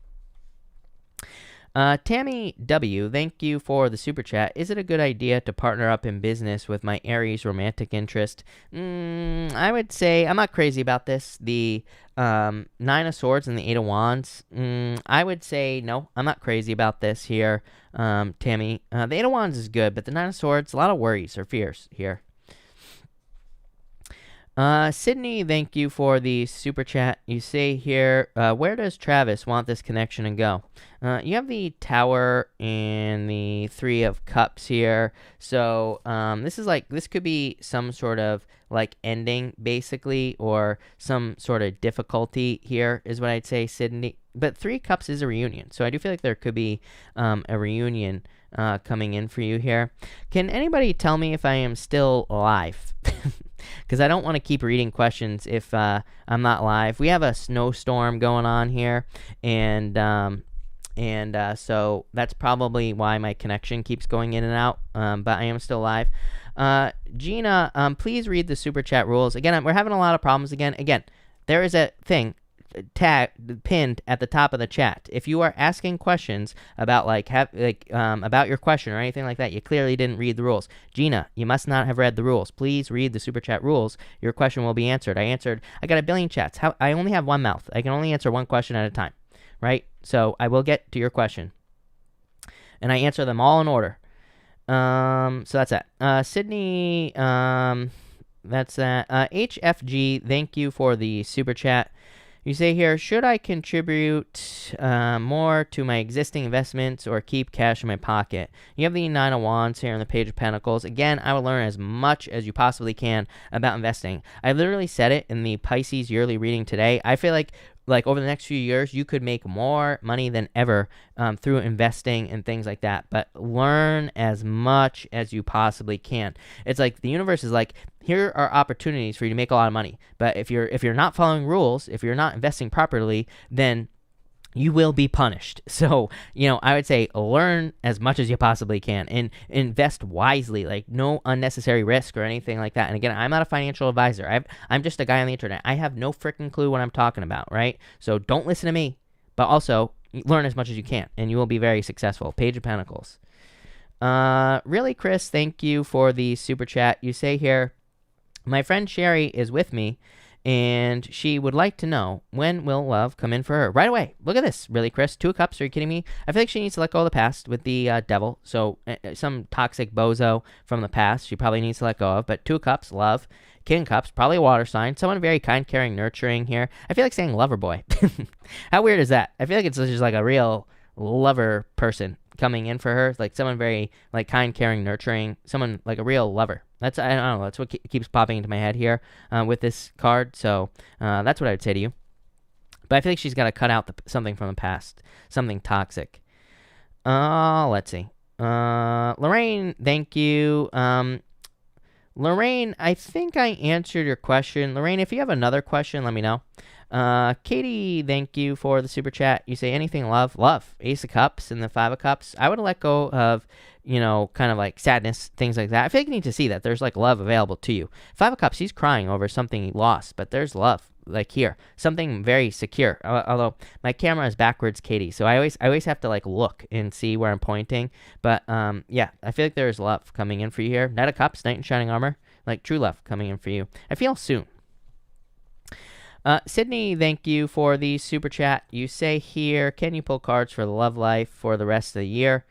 Speaker 1: Tammy W, thank you for the super chat. Is it a good idea to partner up in business with my Aries romantic interest? I would say I'm not crazy about this. The 9 of Swords and the 8 of Wands. I would say no, I'm not crazy about this here, Tammy. The 8 of Wands is good, but the 9 of Swords, a lot of worries or fears here. Sydney, thank you for the super chat. You say here, where does Travis want this connection to go? You have the Tower and the 3 of Cups here. So this could be some sort of like ending basically, or some sort of difficulty here is what I'd say, Sydney. But 3 Cups is a reunion. So I do feel like there could be a reunion coming in for you here. Can anybody tell me if I am still alive? Because I don't want to keep reading questions if I'm not live. We have a snowstorm going on here, and so that's probably why my connection keeps going in and out, but I am still live. Gina, please read the super chat rules. Again, we're having a lot of problems again. Again, there is a thing pinned at the top of the chat. If you are asking questions about about your question or anything like that, you clearly didn't read the rules. Gina, you must not have read the rules. Please read the super chat rules. Your question will be answered. I got a billion chats. I only have one mouth. I can only answer one question at a time, right? So I will get to your question, and I answer them all in order. So that's that. Sydney, that's that. HFG, thank you for the super chat. You say here, should I contribute more to my existing investments or keep cash in my pocket? You have the 9 of Wands here on the Page of Pentacles. Again, I will learn as much as you possibly can about investing. I literally said it in the Pisces yearly reading today. I feel like over the next few years, you could make more money than ever through investing and things like that. But learn as much as you possibly can. It's like the universe is like, here are opportunities for you to make a lot of money. But if you're not following rules, if you're not investing properly, then you will be punished. So, I would say learn as much as you possibly can and invest wisely, like no unnecessary risk or anything like that. And again, I'm not a financial advisor. I'm just a guy on the internet. I have no freaking clue what I'm talking about, right? So don't listen to me, but also learn as much as you can and you will be very successful. Page of Pentacles. Really, Chris, thank you for the super chat. You say here, my friend Sherry is with me and she would like to know, when will love come in for her? Right away. Look at this. Really, Chris? 2 of Cups? Are you kidding me? I feel like she needs to let go of the past with the devil. So some toxic bozo from the past she probably needs to let go of. But 2 of Cups, love. King of Cups, probably a water sign. Someone very kind, caring, nurturing here. I feel like saying lover boy. How weird is that? I feel like it's just like a real lover person coming in for her. Like someone very like kind, caring, nurturing. Someone like a real lover. I don't know. That's what keeps popping into my head here with this card. So that's what I would say to you. But I feel like she's got to cut out something from the past. Something toxic. Let's see. Lorraine, thank you. Lorraine, I think I answered your question. Lorraine, if you have another question, let me know. Katie, thank you for the super chat. You say anything love? Love. Ace of Cups and the 5 of Cups. I would let go of, kind of like sadness, things like that. I feel like you need to see that. There's like love available to you. 5 of Cups, he's crying over something he lost, but there's love. Like here, something very secure. Although my camera is backwards, Katie, so I always have to like look and see where I'm pointing. But yeah, I feel like there's love coming in for you here. Knight of Cups, Knight in Shining Armor, like true love coming in for you. I feel soon. Sydney, thank you for the super chat. You say here, can you pull cards for the love life for the rest of the year?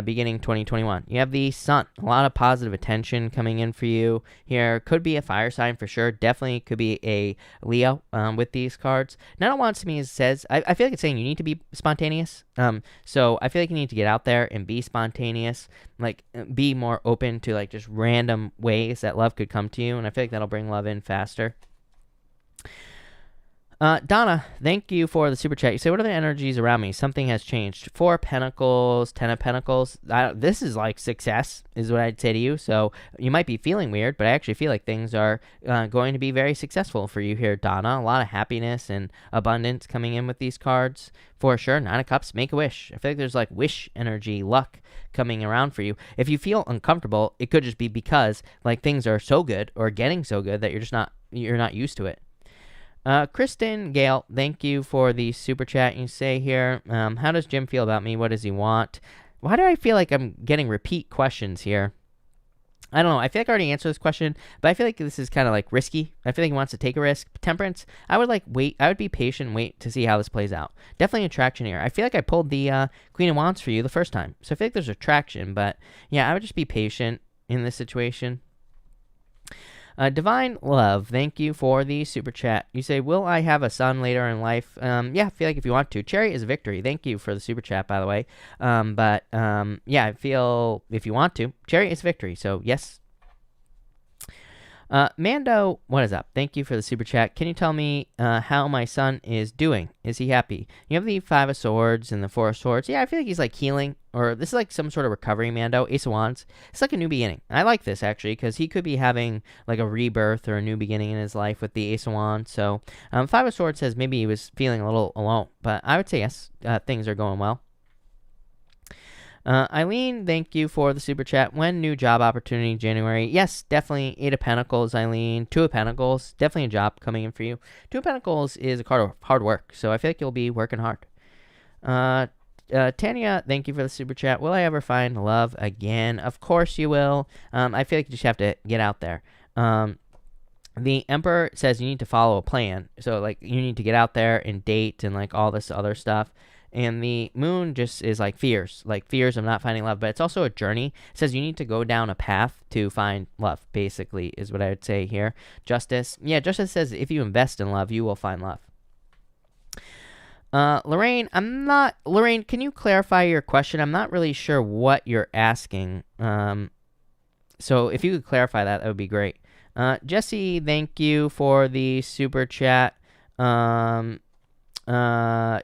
Speaker 1: Beginning 2021. You have the Sun. A lot of positive attention coming in for you here. Could be a fire sign for sure. Definitely could be a Leo with these cards. Now, it wants to me says, I feel like it's saying you need to be spontaneous. So I feel like you need to get out there and be spontaneous. Like, be more open to like just random ways that love could come to you. And I feel like that'll bring love in faster. Donna, thank you for the super chat. You say, what are the energies around me? Something has changed. 4 of Pentacles, 10 of Pentacles. This is like success, is what I'd say to you. So you might be feeling weird, but I actually feel like things are going to be very successful for you here, Donna. A lot of happiness and abundance coming in with these cards for sure. 9 of Cups, make a wish. I feel like there's like wish energy, luck coming around for you. If you feel uncomfortable, it could just be because like things are so good or getting so good that you're not used to it. Kristen Gale, thank you for the super chat. You say here, how does Jim feel about me? What does he want? Why do I feel like I'm getting repeat questions here? I don't know. I feel like I already answered this question, but I feel like this is kind of like risky. I feel like he wants to take a risk. Temperance, I would like wait. I would be patient, wait to see how this plays out. Definitely attraction here. I feel like I pulled the Queen of Wands for you the first time. So I feel like there's attraction, but yeah, I would just be patient in this situation. Divine Love, thank you for the super chat. You say, will I have a son later in life? Yeah, I feel like if you want to. Cherry is a victory. Thank you for the super chat, by the way. Yeah, I feel if you want to. Cherry is victory, so yes. Mando, what is up? Thank you for the super chat. Can you tell me how my son is doing? Is he happy? You have the 5 of Swords and the 4 of Swords. Yeah, I feel like he's like healing, or this is like some sort of recovery, Mando. Ace of Wands. It's like a new beginning. I like this actually because he could be having like a rebirth or a new beginning in his life with the Ace of Wands. So 5 of Swords says maybe he was feeling a little alone, but I would say yes, things are going well. Eileen, thank you for the super chat. When new job opportunity, January? Yes, definitely. 8 of Pentacles, Eileen. 2 of Pentacles, definitely a job coming in for you. 2 of Pentacles is a card of hard work, so I feel like you'll be working hard. Tanya, thank you for the super chat. Will I ever find love again? Of course you will. I feel like you just have to get out there. The Emperor says you need to follow a plan. So, like, you need to get out there and date and, like, all this other stuff. And the Moon just is like fears of not finding love, but it's also a journey. It says you need to go down a path to find love, basically, is what I would say here. Justice. Yeah, Justice says if you invest in love, you will find love. Lorraine, Lorraine, can you clarify your question? I'm not really sure what you're asking. So if you could clarify that, that would be great. Jesse, thank you for the super chat.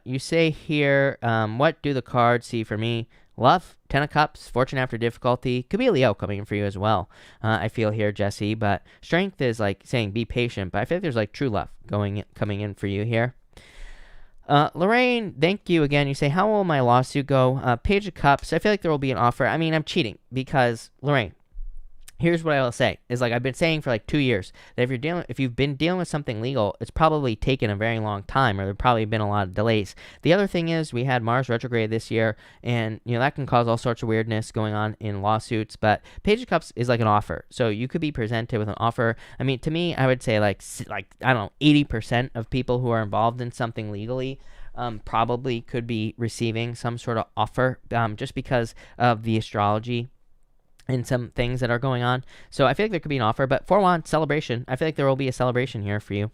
Speaker 1: You say here, what do the cards see for me? Love, 10 of Cups, Fortune after difficulty. Could be a Leo coming in for you as well. I feel here, Jesse. But Strength is like saying be patient. But I feel like there's like true love coming in for you here. Lorraine, thank you again. You say, how will my lawsuit go? Page of Cups. I feel like there will be an offer. I mean, I'm cheating because, Lorraine, Here's what I will say is, like, I've been saying for like 2 years that if you've been dealing with something legal, it's probably taken a very long time, or there've probably been a lot of delays. The other thing is we had Mars retrograde this year, and that can cause all sorts of weirdness going on in lawsuits. But Page of Cups is like an offer, so you could be presented with an offer. I mean, to me, I would say like I don't know, 80% of people who are involved in something legally probably could be receiving some sort of offer, just because of the astrology and some things that are going on. So I feel like there could be an offer, but for one, celebration. I feel like there will be a celebration here for you.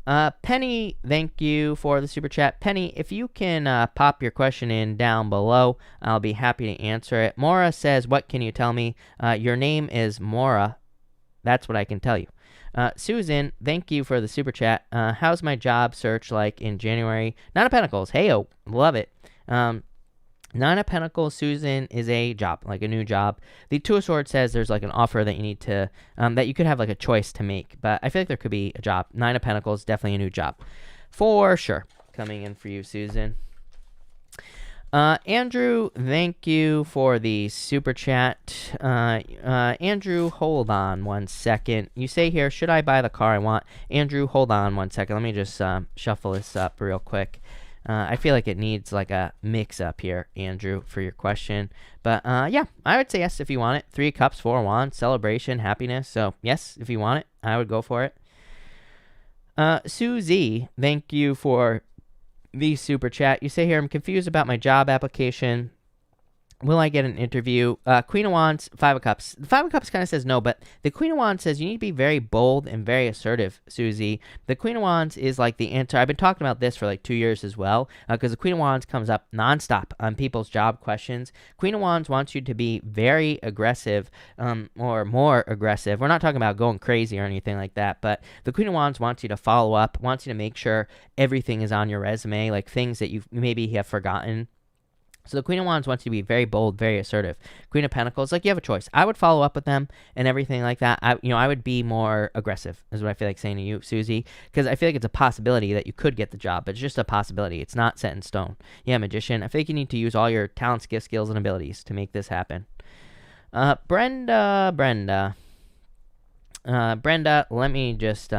Speaker 1: Penny, thank you for the super chat. Penny, if you can pop your question in down below, I'll be happy to answer it. Mora says, what can you tell me? Your name is Mora. That's what I can tell you. Susan, thank you for the super chat. How's my job search like in January? Nine of Pentacles. Hey-o, love it. Nine of Pentacles, Susan, is a job, like a new job. The Two of Swords says there's like an offer that you need to, that you could have like a choice to make. But I feel like there could be a job. Nine of Pentacles, definitely a new job. For sure. Coming in for you, Susan. Andrew, thank you for the super chat. Andrew, hold on 1 second. You say here, should I buy the car I want? Andrew, hold on 1 second. Let me just shuffle this up real quick. I feel like it needs like a mix-up here, Andrew, for your question. But yeah, I would say yes if you want it. 3 cups, 4 wands, celebration, happiness. So yes, if you want it, I would go for it. Susie, thank you for the super chat. You say here, I'm confused about my job application. Will I get an interview? Queen of Wands, Five of Cups. The Five of Cups kind of says no, but the Queen of Wands says you need to be very bold and very assertive, Susie. The Queen of Wands is like the answer. I've been talking about this for like 2 years as well, because the Queen of Wands comes up nonstop on people's job questions. Queen of Wands wants you to be very aggressive, or more aggressive. We're not talking about going crazy or anything like that, but the Queen of Wands wants you to follow up, wants you to make sure everything is on your resume, like things that you maybe have forgotten. So the Queen of Wands wants you to be very bold, very assertive. Queen of Pentacles, like you have a choice. I would follow up with them and everything like that. I would be more aggressive, is what I feel like saying to you, Susie, because I feel like it's a possibility that you could get the job, but it's just a possibility. It's not set in stone. Yeah, Magician, I feel like you need to use all your talents, gifts, skills, and abilities to make this happen. Brenda, let me just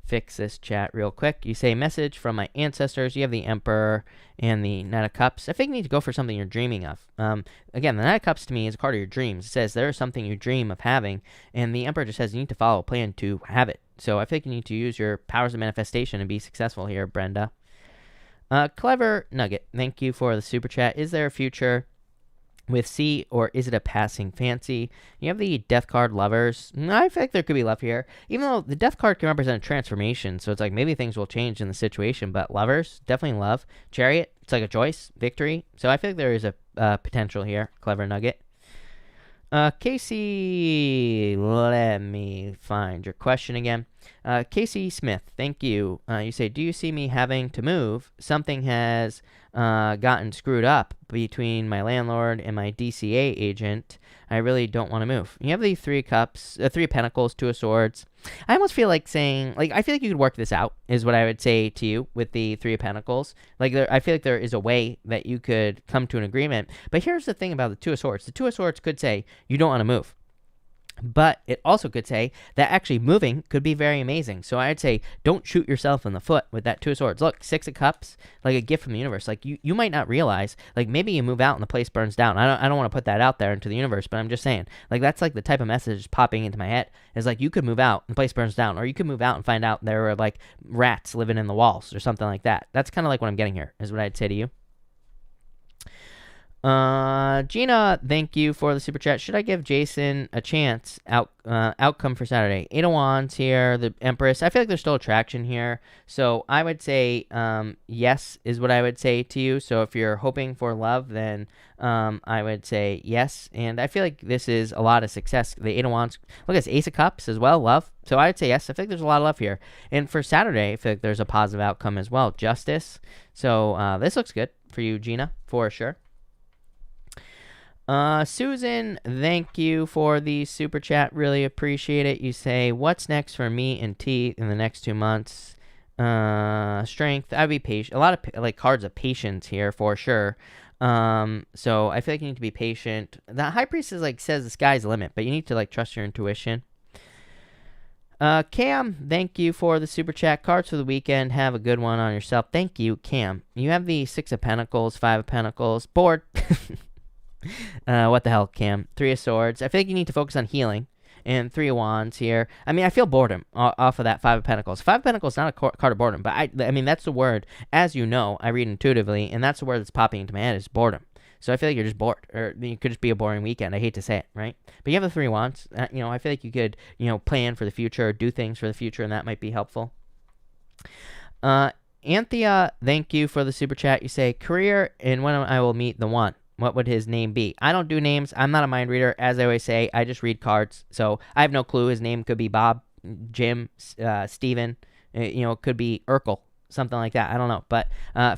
Speaker 1: fix this chat real quick. You say message from my ancestors. You have the Emperor and the Knight of Cups. I think you need to go for something you're dreaming of. Again, the Knight of Cups to me is a card of your dreams. It says there is something you dream of having, and the Emperor just says you need to follow a plan to have it. So I think you need to use your powers of manifestation and be successful here, Brenda. Clever Nugget, thank you for the super chat. Is there a future with C, or is it a passing fancy? You have the Death card, Lovers. I feel like there could be love here, even though the Death card can represent a transformation, so it's like maybe things will change in the situation, but Lovers, definitely love. Chariot, it's like a choice, victory, so I feel like there is a potential here. Clever Nugget. Casey, let me find your question again. Casey Smith, thank you. You say, do you see me having to move? Something has gotten screwed up between my landlord and my DCA agent. I really don't want to move. You have the Three Cups, Three of Pentacles, Two of Swords. I almost feel like saying, like, I feel like you could work this out, is what I would say to you with the Three of Pentacles. Like, I feel like there is a way that you could come to an agreement. But here's the thing about the Two of Swords. The Two of Swords could say, you don't want to move. But it also could say that actually moving could be very amazing. So I'd say don't shoot yourself in the foot with that Two of Swords. Look, Six of Cups, like a gift from the universe. Like you might not realize, like maybe you move out and the place burns down. I don't want to put that out there into the universe, but I'm just saying, like that's like the type of message popping into my head is like you could move out and the place burns down, or you could move out and find out there were like rats living in the walls or something like that. That's kind of like what I'm getting here, is what I'd say to you. Gina, thank you for the super chat. Should I give Jason a chance? Outcome for Saturday. 8 of Wands here, the Empress. I feel like there's still attraction here. So I would say yes is what I would say to you. So if you're hoping for love, then I would say yes. And I feel like this is a lot of success. The 8 of Wands. Look, it's Ace of Cups as well, love. So I would say yes. I think there's a lot of love here. And for Saturday, I feel like there's a positive outcome as well. Justice. So this looks good for you, Gina, for sure. Susan, thank you for the super chat. Really appreciate it. You say, what's next for me and T in the next 2 months? Strength. I'd be patient. A lot of like cards of patience here for sure. So I feel like you need to be patient. The High Priestess like says the sky's the limit, but you need to like trust your intuition. Cam, thank you for the super chat. Cards for the weekend. Have a good one on yourself. Thank you, Cam. You have the 6 of Pentacles, 5 of Pentacles. Bored. What the hell, Cam? 3 of Swords. I feel like you need to focus on healing. And 3 of Wands here. I mean, I feel boredom off of that 5 of Pentacles. 5 of Pentacles is not a card of boredom, but I mean, that's the word. As you know, I read intuitively, and that's the word that's popping into my head is boredom. So I feel like you're just bored, or it could just be a boring weekend. I hate to say it, right? But you have the 3 wands. You know, I feel like you could, you know, plan for the future, or do things for the future, and that might be helpful. Anthea, thank you for the super chat. You say, career, and when I will meet the one. What would his name be? I don't do names. I'm not a mind reader. As I always say, I just read cards. So I have no clue. His name could be Bob, Jim, Steven. You know, it could be Urkel. Something like that. I don't know. But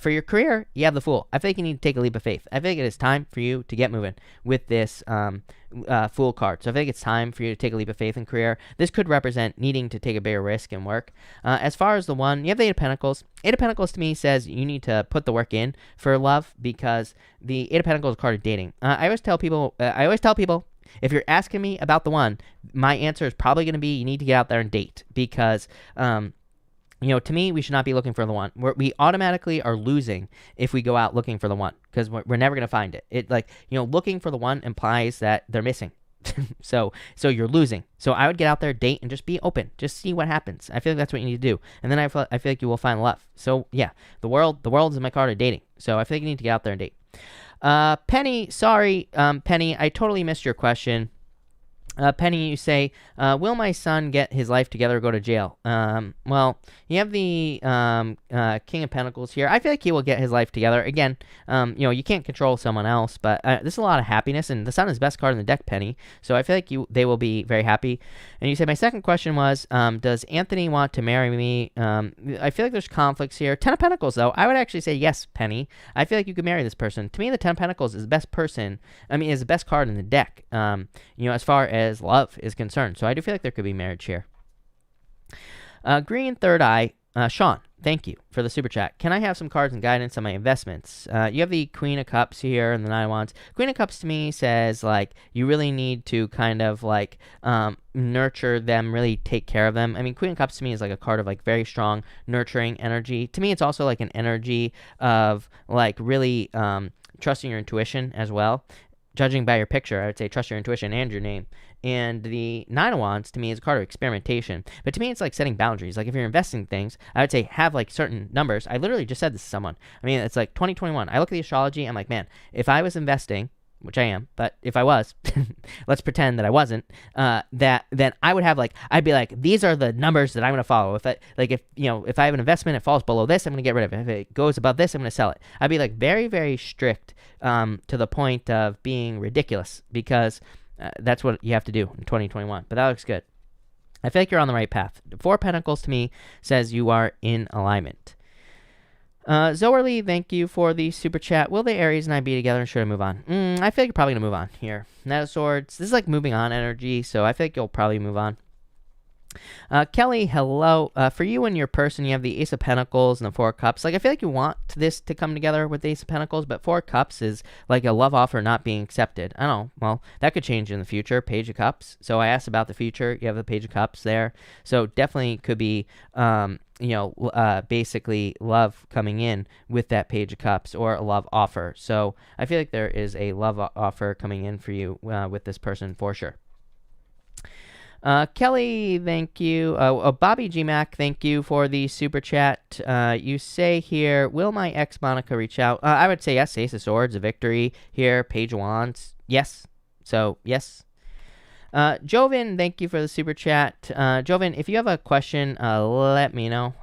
Speaker 1: for your career, you have the Fool. I think you need to take a leap of faith. I think it is time for you to get moving with this Fool card. So I think it's time for you to take a leap of faith in career. This could represent needing to take a bigger risk in work. As far as the one, you have the 8 of Pentacles. 8 of Pentacles to me says you need to put the work in for love, because the 8 of Pentacles is a card of dating. I always tell people, if you're asking me about the one, my answer is probably going to be you need to get out there and date, because you know, to me, we should not be looking for the one. We automatically are losing if we go out looking for the one, because we're never going to find it. It, like, you know, looking for the one implies that they're missing. so you're losing. So I would get out there, date, and just be open. Just see what happens. I feel like that's what you need to do. And then I feel like you will find love. So yeah, the world is my card of dating. So I feel like you need to get out there and date. Penny, sorry, Penny, I totally missed your question. Penny, you say, will my son get his life together or go to jail? Well, you have the King of Pentacles here. I feel like he will get his life together. Again, you know, you can't control someone else, but this is a lot of happiness, and the Sun is the best card in the deck, Penny. So I feel like they will be very happy. And you say, my second question was, does Anthony want to marry me? I feel like there's conflicts here. 10 of Pentacles, though. I would actually say yes, Penny. I feel like you could marry this person. To me, the 10 of Pentacles is the best person. I mean, is the best card in the deck, you know, as far as love is concerned. So I do feel like there could be marriage here. Green Third Eye, Sean, thank you for the super chat. Can I have some cards and guidance on my investments? You have the Queen of Cups here and the 9 of Wands. Queen of Cups to me says, like, you really need to kind of like nurture them, really take care of them. I mean, Queen of Cups to me is like a card of like very strong nurturing energy. To me, it's also like an energy of like really trusting your intuition as well. Judging by your picture, I would say trust your intuition and your name. And the 9 of Wands, to me, is a card of experimentation. But to me, it's like setting boundaries. Like, if you're investing things, I would say have, like, certain numbers. I literally just said this to someone. I mean, it's like 2021. I look at the astrology, I'm like, man, if I was investing, which I am, but if I was, let's pretend that I wasn't, then I would have, like, I'd be like, these are the numbers that I'm going to follow. If I have an investment, it falls below this, I'm going to get rid of it. If it goes above this, I'm going to sell it. I'd be, like, very, very strict to the point of being ridiculous, because that's what you have to do in 2021. But that looks good. I feel like you're on the right path. 4 Pentacles to me says you are in alignment. Zoerly, thank you for the super chat. Will the Aries and I be together, or should I move on? I feel like you're probably going to move on here. Knight of Swords. This is like moving on energy, so I feel like you'll probably move on. Kelly, hello. For you and your person, you have the Ace of Pentacles and the 4 Cups. Like, I feel like you want this to come together with the Ace of Pentacles, but 4 Cups is like a love offer not being accepted. I don't know. Well, that could change in the future. Page of Cups. So I asked about the future. You have the Page of Cups there. So definitely could be, basically love coming in with that Page of Cups, or a love offer. So I feel like there is a love offer coming in for you with this person for sure. Kelly, thank you. Bobby GMAC, thank you for the super chat. You say here, will my ex Monica reach out? I would say yes. Ace of Swords, a victory here. Page of Wands, yes. So yes. Joven, thank you for the super chat. Joven, if you have a question, let me know.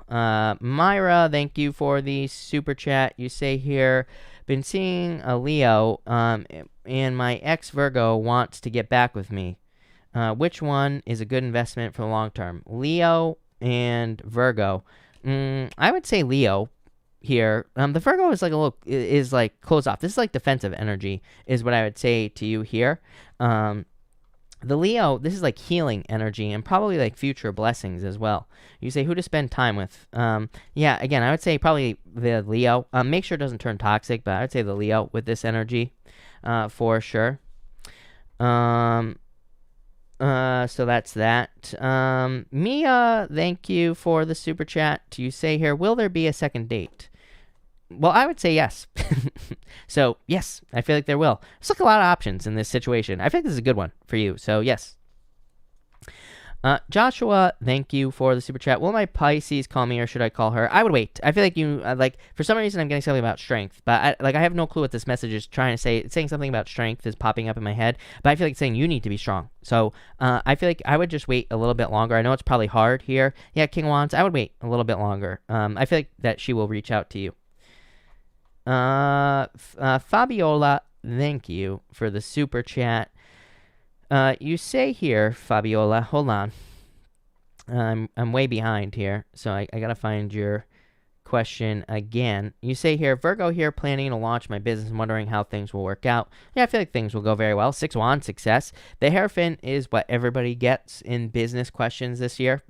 Speaker 1: Myra, thank you for the super chat. You say here, been seeing a Leo, and my ex Virgo wants to get back with me. Which one is a good investment for the long term? Leo and Virgo. I would say Leo here. The Virgo is like is like closed off. This is like defensive energy, is what I would say to you here. The Leo, this is like healing energy and probably like future blessings as well. You say who to spend time with. Yeah, again, I would say probably the Leo. Make sure it doesn't turn toxic, but I would say the Leo with this energy for sure. So that's that. Mia, thank you for the super chat. You say here, will there be a second date? Well, I would say yes. So, yes, I feel like there will. There's like a lot of options in this situation. I think this is a good one for you. So, yes. Joshua, thank you for the super chat. Will my Pisces call me or should I call her? I would wait. I feel like you, for some reason I'm getting something about strength, but I have no clue what this message is trying to say. It's saying something about strength is popping up in my head, but I feel like it's saying you need to be strong. So, I feel like I would just wait a little bit longer. I know it's probably hard here. Yeah, King of Wands, I would wait a little bit longer. I feel like that she will reach out to you. Fabiola, thank you for the super chat. You say here, Fabiola, hold on. I'm way behind here, so I gotta find your question again. You say here, Virgo here, planning to launch my business and wondering how things will work out. Yeah, I feel like things will go very well. 6 Wands, success. The Hierophant is what everybody gets in business questions this year.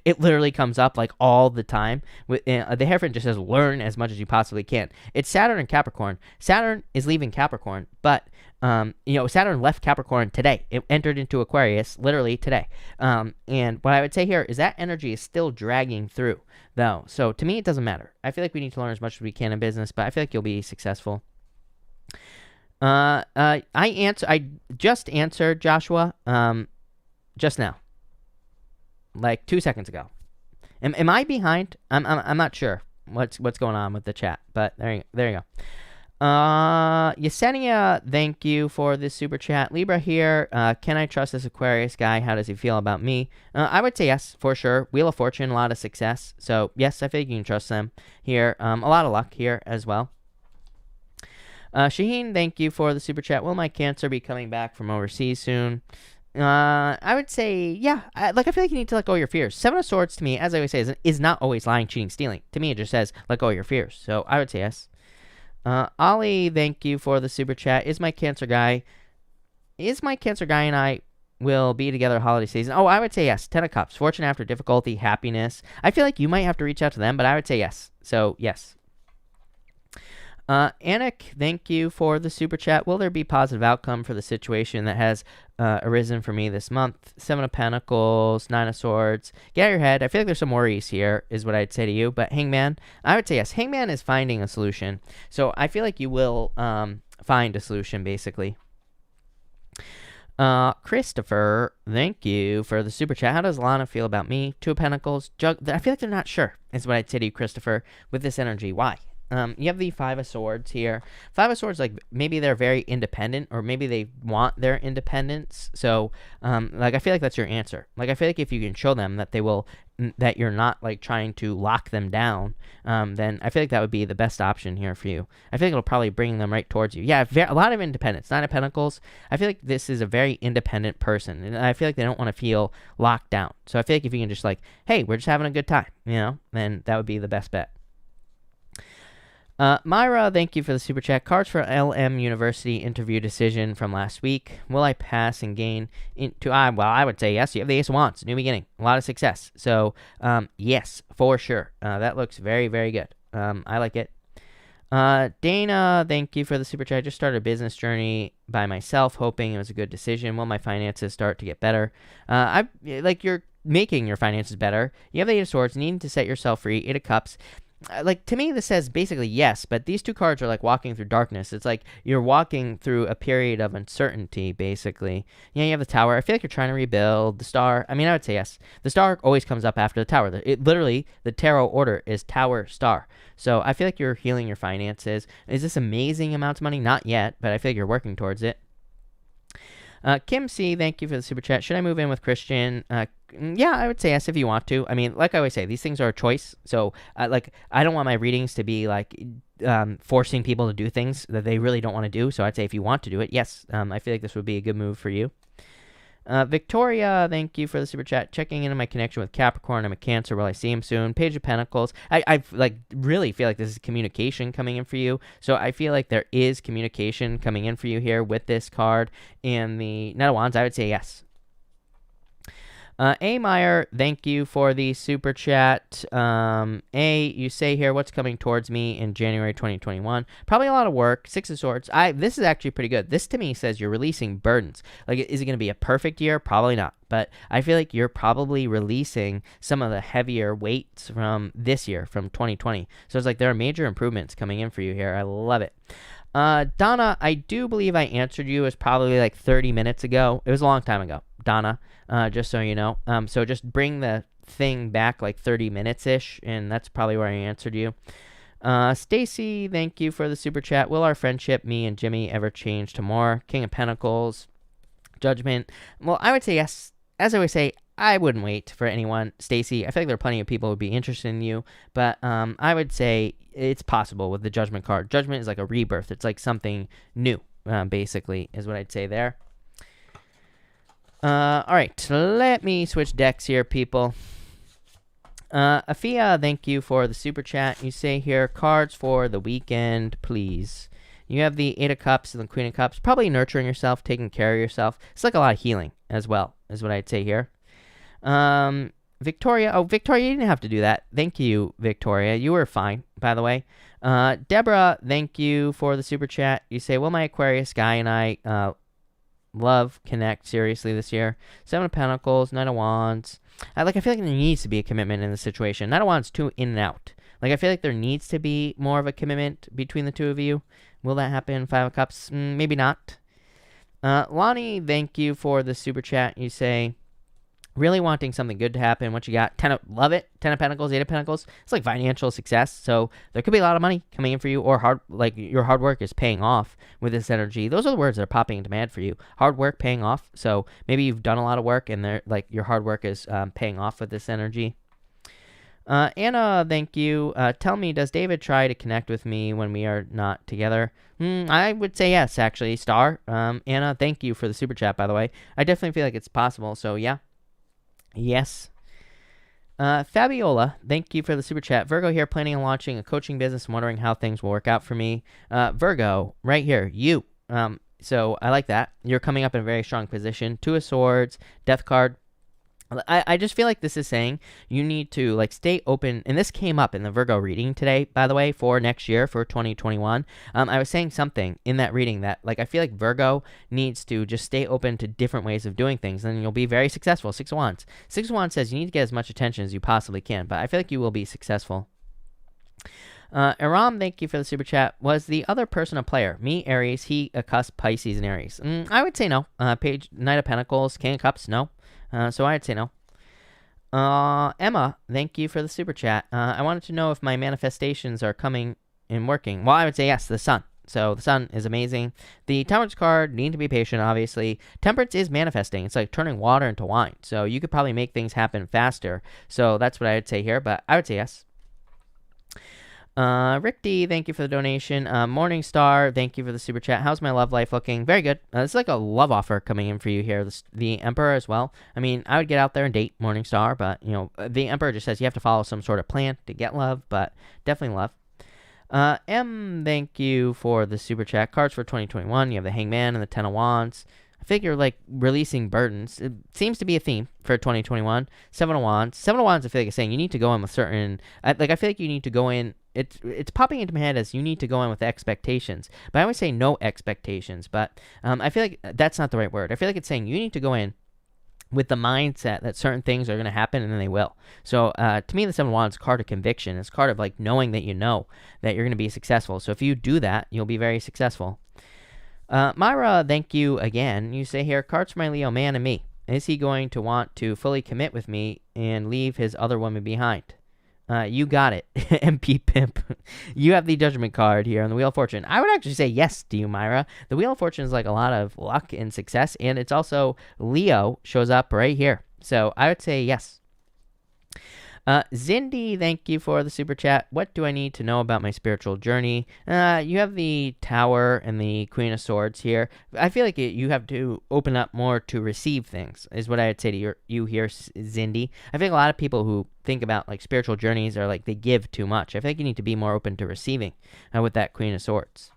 Speaker 1: It literally comes up like all the time. The Hierophant just says, learn as much as you possibly can. It's Saturn and Capricorn. Saturn is leaving Capricorn, but Saturn left Capricorn today. It entered into Aquarius literally today. And what I would say here is that energy is still dragging through, though. So to me, it doesn't matter. I feel like we need to learn as much as we can in business, but I feel like you'll be successful. I just answered Joshua, just now, like 2 seconds ago. Am I behind? I'm not sure what's going on with the chat, but there you go. Yesenia, thank you for this super chat. Libra here. Can I trust this Aquarius guy? How does he feel about me? I would say yes, for sure. Wheel of Fortune, a lot of success. So, yes, I think you can trust them here. A lot of luck here as well. Shaheen, thank you for the super chat. Will my Cancer be coming back from overseas soon? I would say, yeah. I feel like you need to let go of your fears. 7 of Swords, to me, as I always say, is not always lying, cheating, stealing. To me, it just says, let go of your fears. So, I would say yes. Ollie, thank you for the super chat. Is my Cancer guy and I will be together holiday season? Oh, I would say yes. 10 of Cups. Fortune after difficulty, happiness. I feel like you might have to reach out to them, but I would say yes. So, yes. Anik, thank you for the super chat. Will there be positive outcome for the situation that has arisen for me this month? 7 of Pentacles, 9 of Swords. Get out of your head. I feel like there's some worries here, is what I'd say to you. But Hangman, I would say yes. Hangman is finding a solution. So I feel like you will find a solution, basically. Christopher, thank you for the super chat. How does Lana feel about me? 2 of Pentacles. I feel like they're not sure, is what I'd say to you, Christopher, with this energy. Why? You have the 5 of Swords here. 5 of Swords, like, maybe they're very independent, or maybe they want their independence. So, I feel like that's your answer. Like, I feel like if you can show them that that you're not, like, trying to lock them down, then I feel like that would be the best option here for you. I feel like it'll probably bring them right towards you. Yeah, a lot of independence. 9 of Pentacles. I feel like this is a very independent person, and I feel like they don't want to feel locked down. So I feel like if you can just, like, hey, we're just having a good time, then that would be the best bet. Myra, thank you for the super chat. Cards for LM University interview decision from last week. Will I pass and gain into? Well, I would say yes. You have the Ace of Wands, new beginning, a lot of success. So, yes, for sure. That looks very, very good. I like it. Dana, thank you for the super chat. I just started a business journey by myself, hoping it was a good decision. Will my finances start to get better? You're making your finances better. You have the 8 of Swords, needing to set yourself free. 8 of Cups. To me, this says basically yes, but these 2 cards are like walking through darkness. It's like you're walking through a period of uncertainty, basically. You have the Tower. I feel like you're trying to rebuild. The Star. I would say yes. The Star always comes up after the Tower. Literally, the tarot order is Tower, Star. So I feel like you're healing your finances. Is this amazing amounts of money? Not yet, but I feel like you're working towards it. Kim C, thank you for the super chat. Should I move in with Christian? Yeah, I would say yes if you want to. Like I always say, these things are a choice. So, I don't want my readings to be forcing people to do things that they really don't want to do. So I'd say if you want to do it, yes. I feel like this would be a good move for you. Victoria, thank you for the super chat. Checking into my connection with Capricorn. I'm a Cancer. Will I see him soon? Page of Pentacles. I really feel like this is communication coming in for you. So I feel like there is communication coming in for you here with this card. And the Knight of Wands, I would say yes. A. Meyer, thank you for the super chat. You say here, what's coming towards me in January 2021? Probably a lot of work. Six of Swords. This is actually pretty good. This to me says you're releasing burdens. Like, is it going to be a perfect year? Probably not. But I feel like you're probably releasing some of the heavier weights from this year, from 2020. So it's like there are major improvements coming in for you here. I love it. Donna, I do believe I answered you. It was probably like 30 minutes ago. It was a long time ago, Donna, just so you know. So just bring the thing back like 30 minutes-ish, and that's probably where I answered you. Stacy, thank you for the super chat. Will our friendship, me and Jimmy, ever change to more? King of Pentacles, Judgment. Well, I would say yes. As I always say, I wouldn't wait for anyone. Stacy, I feel like there are plenty of people who would be interested in you, but I would say it's possible with the Judgment card. Judgment is like a rebirth. It's like something new, basically, is what I'd say there. All right, let me switch decks here, people. Afia, thank you for the super chat. You say here, cards for the weekend, please. You have the Eight of Cups and the Queen of Cups. Probably nurturing yourself, taking care of yourself. It's like a lot of healing as well, is what I'd say here. Victoria. Oh, Victoria, you didn't have to do that. Thank you, Victoria. You were fine, by the way. Deborah, thank you for the super chat. You say, will my Aquarius guy and I connect seriously this year? Seven of Pentacles, Knight of Wands. I feel like there needs to be a commitment in the situation. Knight of Wands, too in and out. Like, I feel like there needs to be more of a commitment between the two of you. Will that happen? Five of Cups? Maybe not. Lonnie, thank you for the super chat. You say, really wanting something good to happen. What you got? Love it. 10 of Pentacles, 8 of Pentacles. It's like financial success. So there could be a lot of money coming in for you, or your hard work is paying off with this energy. Those are the words that are popping into my head for you. Hard work paying off. So maybe you've done a lot of work and your hard work is paying off with this energy. Anna, thank you. Tell me, does David try to connect with me when we are not together? I would say yes, actually. Star. Anna, thank you for the super chat, by the way. I definitely feel like it's possible. So yeah. Yes. Fabiola, thank you for the super chat. Virgo here, planning on launching a coaching business. I'm wondering how things will work out for me. Virgo, right here, you. So I like that. You're coming up in a very strong position. Two of Swords, Death card. I just feel like this is saying you need to stay open, and this came up in the Virgo reading today, by the way, for next year, for 2021. I was saying something in that reading that I feel like Virgo needs to just stay open to different ways of doing things, and you'll be very successful. Six of Wands. Six of Wands says you need to get as much attention as you possibly can, but I feel like you will be successful. Aram, thank you for the super chat. Was the other person a player? Me, Aries, he, a cusp, Pisces, and Aries. I would say no. Knight of Pentacles, King of Cups, no. So I'd say no. Emma, thank you for the super chat. I wanted to know if my manifestations are coming and working. Well, I would say yes, the sun. So the sun is amazing. The Temperance card, need to be patient, obviously. Temperance is manifesting. It's like turning water into wine. So you could probably make things happen faster. So that's what I would say here, but I would say yes. Rick D, thank you for the donation. Morningstar, thank you for the super chat. How's my love life looking? Very good. It's like a love offer coming in for you here. The Emperor as well. I mean, I would get out there and date Morningstar, but, the Emperor just says you have to follow some sort of plan to get love, but definitely love. M, thank you for the super chat. Cards for 2021. You have the Hangman and the Ten of Wands. I think you're releasing burdens. It seems to be a theme for 2021. Seven of Wands. Seven of Wands, I feel like it's saying you need to go in with certain... I feel like you need to go in... It's popping into my head as you need to go in with expectations. But I always say no expectations. But I feel like that's not the right word. I feel like it's saying you need to go in with the mindset that certain things are going to happen, and then they will. So to me, the Seven of Wands is a card of conviction. It's a card of knowing that you know that you're going to be successful. So if you do that, you'll be very successful. Myra, thank you again. You say here, cards for my Leo man and me. Is he going to want to fully commit with me and leave his other woman behind? You got it, MP Pimp. You have the Judgment card here on the Wheel of Fortune. I would actually say yes to you, Myra. The Wheel of Fortune is a lot of luck and success, and it's also Leo shows up right here. So I would say yes. Zindy, thank you for the super chat. What do I need to know about my spiritual journey? You have the Tower and the Queen of Swords here. I feel like you have to open up more to receive things, is what I would say to you here, Zindy. I think a lot of people who think about spiritual journeys are they give too much. I think you need to be more open to receiving with that Queen of Swords.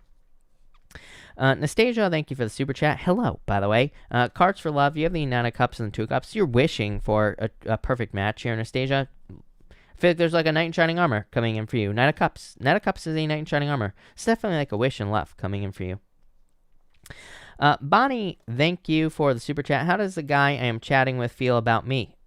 Speaker 1: Nastasia, thank you for the super chat. Hello, by the way. Cards for love. You have the Nine of Cups and the Two of Cups. You're wishing for a perfect match here, Nastasia. I feel like there's like a knight in shining armor coming in for you. Knight of Cups. Knight of Cups is a knight in shining armor. It's definitely like a wish and love coming in for you. Bonnie, thank you for the super chat. How does the guy I am chatting with feel about me?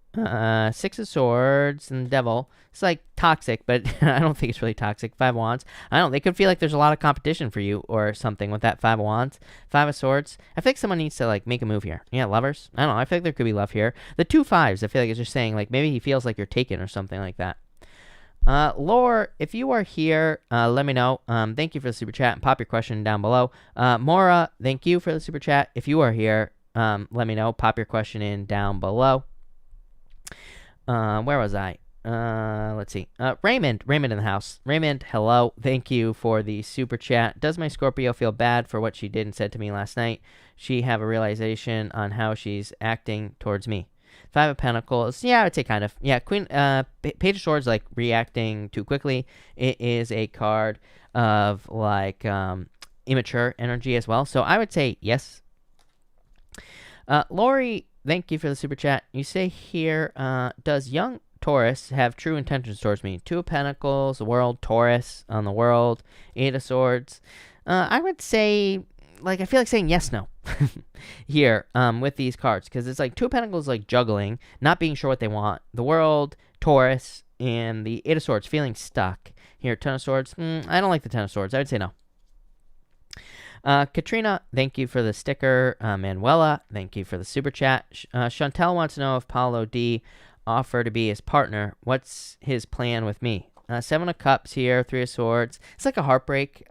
Speaker 1: Six of Swords and the Devil. It's like toxic, but I don't think it's really toxic. Five of Wands. I don't know. They could feel like there's a lot of competition for you or something with that Five of Wands. Five of Swords. I feel like someone needs to like make a move here. Yeah, lovers. I don't know. I feel like there could be love here. The two fives. I feel like it's just saying like maybe he feels like you're taken or something like that. Lore, if you are here, let me know. Thank you for the super chat and pop your question down below. Mora, thank you for the super chat. If you are here, let me know. Pop your question in down below. Where was I? Let's see. Raymond in the house. Raymond, hello. Thank you for the super chat. Does my Scorpio feel bad for what she did and said to me last night? She have a realization on how she's acting towards me. Five of Pentacles. Yeah, I would say kind of. Yeah, Queen, Page of Swords, like reacting too quickly. It is a card of like immature energy as well. So I would say yes. Lori, thank you for the super chat. You say here, does young Taurus have true intentions towards me? Two of Pentacles, the World, Taurus on the World, Eight of Swords. I would say, like, I feel like saying yes, no here with these cards because it's like Two of Pentacles, like juggling, not being sure what they want. The World, Taurus, and the Eight of Swords feeling stuck. Here, Ten of Swords. I don't like the Ten of Swords. I would say no. Katrina, thank you for the sticker. Manuela, thank you for the super chat. Chantel wants to know if Paulo D offered to be his partner. What's his plan with me? Seven of Cups here, Three of Swords. It's like a heartbreak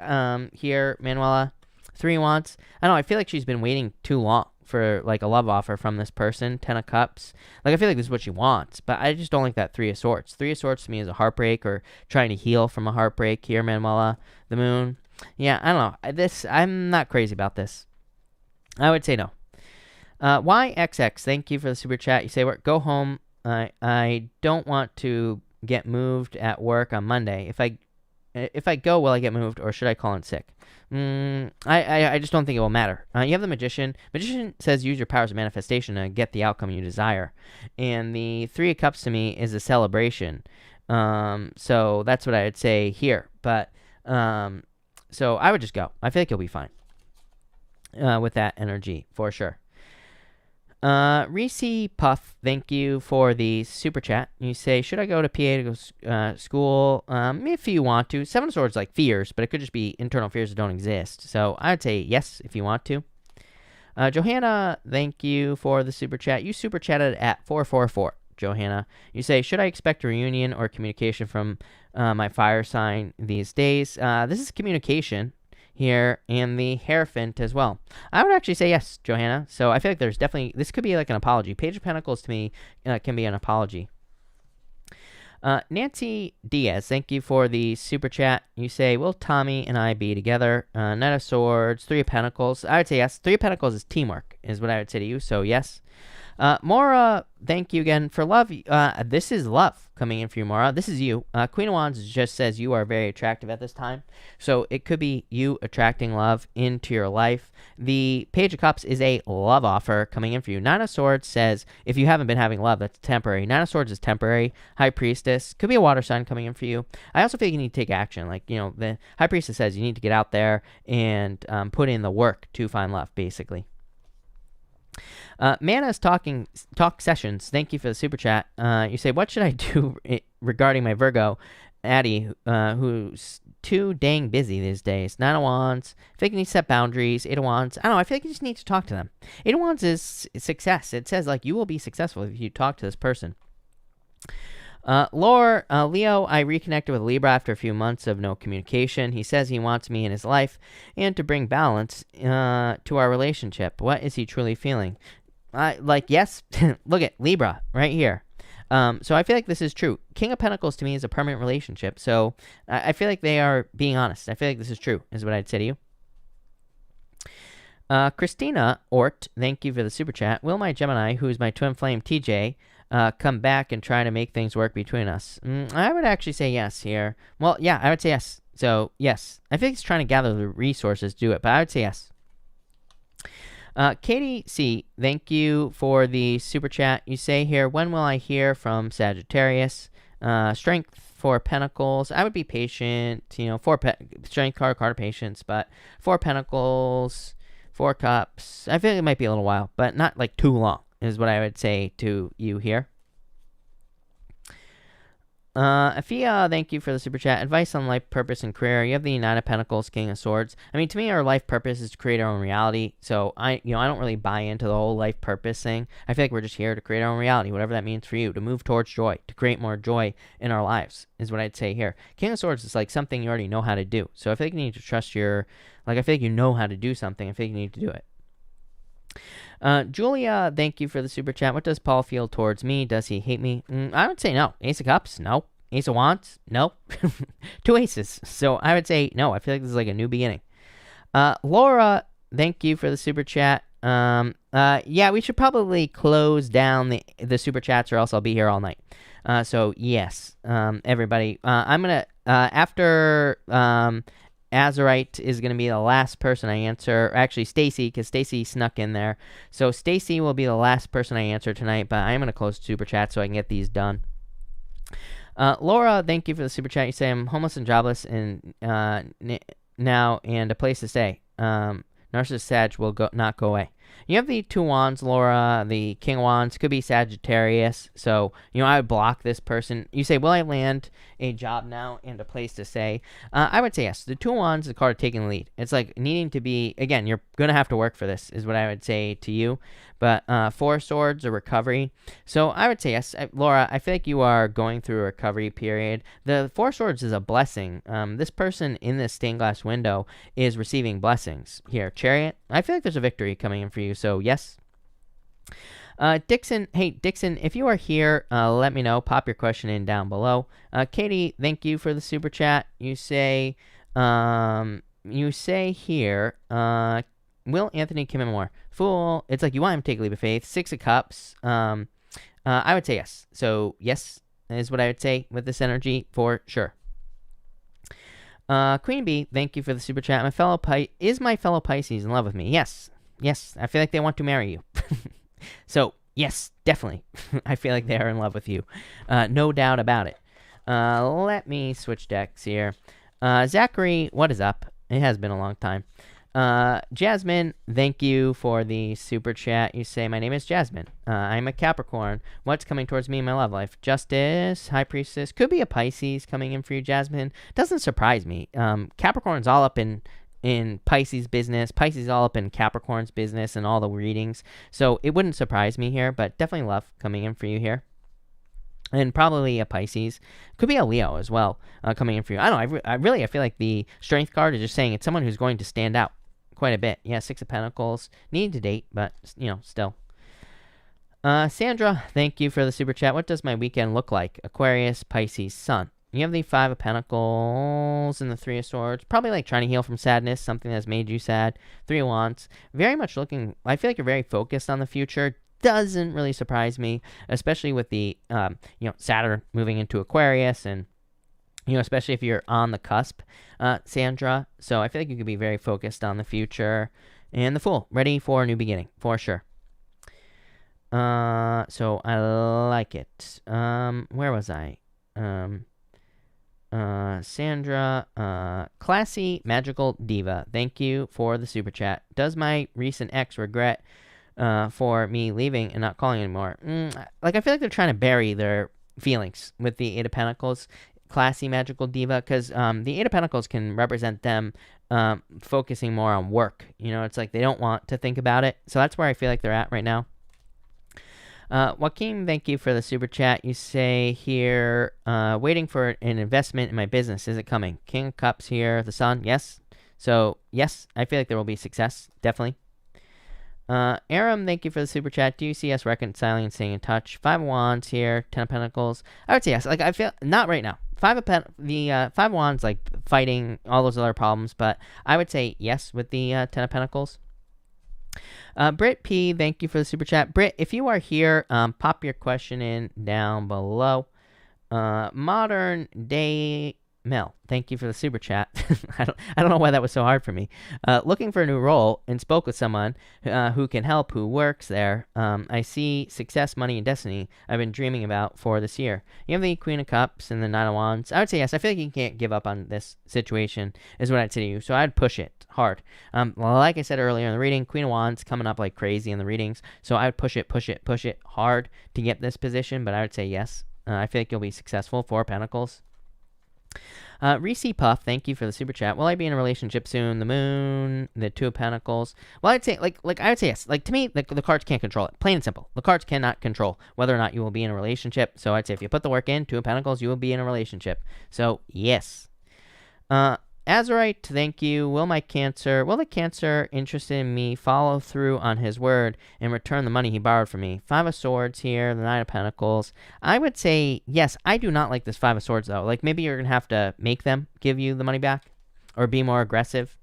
Speaker 1: here, Manuela. Three of Wands. I don't know, I feel like she's been waiting too long for like a love offer from this person. Ten of Cups. Like I feel like this is what she wants, but I just don't like that Three of Swords. Three of Swords to me is a heartbreak or trying to heal from a heartbreak here, Manuela. The Moon. Yeah, I don't know. I'm not crazy about this. I would say no. YXX, thank you for the super chat. You say, go home. I don't want to get moved at work on Monday. If I go, will I get moved or should I call in sick? I just don't think it will matter. You have the Magician. Magician says use your powers of manifestation to get the outcome you desire. And the Three of Cups to me is a celebration. So that's what I would say here. But so I would just go. I feel like you'll be fine with that energy for sure. Reese Puff, thank you for the super chat. You say, should I go to PA to go school? If you want to. Seven of Swords like fears, but it could just be internal fears that don't exist. So I would say yes if you want to. Johanna, thank you for the super chat. You super chatted at 444. Johanna, you say, should I expect a reunion or communication from my fire sign these days? This is communication here, and the Hierophant as well. I would actually say yes, Johanna. So I feel like there's definitely, this could be like an apology. Page of Pentacles to me can be an apology. Nancy Diaz, thank you for the super chat. You say, will Tommy and I be together? Knight of Swords, Three of Pentacles. I would say yes. Three of Pentacles is teamwork, is what I would say to you. So yes. Mora, thank you again for love. This is love coming in for you, Mora. This is you. Queen of Wands just says you are very attractive at this time. So it could be you attracting love into your life. The Page of Cups is a love offer coming in for you. Nine of Swords says if you haven't been having love, that's temporary. Nine of Swords is temporary. High Priestess could be a water sign coming in for you. I also think you need to take action. Like, you know, the High Priestess says you need to get out there and put in the work to find love, basically. Mana's talk sessions. Thank you for the super chat. You say, what should I do regarding my Virgo Addie, who's too dang busy these days? Nine of Wands. I think you need to set boundaries. Eight of Wands. I don't know. I feel like you just need to talk to them. Eight of Wands is success. It says like you will be successful if you talk to this person. Leo, I reconnected with Libra after a few months of no communication. He says he wants me in his life and to bring balance to our relationship. What is he truly feeling? Yes, look at Libra right here. So I feel like this is true. King of Pentacles to me is a permanent relationship. So I feel like they are being honest. I feel like this is true, is what I'd say to you. Christina Ort, thank you for the super chat. Will my Gemini, who's my twin flame TJ, come back and try to make things work between us? I would actually say yes here. Well, yeah, I would say yes. So, yes. I think he's trying to gather the resources to do it, but I would say yes. Katie C., thank you for the super chat. You say here, when will I hear from Sagittarius? Strength, 4 Pentacles. I would be patient. Strength card of patience, but 4 Pentacles, 4 Cups. I feel like it might be a little while, but not like too long, is what I would say to you here. Afia, thank you for the super chat. Advice on life, purpose, and career. You have the Nine of Pentacles, King of Swords. I mean, to me, our life purpose is to create our own reality. So I don't really buy into the whole life purpose thing. I feel like we're just here to create our own reality, whatever that means for you, to move towards joy, to create more joy in our lives, is what I'd say here. King of Swords is like something you already know how to do. So I feel like you need to trust I feel like you know how to do something. I feel like you need to do it. Julia, thank you for the super chat. What does Paul feel towards me? Does he hate me? I would say no. Ace of Cups? No. Ace of Wands? No. 2 aces. So I would say no. I feel like this is like a new beginning. Laura, thank you for the super chat. Yeah, we should probably close down the super chats or else I'll be here all night. So yes, everybody. I'm going to, after Azurite is going to be the last person I answer. Actually, Stacy, because Stacy snuck in there. So Stacy will be the last person I answer tonight, but I'm going to close super chat so I can get these done. Laura, thank you for the super chat. You say I'm homeless and jobless and now and a place to stay. Narcissist Sag will not go away. You have the 2 Wands, Laura, the King of Wands, could be Sagittarius. So, I would block this person. You say, will I land a job now and a place to stay? I would say yes. The 2 Wands is the card taking the lead. It's like needing to be, again, you're going to have to work for this, is what I would say to you. But 4 Swords, a recovery. So I would say yes. Laura, I feel like you are going through a recovery period. The 4 Swords is a blessing. This person in this stained glass window is receiving blessings. Here, Chariot. I feel like there's a victory coming in for you. So yes. Dixon, hey Dixon, if you are here, let me know. Pop your question in down below. Katie, thank you for the super chat. You say here, will Anthony Kim and more? Fool. It's like you want him to take a leap of faith. 6 of Cups. I would say yes. So yes is what I would say with this energy for sure. Queen Bee, thank you for the super chat. Is my fellow Pisces in love with me? Yes. Yes. I feel like they want to marry you. So yes, definitely. I feel like they are in love with you. No doubt about it. Let me switch decks here. Zachary, what is up? It has been a long time. Jasmine, thank you for the super chat. You say, my name is Jasmine. I'm a Capricorn. What's coming towards me in my love life? Justice, High Priestess. Could be a Pisces coming in for you, Jasmine. Doesn't surprise me. Capricorn's all up in Pisces business. Pisces all up in Capricorn's business and all the readings. So it wouldn't surprise me here, but definitely love coming in for you here. And probably a Pisces. Could be a Leo as well coming in for you. I don't know. I feel like the Strength card is just saying it's someone who's going to stand out quite a bit. Yeah, 6 of Pentacles. Need to date, but, still. Sandra, thank you for the super chat. What does my weekend look like? Aquarius, Pisces, Sun. You have the 5 of Pentacles and the 3 of Swords. Probably like trying to heal from sadness, something that's made you sad. 3 of Wands. Very much looking, I feel like you're very focused on the future. Doesn't really surprise me, especially with the, Saturn moving into Aquarius and, especially if you're on the cusp, Sandra. So I feel like you could be very focused on the future. And the Fool, ready for a new beginning, for sure. So I like it. Where was I? Sandra, Classy Magical Diva, thank you for the super chat. Does my recent ex regret for me leaving and not calling anymore? I feel like they're trying to bury their feelings with the 8 of Pentacles. Classy Magical Diva, because the 8 of Pentacles can represent them focusing more on work. It's like they don't want to think about it. So that's where I feel like they're at right now. Joaquin, thank you for the super chat. You say here, waiting for an investment in my business. Is it coming? King of Cups here, the Sun. Yes. So, yes, I feel like there will be success. Definitely. Aram, thank you for the super chat. Do you see us reconciling and staying in touch? 5 of Wands here, 10 of Pentacles. I would say yes. I feel, not right now. 5 of Wands, fighting all those other problems, but I would say yes with the 10 of Pentacles. Britt P, thank you for the super chat. Britt, if you are here, pop your question in down below. Modern day Mel, thank you for the super chat. I don't know why that was so hard for me. Looking for a new role and spoke with someone who can help, who works there. I see success, money, and destiny I've been dreaming about for this year. You have the Queen of Cups and the Nine of Wands. I would say yes. I feel like you can't give up on this situation is what I'd say to you. So I'd push it hard. Like I said earlier in the reading, Queen of Wands coming up like crazy in the readings. So I would push it hard to get this position, but I would say yes. I feel like you'll be successful. Four of Pentacles. Reese Puff, thank you for the super chat. Will I be in a relationship soon? The Moon, the Two of Pentacles. Well, I'd say I would say yes. Like to me, the cards can't control it. Plain and simple. The cards cannot control whether or not you will be in a relationship. So I'd say if you put the work in, Two of Pentacles, you will be in a relationship. So yes. Azurite, thank you. Will the Cancer interested in me follow through on his word and return the money he borrowed from me? Five of Swords here, the Nine of Pentacles. I would say yes. I do not like this Five of Swords though. Like maybe you're going to have to make them give you the money back or be more aggressive.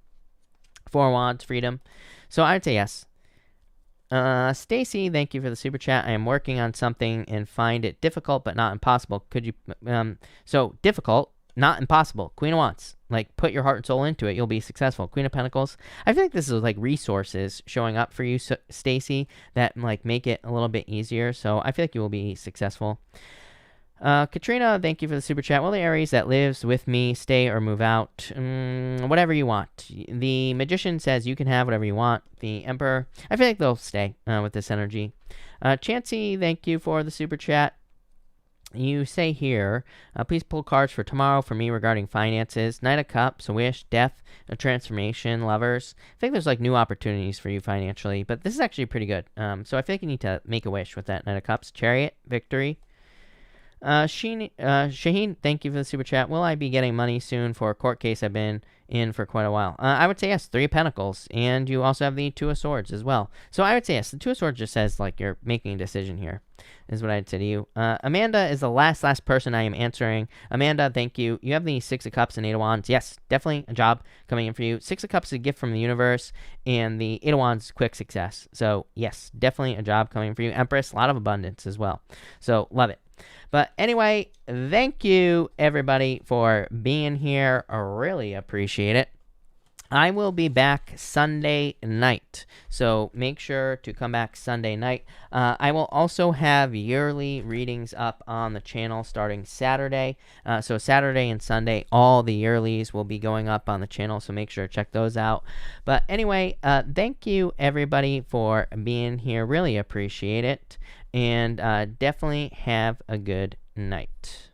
Speaker 1: Four of Wands, freedom. So I would say yes. Stacy, thank you for the super chat. I am working on something and find it difficult but not impossible. Could you, so difficult, not impossible. Queen of Wands. Like, put your heart and soul into it. You'll be successful. Queen of Pentacles. I feel like this is, like, resources showing up for you, Stacy, that, like, make it a little bit easier. So, I feel like you will be successful. Katrina, thank you for the super chat. Will the Aries that lives with me stay or move out? Whatever you want. The Magician says you can have whatever you want. The Emperor, I feel like they'll stay with this energy. Chansey, thank you for the super chat. You say here, please pull cards for tomorrow for me regarding finances. Knight of Cups, a wish, death, a transformation, lovers. I think there's like new opportunities for you financially, but this is actually pretty good. So I feel like you need to make a wish with that Knight of Cups. Chariot, victory. Shaheen, thank you for the super chat. Will I be getting money soon for a court case I've been in for quite a while? I would say yes. Three of Pentacles, and you also have the Two of Swords as well. So I would say yes. The Two of Swords just says like you're making a decision here, is what I'd say to you. Amanda is the last person I am answering. Amanda, thank you. You have the Six of Cups and Eight of Wands. Yes, definitely a job coming in for you. Six of Cups is a gift from the universe, and the Eight of Wands is quick success. So yes, definitely a job coming for you. Empress, a lot of abundance as well. So love it. But anyway, thank you, everybody, for being here. I really appreciate it. I will be back Sunday night, so make sure to come back Sunday night. I will also have yearly readings up on the channel starting Saturday. So Saturday and Sunday, all the yearlies will be going up on the channel, so make sure to check those out. But anyway, thank you, everybody, for being here. Really appreciate it. And definitely have a good night.